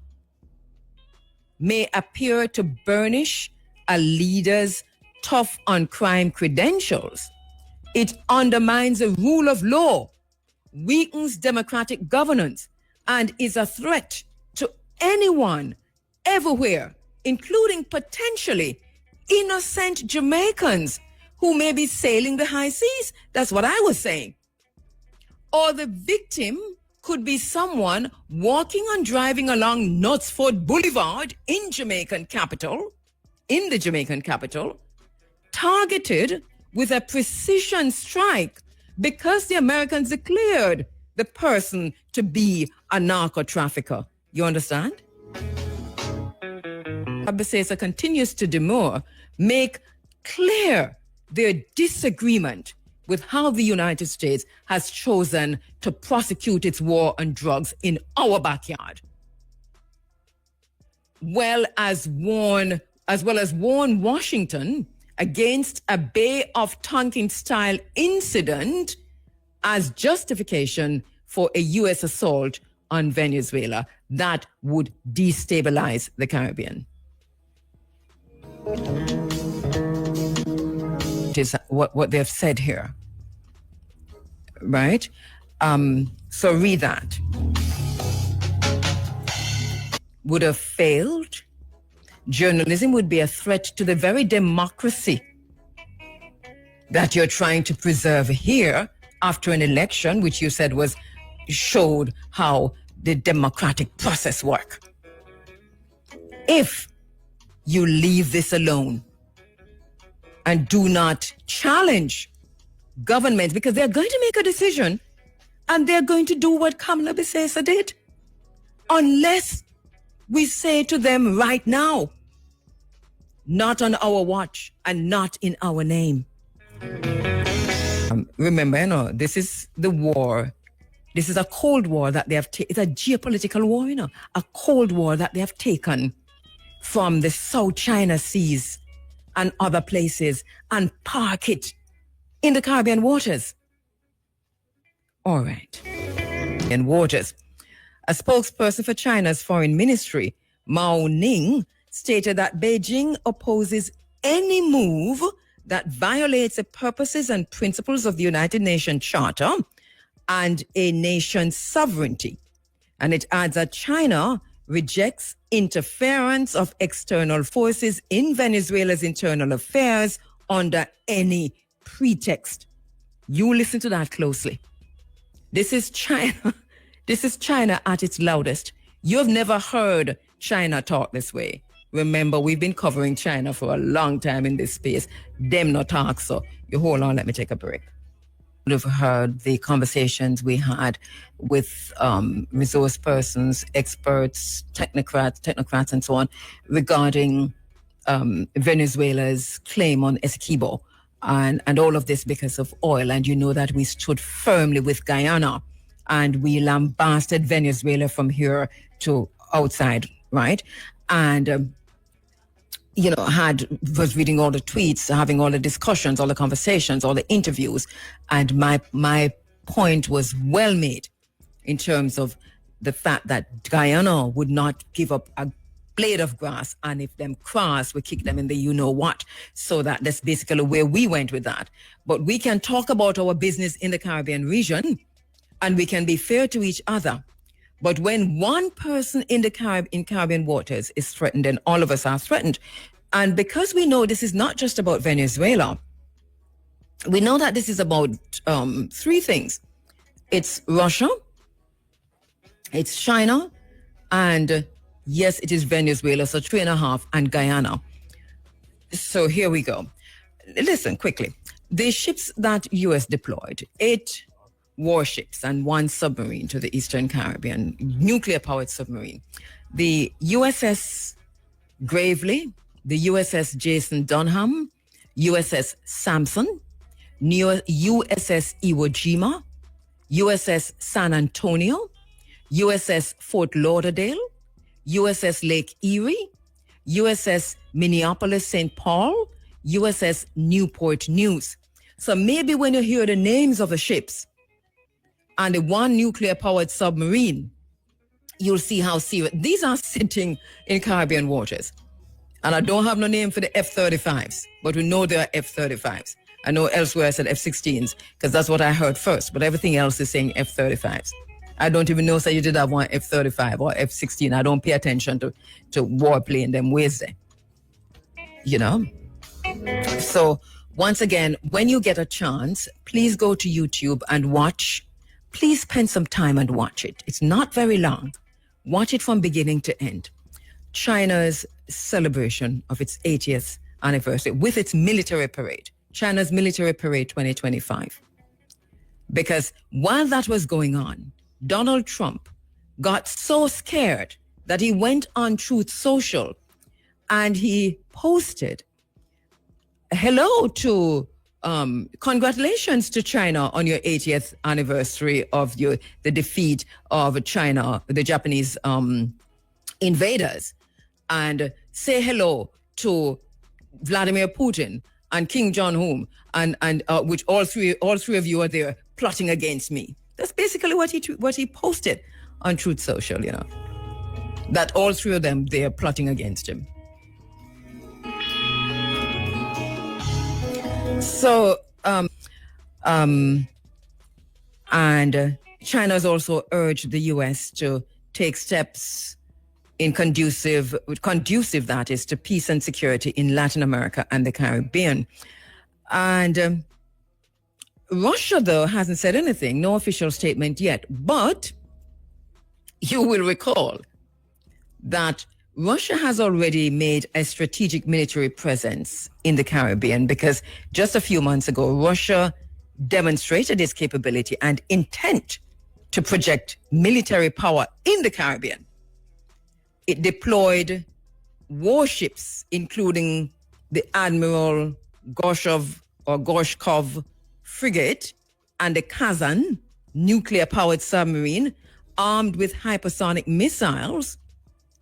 may appear to burnish a leader's tough on crime credentials. It undermines the rule of law, weakens democratic governance, and is a threat to anyone, everywhere, including potentially innocent Jamaicans who may be sailing the high seas. That's what I was saying. Or the victim could be someone walking and driving along Knutsford Boulevard in the Jamaican capital, targeted with a precision strike because the Americans declared the person to be a narco trafficker. You understand? Abasesa continues to demur, make clear their disagreement with how the United States has chosen to prosecute its war on drugs in our backyard. Well as warn Washington against a Bay of Tonkin style incident as justification for a U.S. assault on Venezuela that would destabilize the Caribbean. It is what they've said here, right? So read that. Would have failed. Journalism would be a threat to the very democracy that you're trying to preserve here after an election, which you said showed how the democratic process works. If you leave this alone and do not challenge governments, because they're going to make a decision and they're going to do what Kamala Bisesa did, unless we say to them right now, not on our watch and not in our name. Remember, this is the war. This is a Cold War that they have taken. It's a geopolitical war, a Cold War that they have taken from the South China Seas and other places and park it in the Caribbean waters. All right. In waters. A spokesperson for China's foreign ministry, Mao Ning, stated that Beijing opposes any move that violates the purposes and principles of the United Nations Charter and a nation's sovereignty. And it adds that China rejects interference of external forces in Venezuela's internal affairs under any pretext. You listen to that closely. This is China. This is China at its loudest. You've never heard China talk this way. Remember, we've been covering China for a long time in this space. Them not talk, so you hold on, let me take a break. You've heard the conversations we had with resource persons, experts, technocrats, and so on, regarding Venezuela's claim on Essequibo, and all of this because of oil. And you know that we stood firmly with Guyana, and we lambasted Venezuela from here to outside, right? And was reading all the tweets, having all the discussions, all the conversations, all the interviews, and my point was well made in terms of the fact that Guyana would not give up a blade of grass, and if them cross, we kick them in the you-know-what. So that's basically where we went with that. But we can talk about our business in the Caribbean region, and we can be fair to each other. But when one person in the Caribbean waters is threatened, then all of us are threatened. And because we know this is not just about Venezuela, we know that this is about three things. It's Russia, it's China, and yes, it is Venezuela, so 3.5, and Guyana. So here we go. Listen quickly. The ships that U.S. deployed, 8 warships and 1 submarine to the Eastern Caribbean, nuclear-powered submarine. The USS Gravely, the USS Jason Dunham, USS Samson, USS Iwo Jima, USS San Antonio, USS Fort Lauderdale, USS Lake Erie, USS Minneapolis St. Paul, USS Newport News. So maybe when you hear the names of the ships and the 1 nuclear-powered submarine, you'll see how serious. These are sitting in Caribbean waters. And I don't have no name for the F-35s, but we know there are F-35s. I know elsewhere I said F-16s, because that's what I heard first, but everything else is saying F-35s. I don't even know, you did have one F-35 or F-16. I don't pay attention to warplane them ways there. You know? So, once again, when you get a chance, please go to YouTube and watch. Please spend some time and watch it. It's not very long. Watch it from beginning to end. China's celebration of its 80th anniversary with its military parade. China's military parade 2025. Because while that was going on, Donald Trump got so scared that he went on Truth Social and he posted, hello to, congratulations to China on your 80th anniversary of the defeat of China, the Japanese invaders. And say hello to Vladimir Putin and King Jong-un, and which all three of you are there plotting against me. That's basically what he posted on Truth Social, you know. That all 3 of them, they're plotting against him. So, and China has also urged the U.S. to take steps in conducive that is to peace and security in Latin America and the Caribbean. And Russia, though, hasn't said anything, no official statement yet. But you will recall that Russia has already made a strategic military presence in the Caribbean, because just a few months ago, Russia demonstrated its capability and intent to project military power in the Caribbean. It deployed warships, including the Admiral Gorshkov frigate and the Kazan nuclear-powered submarine armed with hypersonic missiles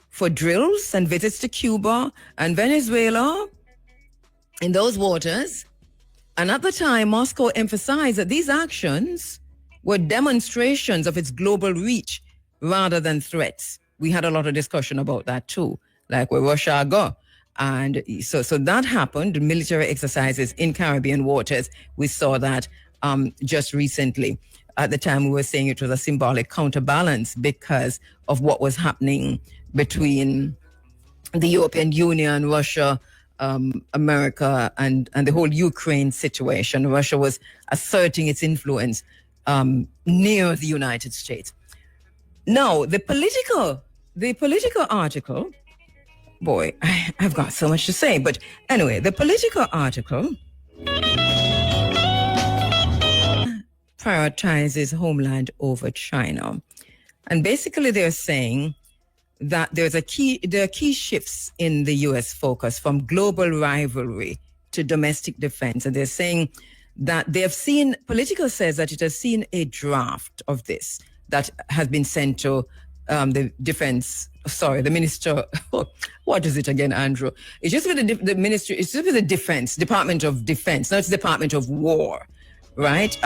for drills and visits to Cuba and Venezuela in those waters. And at the time, Moscow emphasized that these actions were demonstrations of its global reach rather than threats. We had a lot of discussion about that too, like where Russia go. And so that happened, military exercises in Caribbean waters. We saw that just recently. At the time, we were saying it was a symbolic counterbalance because of what was happening between the European Union, Russia, America, and the whole Ukraine situation. Russia was asserting its influence near the United States. Now, the political article, boy, I've got so much to say. But anyway, the political article prioritizes homeland over China. And basically they're saying that there are key shifts in the U.S. focus from global rivalry to domestic defense. And they're saying that Politico says that it has seen a draft of this that has been sent to the minister, what is it again, Andrew? It's just with the ministry, it's just with the Department of Defense, not the Department of War, right?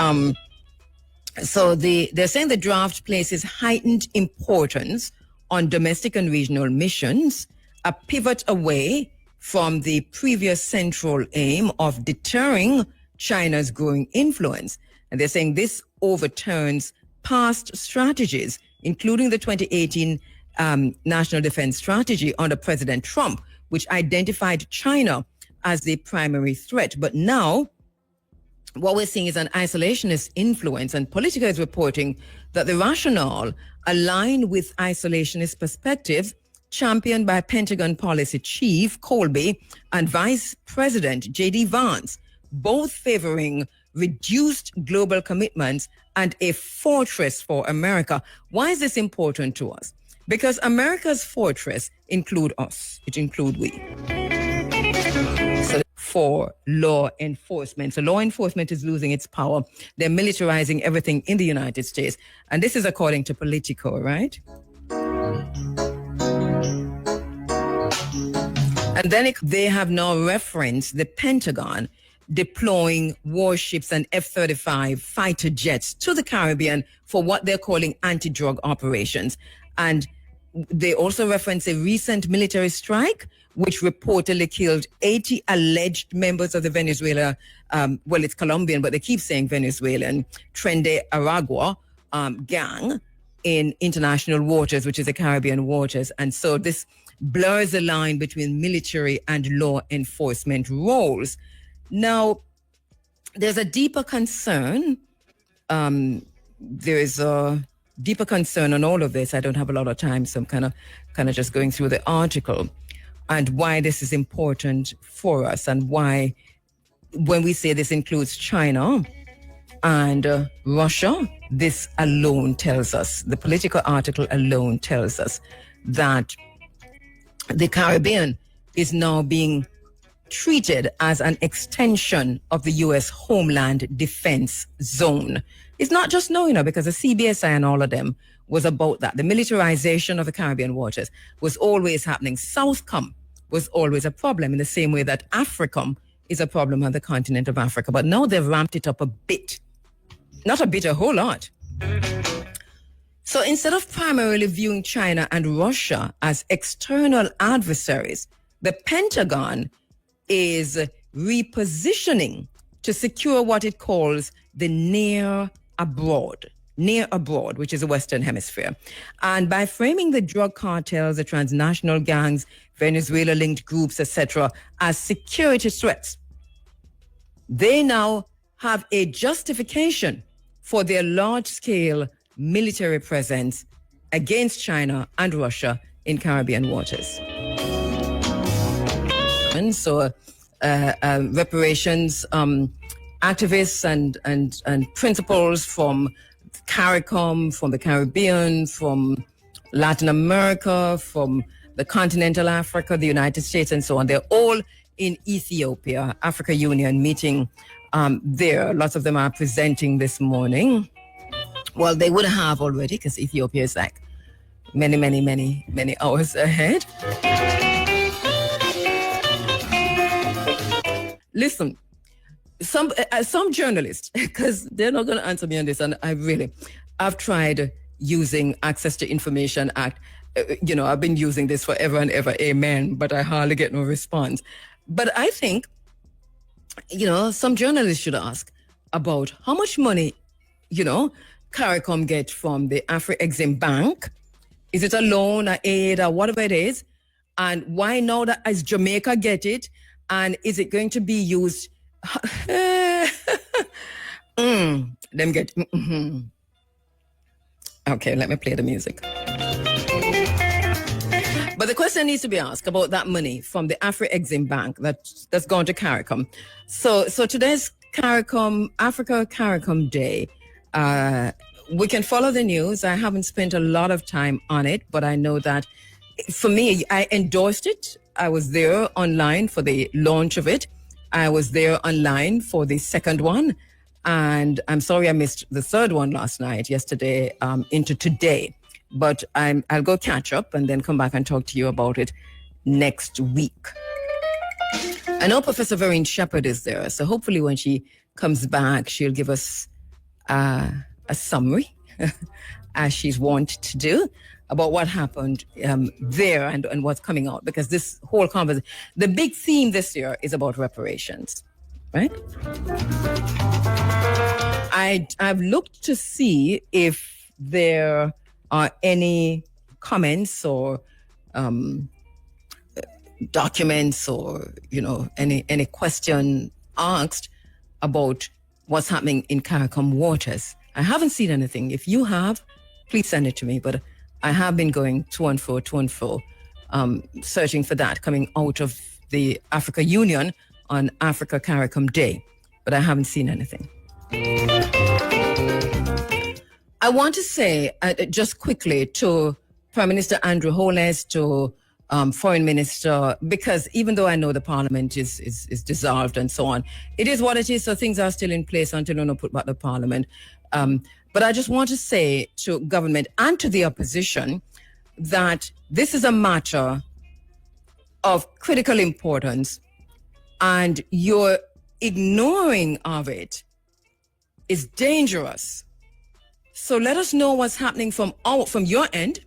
So they're saying the draft places heightened importance on domestic and regional missions, a pivot away from the previous central aim of deterring China's growing influence. And they're saying this overturns past strategies including the 2018 National Defense Strategy under President Trump, which identified China as the primary threat. But now, what we're seeing is an isolationist influence, and Politica is reporting that the rationale aligned with isolationist perspectives championed by Pentagon Policy Chief Colby and Vice President J.D. Vance, both favoring reduced global commitments and a fortress for America. Why is this important to us? Because America's fortress include us. It include we. So for law enforcement. So law enforcement is losing its power. They're militarizing everything in the United States. And this is according to Politico, right? And then they have now referenced the Pentagon deploying warships and F-35 fighter jets to the Caribbean for what they're calling anti-drug operations. And they also reference a recent military strike, which reportedly killed 80 alleged members of the Venezuela, well, it's Colombian, but they keep saying Venezuelan, Tren de Aragua gang in international waters, which is the Caribbean waters. And so this blurs the line between military and law enforcement roles. Now, there's a deeper concern. There is a deeper concern on all of this. I don't have a lot of time, so I'm kind of just going through the article and why this is important for us, and why, when we say this includes China and Russia, this alone tells us, the Political article alone tells us that the Caribbean is now being treated as an extension of the U.S. Homeland Defense Zone. It's not just now, because the CBSI and all of them was about that. The militarization of the Caribbean waters was always happening. Southcom was always a problem, in the same way that AFRICOM is a problem on the continent of Africa. But now they've ramped it up a bit. Not a bit, a whole lot. So instead of primarily viewing China and Russia as external adversaries, the Pentagon is repositioning to secure what it calls the near abroad, which is the Western Hemisphere. And by framing the drug cartels, the transnational gangs, Venezuela-linked groups, etc., as security threats, they now have a justification for their large-scale military presence against China and Russia in Caribbean waters. And so reparations activists and principals from CARICOM, from the Caribbean, from Latin America, from the continental Africa, the United States, and so on, they're all in Ethiopia, Africa Union meeting there. Lots of them are presenting this morning. Well, they would have already, because Ethiopia is like many hours ahead. Listen, some journalists, because they're not going to answer me on this, and I've tried using Access to Information Act. I've been using this forever and ever, amen, but I hardly get no response. But I think, some journalists should ask about how much money, CARICOM get from the Afri-Exim Bank. Is it a loan, an aid, or whatever it is? And why now that as Jamaica get it? And is it going to be used? Them get. Okay, let me play the music. But the question needs to be asked about that money from the Afri-Exim Bank that's gone to CARICOM. So today's Africa CARICOM Day. We can follow the news. I haven't spent a lot of time on it, but I know that for me, I endorsed it. I was there online for the launch of it. I was there online for the second one. And I'm sorry I missed the third one yesterday into today. But I'll go catch up and then come back and talk to you about it next week. I know Professor Vereen Shepherd is there. So hopefully when she comes back, she'll give us a summary, as she's wont to do, about what happened there and what's coming out. Because this whole conversation, the big theme this year is about reparations, right? I've looked to see if there or any comments or documents or, any question asked about what's happening in CARICOM waters. I haven't seen anything. If you have, please send it to me. But I have been going to and fro, searching for that coming out of the Africa Union on Africa CARICOM Day. But I haven't seen anything. I want to say just quickly to Prime Minister Andrew Holness, to Foreign Minister, because even though I know the Parliament is dissolved and so on, it is what it is. So things are still in place until you put back the Parliament. But I just want to say to government and to the opposition that this is a matter of critical importance, and your ignoring of it is dangerous. So let us know what's happening from your end,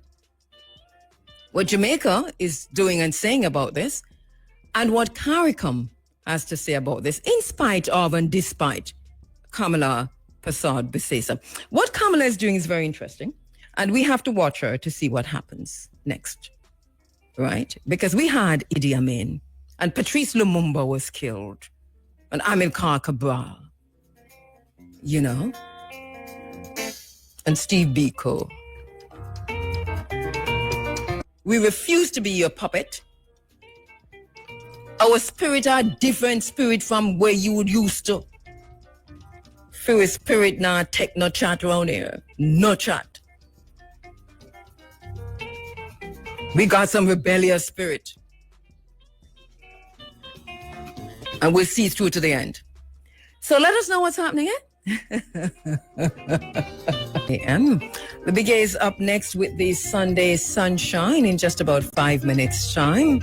what Jamaica is doing and saying about this, and what CARICOM has to say about this, in spite of and despite Kamala Prasad Bisesa. What Kamala is doing is very interesting, and we have to watch her to see what happens next, right? Because we had Idi Amin, and Patrice Lumumba was killed, and Amilcar Cabral, and Steve Biko. We refuse to be your puppet. Our spirit are different spirit from where you would used to. Feel spirit now take no chat around here. No chat. We got some rebellious spirit. And we'll see through to the end. So let us know what's happening, The Big A is up next with the Sunday Sunshine in just about 5 minutes' time.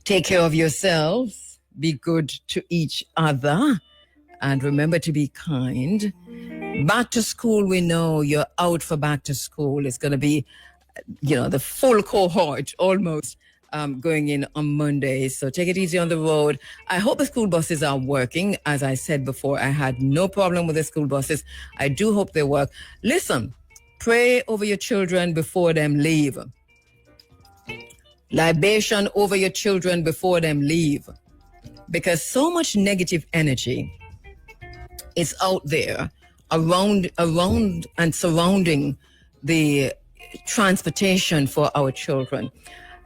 Take care of yourselves. Be good to each other. And remember to be kind. Back to school, we know you're out for back to school. It's going to be, the full cohort almost going in on Monday. So take it easy on the road. I hope the school buses are working. As I said before, I had no problem with the school buses. I do hope they work. Listen, pray over your children before them leave. Libation over your children before them leave. Because so much negative energy is out there around and surrounding the transportation for our children,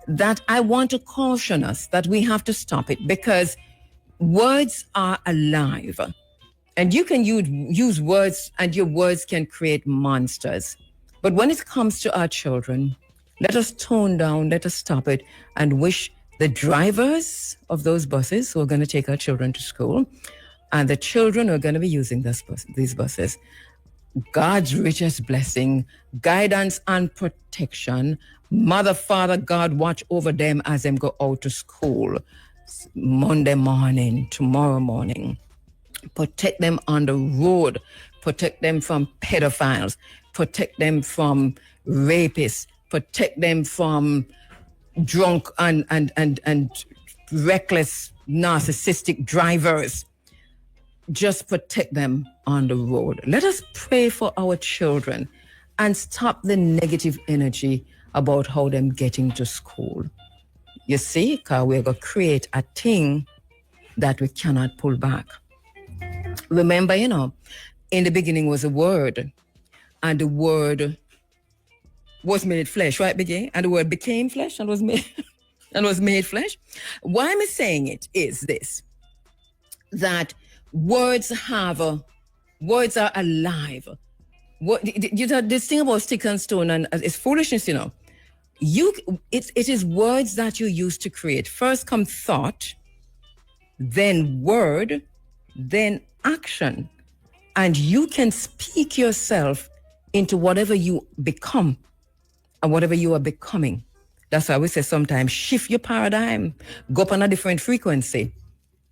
that I want to caution us that we have to stop it, because words are alive, and you can use words, and your words can create monsters. But when it comes to our children, let us tone down, let us stop it, and wish the drivers of those buses who are going to take our children to school and the children who are going to be using these buses, God's richest blessing, guidance and protection. Mother, Father, God, watch over them as them go out to school Monday morning, tomorrow morning. Protect them on the road. Protect them from pedophiles. Protect them from rapists. Protect them from drunk and reckless, narcissistic drivers. Just protect them on the road. Let us pray for our children and stop the negative energy about how them getting to school. You see, because we're going to create a thing that we cannot pull back. Remember, in the beginning was a word, and the word was made flesh, right, Big A? And the word became flesh and was made flesh. Why am I saying it is this, that words are alive. This thing about stick and stone, and it's foolishness, it is words that you use to create. First come thought, then word, then action. And you can speak yourself into whatever you become and whatever you are becoming. That's why we say sometimes shift your paradigm, go up on a different frequency,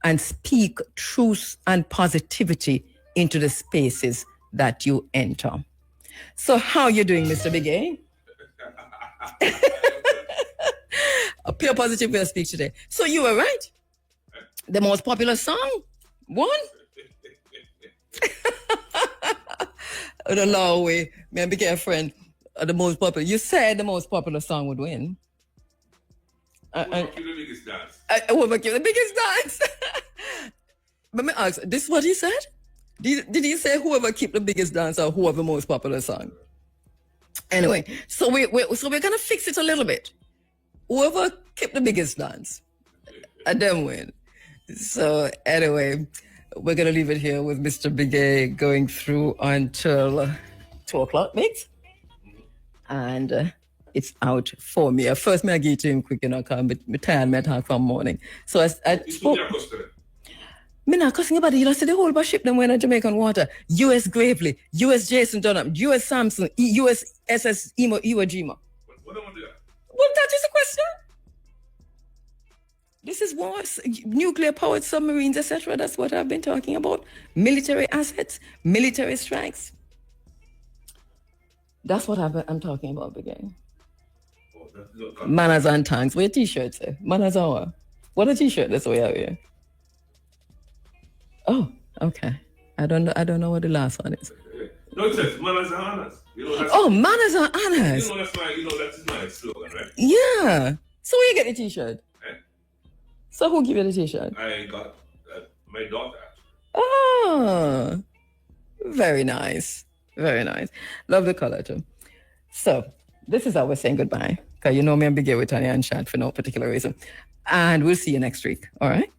and speak truth and positivity into the spaces that you enter. So how are you doing, Mr. Big A? A pure positive way of speak today. So you were right. The most popular song won. In a long way. Me and Big A friend, the most popular. You said the most popular song would win. Whoever keep the biggest dance. Whoever keep the biggest dance. But me ask, this is what he said? Did he say whoever keep the biggest dance or whoever most popular song? Anyway, so we're gonna fix it a little bit. Whoever keep the biggest dance, and then win. So anyway, we're gonna leave it here with Mr. Big A going through until 2 o'clock, mate. And it's out for me. First, I give it to him quick, you know, because I'm tired, I talk from morning. So I spoke. Me not cussing anybody. You know, see the whole ship them went in Jamaican water. U.S. Gravely, U.S. Jason Dunham, U.S. Samson, U.S. SS Iwo Jima. What am I doing? Well, that is the question. This is wars, nuclear-powered submarines, etc. That's what I've been talking about. Military assets, military strikes. That's what I'm talking about, again. Manners and tanks. What your t-shirt say? Manners and what? What a t-shirt that's way out here. Oh, okay. I don't know what the last one is. No, it says manners and honors. You know, manners and honors. You know, that's my slogan, right? Yeah. So where you get the t-shirt? Eh? So who give you the t-shirt? I got my daughter. Oh, very nice. Very nice. Love the color too. So this is how we're saying goodbye. Because you know me and Big A with Tanya and Shad for no particular reason. And we'll see you next week. All right?